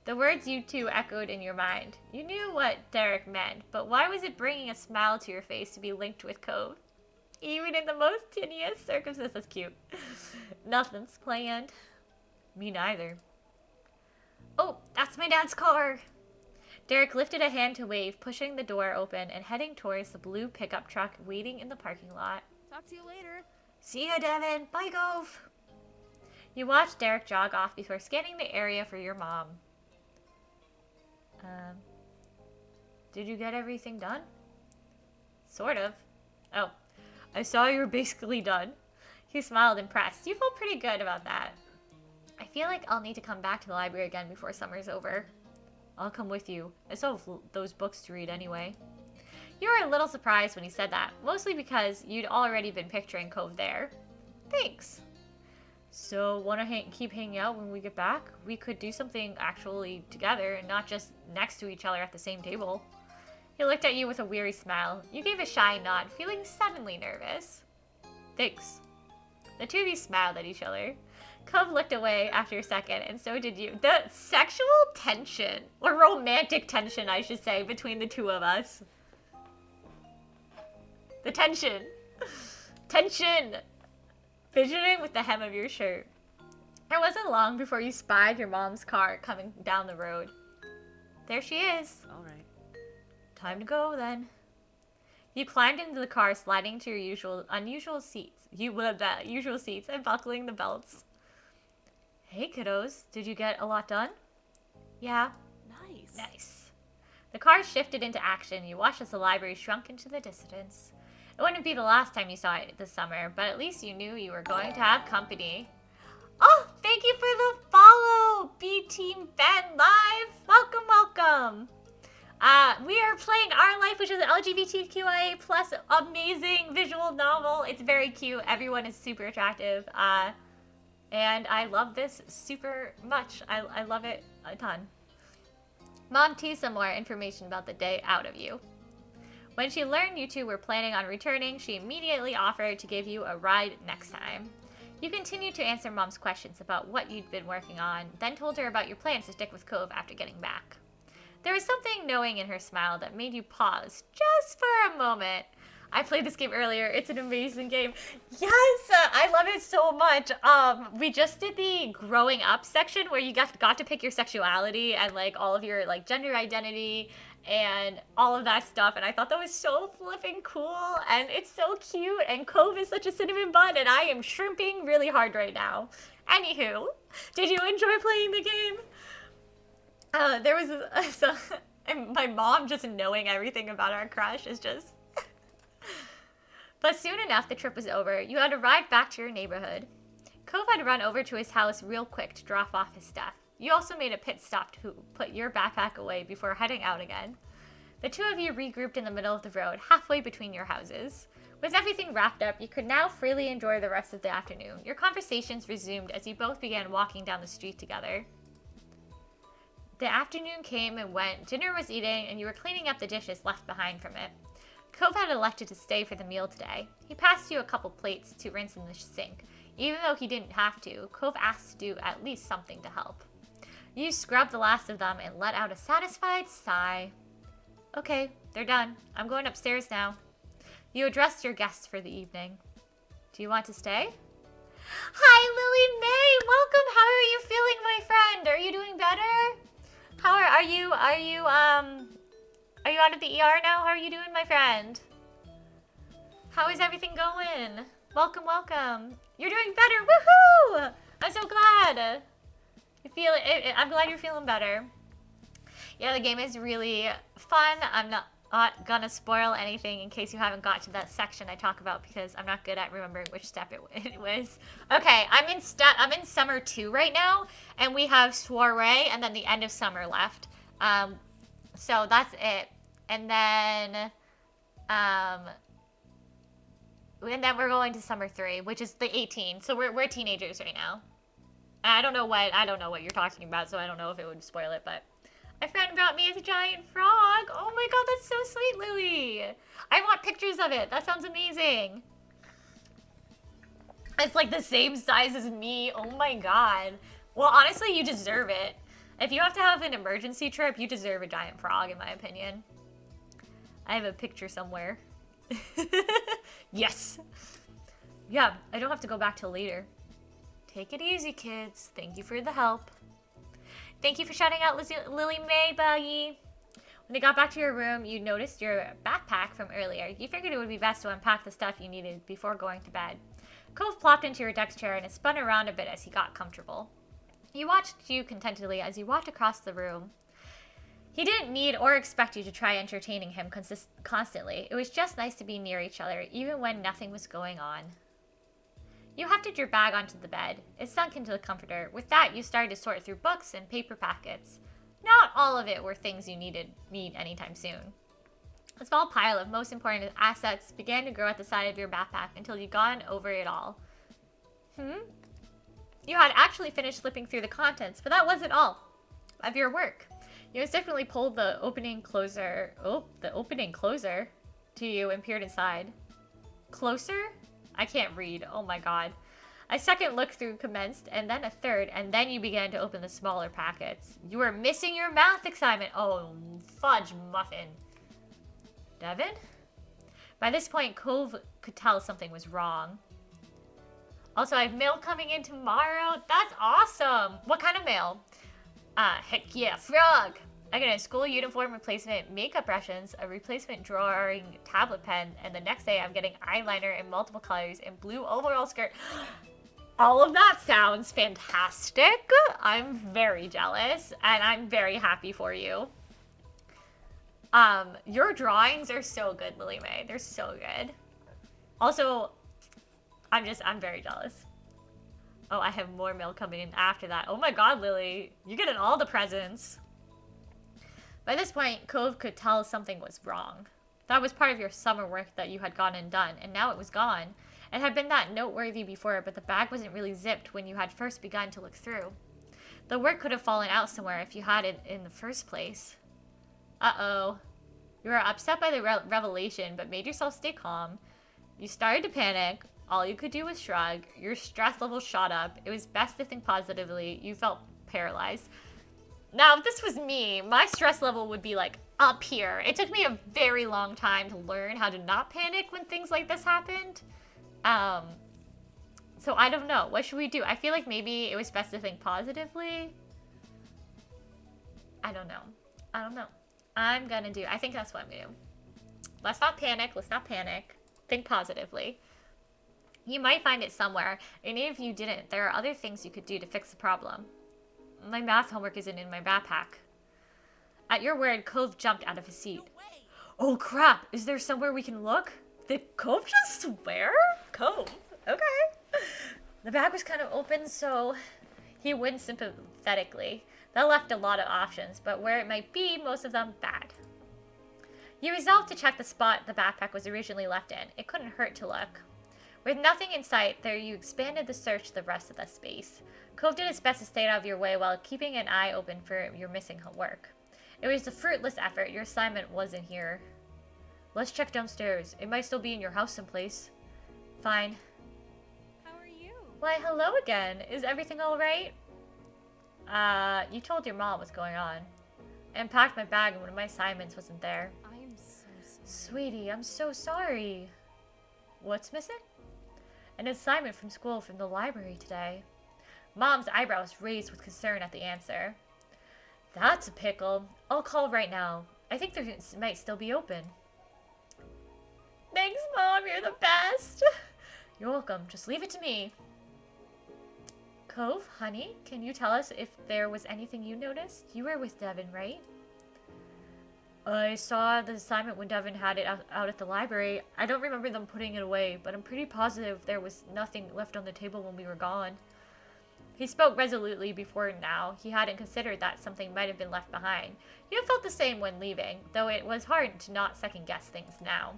Speaker 1: The words you two echoed in your mind. You knew what Derek meant, but why was it bringing a smile to your face to be linked with Cove? Even in the most tenuous circumstances. That's cute. Nothing's planned. Me neither. Oh, that's my dad's car. Derek lifted a hand to wave, pushing the door open and heading towards the blue pickup truck waiting in the parking lot.
Speaker 2: Talk to you later.
Speaker 1: See ya, Devin. Bye, Cove. You watched Derek jog off before scanning the area for your mom. Did you get everything done? Sort of. Oh, I saw you were basically done. He smiled, impressed. You felt pretty good about that. I feel like I'll need to come back to the library again before summer's over. I'll come with you. I still have those books to read anyway. You were a little surprised when he said that, mostly because you'd already been picturing Cove there. Thanks. So, wanna keep hanging out when we get back? We could do something actually together and not just next to each other at the same table. He looked at you with a weary smile. You gave a shy nod, feeling suddenly nervous. Thanks. The two of you smiled at each other. Cove looked away after a second, and so did you. The sexual tension, or romantic tension, I should say, between the two of us. The tension. Tension! Fidgeting with the hem of your shirt. It wasn't long before you spied your mom's car coming down the road. There she is.
Speaker 2: All right.
Speaker 1: Time to go, then. You climbed into the car, sliding to your unusual seats. Usual seats and buckling the belts. Hey, kiddos. Did you get a lot done? Yeah.
Speaker 2: Nice.
Speaker 1: Nice. The car shifted into action. You watched as the library shrunk into the distance. It wouldn't be the last time you saw it this summer, but at least you knew you were going to have company. Oh, thank you for the follow, B Team Ben Live. Welcome, welcome. We are playing Our Life, which is an LGBTQIA plus amazing visual novel. It's very cute. Everyone is super attractive. And I love this super much. I love it a ton. Mom teased some more information about the day out of you. When she learned you two were planning on returning, she immediately offered to give you a ride next time. You continued to answer Mom's questions about what you'd been working on, then told her about your plans to stick with Cove after getting back. There was something knowing in her smile that made you pause just for a moment. I played this game earlier. It's an amazing game. Yes, I love it so much. We just did the growing up section where you got to pick your sexuality and like all of your like gender identity and all of that stuff, and I thought that was so flipping cool, and it's so cute, and Cove is such a cinnamon bun, and I am shrimping really hard right now. Anywho, did you enjoy playing the game? There was and my mom just knowing everything about our crush is just... But soon enough, the trip was over. You had to ride back to your neighborhood. Cove had run over to his house real quick to drop off his stuff. You also made a pit stop to put your backpack away before heading out again. The two of you regrouped in the middle of the road, halfway between your houses. With everything wrapped up, you could now freely enjoy the rest of the afternoon. Your conversations resumed as you both began walking down the street together. The afternoon came and went, dinner was eaten, and you were cleaning up the dishes left behind from it. Cove had elected to stay for the meal today. He passed you a couple plates to rinse in the sink. Even though he didn't have to, Cove asked to do at least something to help. You scrubbed the last of them and let out a satisfied sigh. Okay, they're done. I'm going upstairs now. You addressed your guests for the evening. Do you want to stay? Hi, Lily May! Welcome! How are you feeling, my friend? Are you doing better? How are you out of the ER now? How are you doing, my friend? How is everything going? Welcome, welcome. You're doing better. Woohoo! I'm so glad. I'm glad you're feeling better. Yeah, the game is really fun. I'm not gonna spoil anything in case you haven't got to that section I talk about because I'm not good at remembering which step it was. Okay, I'm in summer 2 right now, and we have soiree and then the end of summer left. So that's it. And then we're going to summer 3, which is the 18. So we're teenagers right now. I don't know what you're talking about, so I don't know if it would spoil it, but my friend brought me as a giant frog. Oh my god, that's so sweet, Lily. I want pictures of it. That sounds amazing. It's like the same size as me. Oh my god. Well, honestly, you deserve it. If you have to have an emergency trip, you deserve a giant frog, in my opinion. I have a picture somewhere. Yes. Yeah, I don't have to go back till later. Take it easy, kids. Thank you for the help. Thank you for shouting out Lily May, Buggy. When you got back to your room, you noticed your backpack from earlier. You figured it would be best to unpack the stuff you needed before going to bed. Cove plopped into your desk chair and it spun around a bit as he got comfortable. He watched you contentedly as you walked across the room. He didn't need or expect you to try entertaining him constantly. It was just nice to be near each other, even when nothing was going on. You hefted your bag onto the bed. It sunk into the comforter. With that, you started to sort through books and paper packets. Not all of it were things you need anytime soon. A small pile of most important assets began to grow at the side of your backpack until you'd gone over it all. You had actually finished flipping through the contents, but that wasn't all of your work. You definitely pulled the opening closer to you and peered inside. Closer? I can't read. Oh my god. A second look through commenced, and then a third, and then you began to open the smaller packets. You were missing your math assignment. Oh, fudge muffin. Devin? By this point, Cove could tell something was wrong. Also, I have mail coming in tomorrow. That's awesome. What kind of mail? Heck yeah, frog. I got a school uniform replacement makeup brushes, a replacement drawing tablet pen, and the next day I'm getting eyeliner in multiple colors and blue overall skirt. All of that sounds fantastic. I'm very jealous, and I'm very happy for you. Your drawings are so good, Lily May. They're so good. Also, I'm very jealous. Oh, I have more mail coming in after that. Oh my god, Lily. You're getting all the presents. By this point, Cove could tell something was wrong. That was part of your summer work that you had gone and done, and now it was gone. It had been that noteworthy before, but the bag wasn't really zipped when you had first begun to look through. The work could have fallen out somewhere if you had it in the first place. Uh-oh. You were upset by the revelation, but made yourself stay calm. You started to panic. All you could do was shrug. Your stress level shot up. It was best to think positively. You felt paralyzed. Now, if this was me, my stress level would be like up here. It took me a very long time to learn how to not panic when things like this happened. So I don't know. What should we do? I feel like maybe it was best to think positively. I don't know. I think that's what I'm gonna do. Let's not panic. Think positively. You might find it somewhere, and if you didn't, there are other things you could do to fix the problem. My math homework isn't in my backpack. At your word, Cove jumped out of his seat. Oh crap, is there somewhere we can look? Did Cove just swear? Cove, okay. The bag was kind of open, so he winced sympathetically. That left a lot of options, but where it might be, most of them bad. You resolved to check the spot the backpack was originally left in. It couldn't hurt to look. With nothing in sight there, you expanded the search to the rest of the space. Cove did its best to stay out of your way while keeping an eye open for your missing work. It was a fruitless effort. Your assignment wasn't here. Let's check downstairs. It might still be in your house someplace. Fine.
Speaker 2: How are you?
Speaker 1: Why, hello again. Is everything all right? You told your mom what's going on. I unpacked my bag and one of my assignments wasn't there.
Speaker 2: I am so sorry.
Speaker 1: Sweetie, I'm so sorry. What's missing? An assignment from school from the library today. Mom's eyebrows raised with concern at the answer. That's a pickle. I'll call right now. I think they might still be open. Thanks, Mom. You're the best. You're welcome. Just leave it to me. Cove, honey, can you tell us if there was anything you noticed? You were with Devin, right? I saw the assignment when Devin had it out at the library. I don't remember them putting it away, but I'm pretty positive there was nothing left on the table when we were gone. He spoke resolutely before now. He hadn't considered that something might have been left behind. He had felt the same when leaving, though it was hard to not second-guess things now.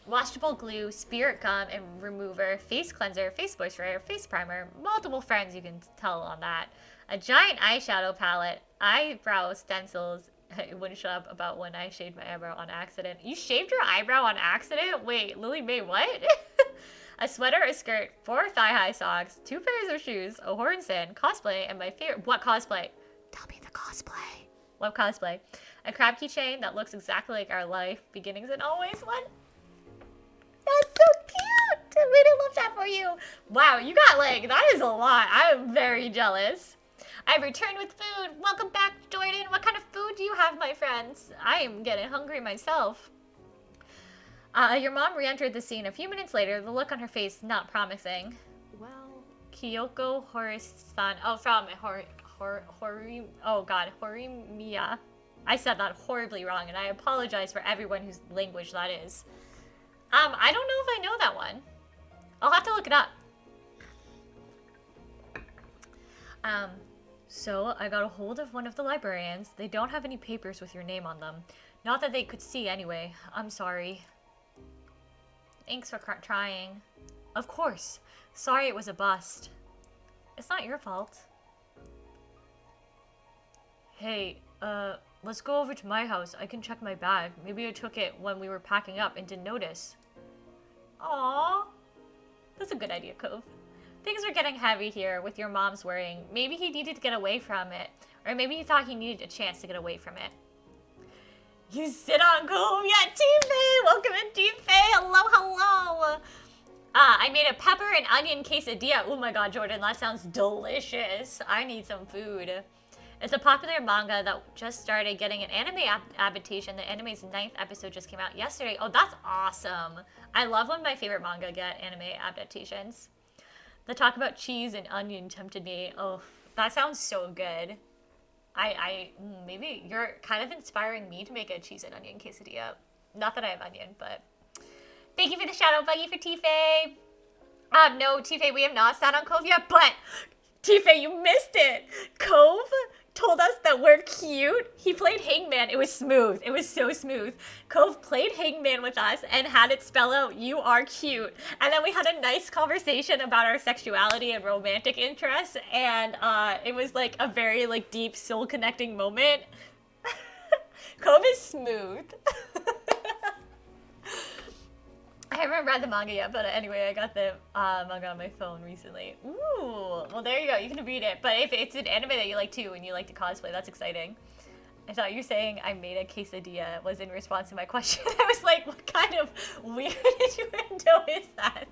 Speaker 1: Washable glue, spirit gum and remover, face cleanser, face moisturizer, face primer, multiple friends you can tell on that. A giant eyeshadow palette, eyebrow stencils. It wouldn't shut up about when I shaved my eyebrow on accident. You shaved your eyebrow on accident? Wait, Lily Mae, what? A sweater, a skirt, 4 thigh-high socks, 2 pairs of shoes, a horn stand, cosplay, and my favorite— what cosplay? Tell me the cosplay. What cosplay? A crab keychain that looks exactly like our life, beginnings and always one. That's so cute! I really love that for you. Wow, you got like, that is a lot. I'm very jealous. I've returned with food. Welcome back, Jordan. What kind of food do you have, my friends? I am getting hungry myself. Your mom re-entered the scene a few minutes later, the look on her face not promising.
Speaker 2: Well,
Speaker 1: Kyoko Horii-san. Oh, from Horimiya. I said that horribly wrong, and I apologize for everyone whose language that is. I don't know if I know that one. I'll have to look it up. So I got a hold of one of the librarians. They don't have any papers with your name on them. Not that they could see anyway. I'm sorry. Thanks for trying. Of course. Sorry it was a bust. It's not your fault. Hey, let's go over to my house. I can check my bag. Maybe I took it when we were packing up and didn't notice. Aww. That's a good idea, Cove. Things are getting heavy here with your mom's worrying. Maybe he needed to get away from it. Or maybe he thought he needed a chance to get away from it. You sit on Cove. Yeah, Team Faye. Welcome in, Team Faye. Hello, hello. I made a pepper and onion quesadilla. Oh my god, Jordan, that sounds delicious. I need some food. It's a popular manga that just started getting an anime adaptation. The anime's 9th episode just came out yesterday. Oh, that's awesome. I love when my favorite manga get anime adaptations. The talk about cheese and onion tempted me. Oh, that sounds so good. Maybe you're kind of inspiring me to make a cheese and onion quesadilla. Not that I have onion, but thank you for the shout out, Buggy, for Tifa. No, Tifa, we have not sat on Cove yet, but Tifa, you missed it. Cove told us that we're cute. He played Hangman. It was smooth. It was so smooth. Cove played Hangman with us and had it spell out, "You are cute." And then we had a nice conversation about our sexuality and romantic interests, and it was like a very like deep soul connecting moment. Cove is smooth. I haven't read the manga yet, but anyway, I got the manga on my phone recently. Ooh, well there you go, you can read it. But if it's an anime that you like too and you like to cosplay, that's exciting. I thought you were saying I made a quesadilla was in response to my question. I was like, what kind of weird innuendo is that?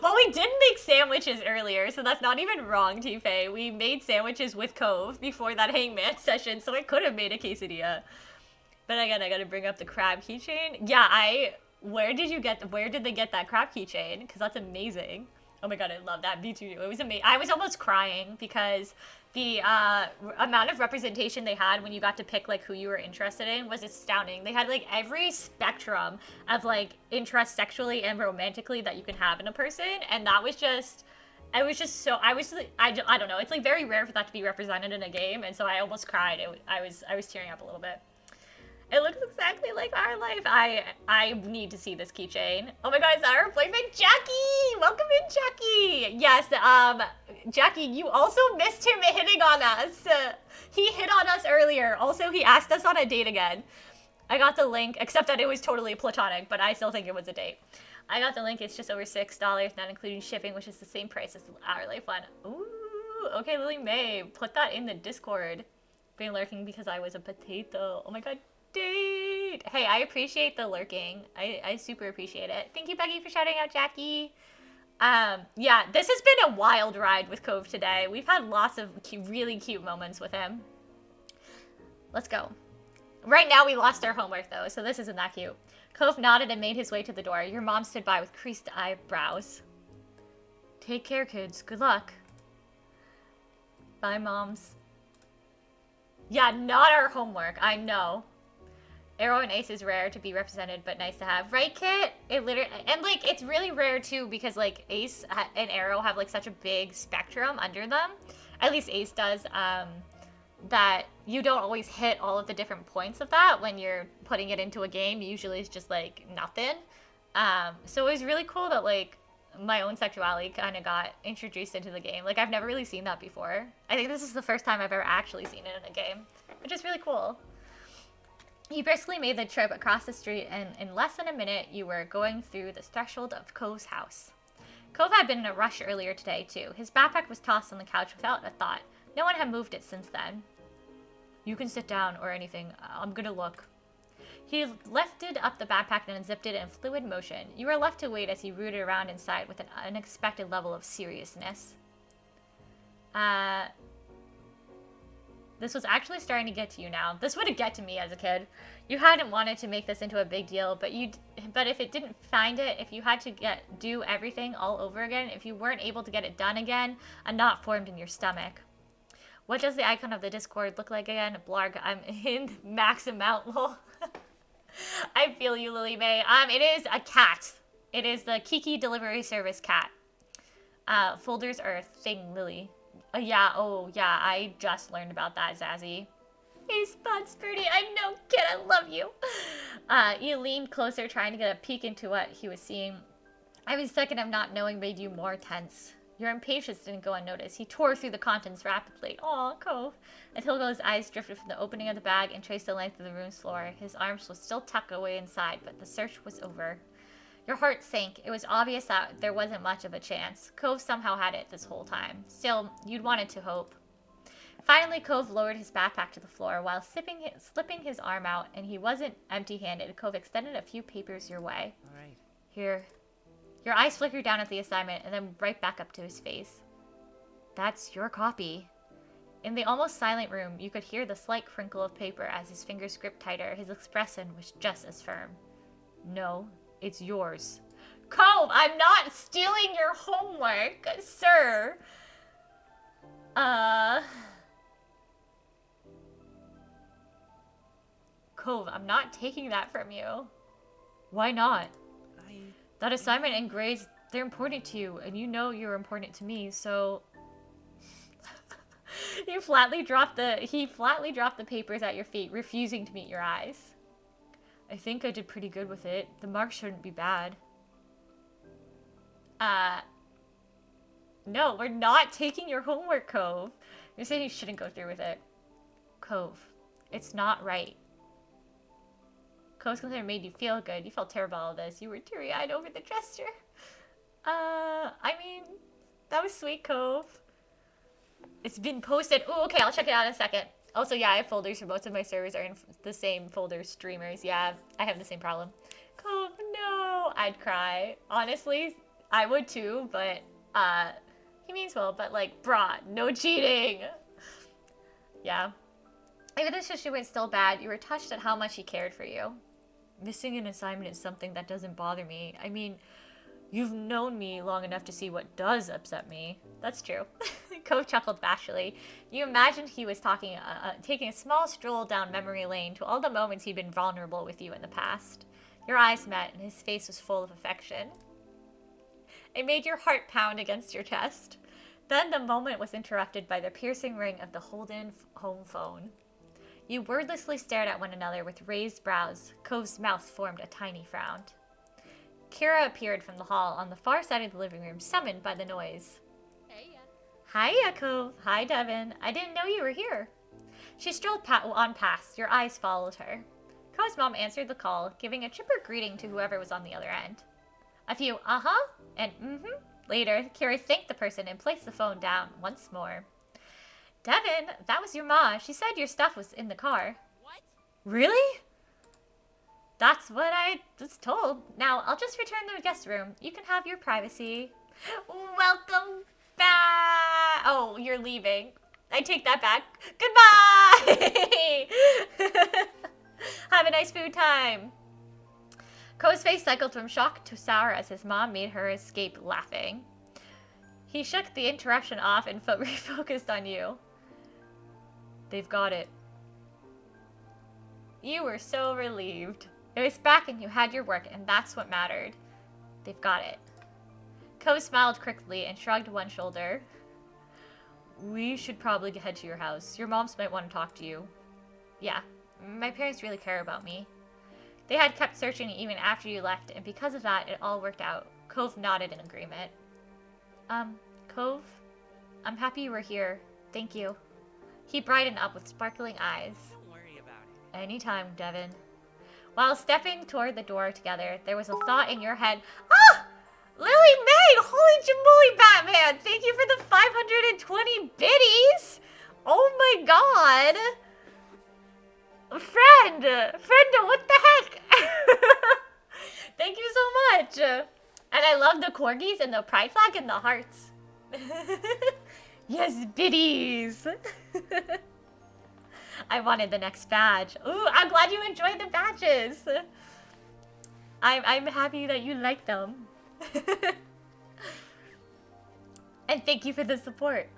Speaker 1: Well, we did make sandwiches earlier, so that's not even wrong, Tifa. We made sandwiches with Cove before that Hangman session, so I could have made a quesadilla. But again, I gotta bring up the crab keychain. Yeah, where did they get that crab keychain? Because that's amazing. Oh my god, I love that. Me too. It was amazing. I was almost crying because the amount of representation they had when you got to pick like who you were interested in was astounding. They had like every spectrum of like interest sexually and romantically that you can have in a person, and that was just, I don't know. It's like very rare for that to be represented in a game, and so I almost cried. I was tearing up a little bit. It looks exactly like our life. I need to see this keychain. Oh my god, is that our boyfriend, Jackie? Welcome in, Jackie. Yes, Jackie, you also missed him hitting on us. He hit on us earlier. Also, he asked us on a date again. I got the link, except that it was totally platonic, but I still think it was a date. I got the link. It's just over $6, not including shipping, which is the same price as our life one. Ooh, okay, Lily May, put that in the Discord. Been lurking because I was a potato. Oh my god. Date. Hey, I appreciate the lurking. I super appreciate it. Thank you, Becky, for shouting out Jackie. Yeah, this has been a wild ride with Cove today. We've had lots of really cute moments with him. Let's go. Right now, we lost our homework, though, so this isn't that cute. Cove nodded and made his way to the door. Your mom stood by with creased eyebrows. Take care, kids. Good luck. Bye, moms. Yeah, not our homework. I know. Arrow and Ace is rare to be represented, but nice to have. Right, Kit? It literally, and like, it's really rare too, because like Ace and Arrow have like such a big spectrum under them. At least Ace does, that you don't always hit all of the different points of that when you're putting it into a game. Usually it's just like nothing. So it was really cool that like my own sexuality kind of got introduced into the game. Like, I've never really seen that before. I think this is the first time I've ever actually seen it in a game, which is really cool. You briskly made the trip across the street, and in less than a minute, you were going through the threshold of Cove's house. Cove had been in a rush earlier today, too. His backpack was tossed on the couch without a thought. No one had moved it since then. You can sit down or anything. I'm gonna look. He lifted up the backpack and unzipped it in fluid motion. You were left to wait as he rooted around inside with an unexpected level of seriousness. This was actually starting to get to you now. This would have get to me as a kid. You hadn't wanted to make this into a big deal, but if it didn't find it, if you had to do everything all over again, if you weren't able to get it done again, a knot formed in your stomach. What does the icon of the Discord look like again? Blarg, I'm in max amount, lol. I feel you, Lily May. It is a cat. It is the Kiki delivery service cat. Folders are a thing, Lily. Oh yeah, I just learned about that, Zazzy. Hey, bantering, I know, kid, I love you. You leaned closer, trying to get a peek into what he was seeing. Every second of not knowing made you more tense. Your impatience didn't go unnoticed. He tore through the contents rapidly. Aw, Cove. Until Hilgo's eyes drifted from the opening of the bag and traced the length of the room's floor. His arms were still tucked away inside, but the search was over. Your heart sank. It was obvious that there wasn't much of a chance. Cove somehow had it this whole time. Still, you'd wanted to hope. Finally, Cove lowered his backpack to the floor while slipping his arm out, and he wasn't empty-handed. Cove extended a few papers your way.
Speaker 4: All right.
Speaker 1: Here. Your eyes flickered down at the assignment and then right back up to his face. That's your copy. In the almost silent room, you could hear the slight crinkle of paper as his fingers gripped tighter. His expression was just as firm. No, it's yours. Cove, I'm not stealing your homework, sir. Cove, I'm not taking that from you. Why not?
Speaker 2: I...
Speaker 1: That assignment and grades, they're important to you, and you know you're important to me, so... He flatly dropped the papers at your feet, refusing to meet your eyes. I think I did pretty good with it. The marks shouldn't be bad. No, we're not taking your homework, Cove. You're saying you shouldn't go through with it. Cove, it's not right. Cove's concern made you feel good. You felt terrible about all this. You were teary-eyed over the gesture. I mean, that was sweet, Cove. It's been posted. Oh, okay, I'll check it out in a second. Also, yeah, I have folders for both of my servers are in the same folder streamers. Yeah, I have the same problem. Cove, no. I'd cry. Honestly, I would too, but, he means well, but like, brah, no cheating. Yeah. Even if the issue went still bad, you were touched at how much he cared for you. Missing an assignment is something that doesn't bother me. I mean, you've known me long enough to see what does upset me. That's true. Cove chuckled bashfully. You imagined he was taking a small stroll down memory lane to all the moments he'd been vulnerable with you in the past. Your eyes met, and his face was full of affection. It made your heart pound against your chest. Then the moment was interrupted by the piercing ring of the Holden home phone. You wordlessly stared at one another with raised brows. Cove's mouth formed a tiny frown. Kira appeared from the hall on the far side of the living room, summoned by the noise.
Speaker 2: Hey,
Speaker 1: Hiya, Cove. Hi, Devin. I didn't know you were here. She strolled on past. Your eyes followed her. Cove's mom answered the call, giving a chipper greeting to whoever was on the other end. A few uh-huh and mm-hmm. Later, Kira thanked the person and placed the phone down once more. Devin, that was your ma. She said your stuff was in the car.
Speaker 2: What?
Speaker 1: Really? That's what I was told. Now, I'll just return to the guest room. You can have your privacy. Welcome back. Oh, you're leaving. I take that back. Goodbye. Have a nice food time. Cove's face cycled from shock to sour as his mom made her escape laughing. He shook the interruption off and refocused on you. They've got it. You were so relieved. It was back and you had your work, and that's what mattered. They've got it. Cove smiled quickly and shrugged one shoulder. We should probably head to your house. Your moms might want to talk to you. Yeah, my parents really care about me. They had kept searching even after you left, and because of that, it all worked out. Cove nodded in agreement. Cove, I'm happy you were here. Thank you. He brightened up with sparkling eyes.
Speaker 2: Don't worry about it.
Speaker 1: Anytime, Devin. While stepping toward the door together, there was a thought in your head. Ah! Lily May! Holy jamooly, Batman! Thank you for the 520 biddies! Oh my god! Friend! Friendo, what the heck? Thank you so much! And I love the corgis and the pride flag and the hearts. Yes, biddies! I wanted the next badge. Ooh, I'm glad you enjoyed the badges. I'm happy that you like them. And thank you for the support.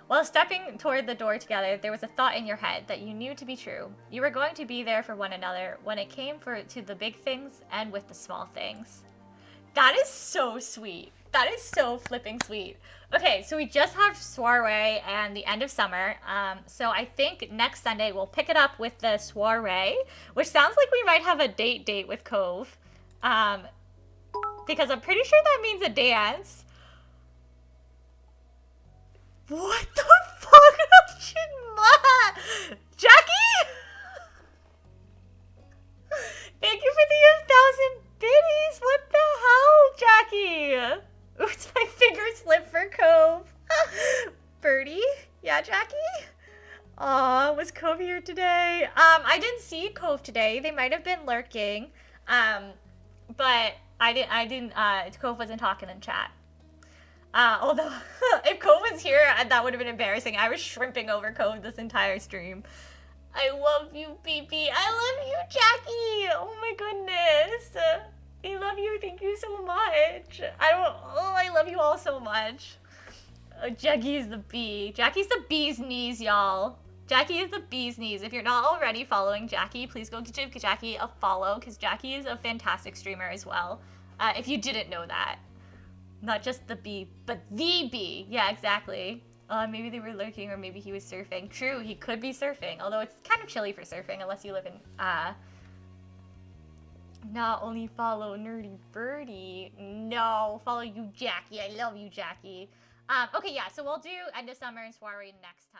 Speaker 1: While stepping toward the door together, there was a thought in your head that you knew to be true. You were going to be there for one another when it came to the big things and with the small things. That is so sweet. That is so flipping sweet. Okay, so we just have soiree and the end of summer. So I think next Sunday we'll pick it up with the soiree, which sounds like we might have a date with Cove. Because I'm pretty sure that means a dance. What the fuck? Jackie? Thank you for the 1,000 biddies. What the hell, Jackie? Oops, my finger slipped for Cove. Birdie? Yeah, Jackie? Aw, was Cove here today? I didn't see Cove today. They might have been lurking. But I didn't, Cove wasn't talking in chat. Although, if Cove was here, that would have been embarrassing. I was shrimping over Cove this entire stream. I love you, BB. I love you, Jackie. Oh my goodness. I love you. Thank you so much. I love you all so much. Jackie's the bee. Jackie's the bee's knees, y'all. Jackie is the bee's knees. If you're not already following Jackie, please go give Jackie a follow, because Jackie is a fantastic streamer as well. If you didn't know that. Not just the bee, but the bee. Yeah, exactly. Maybe they were lurking, or maybe he was surfing. True, he could be surfing, although it's kind of chilly for surfing unless you live in, not only follow nerdy.berdie. No, follow you, Jackie. I love you, Jackie. Okay, yeah, so we'll do end of summer and soiree next time.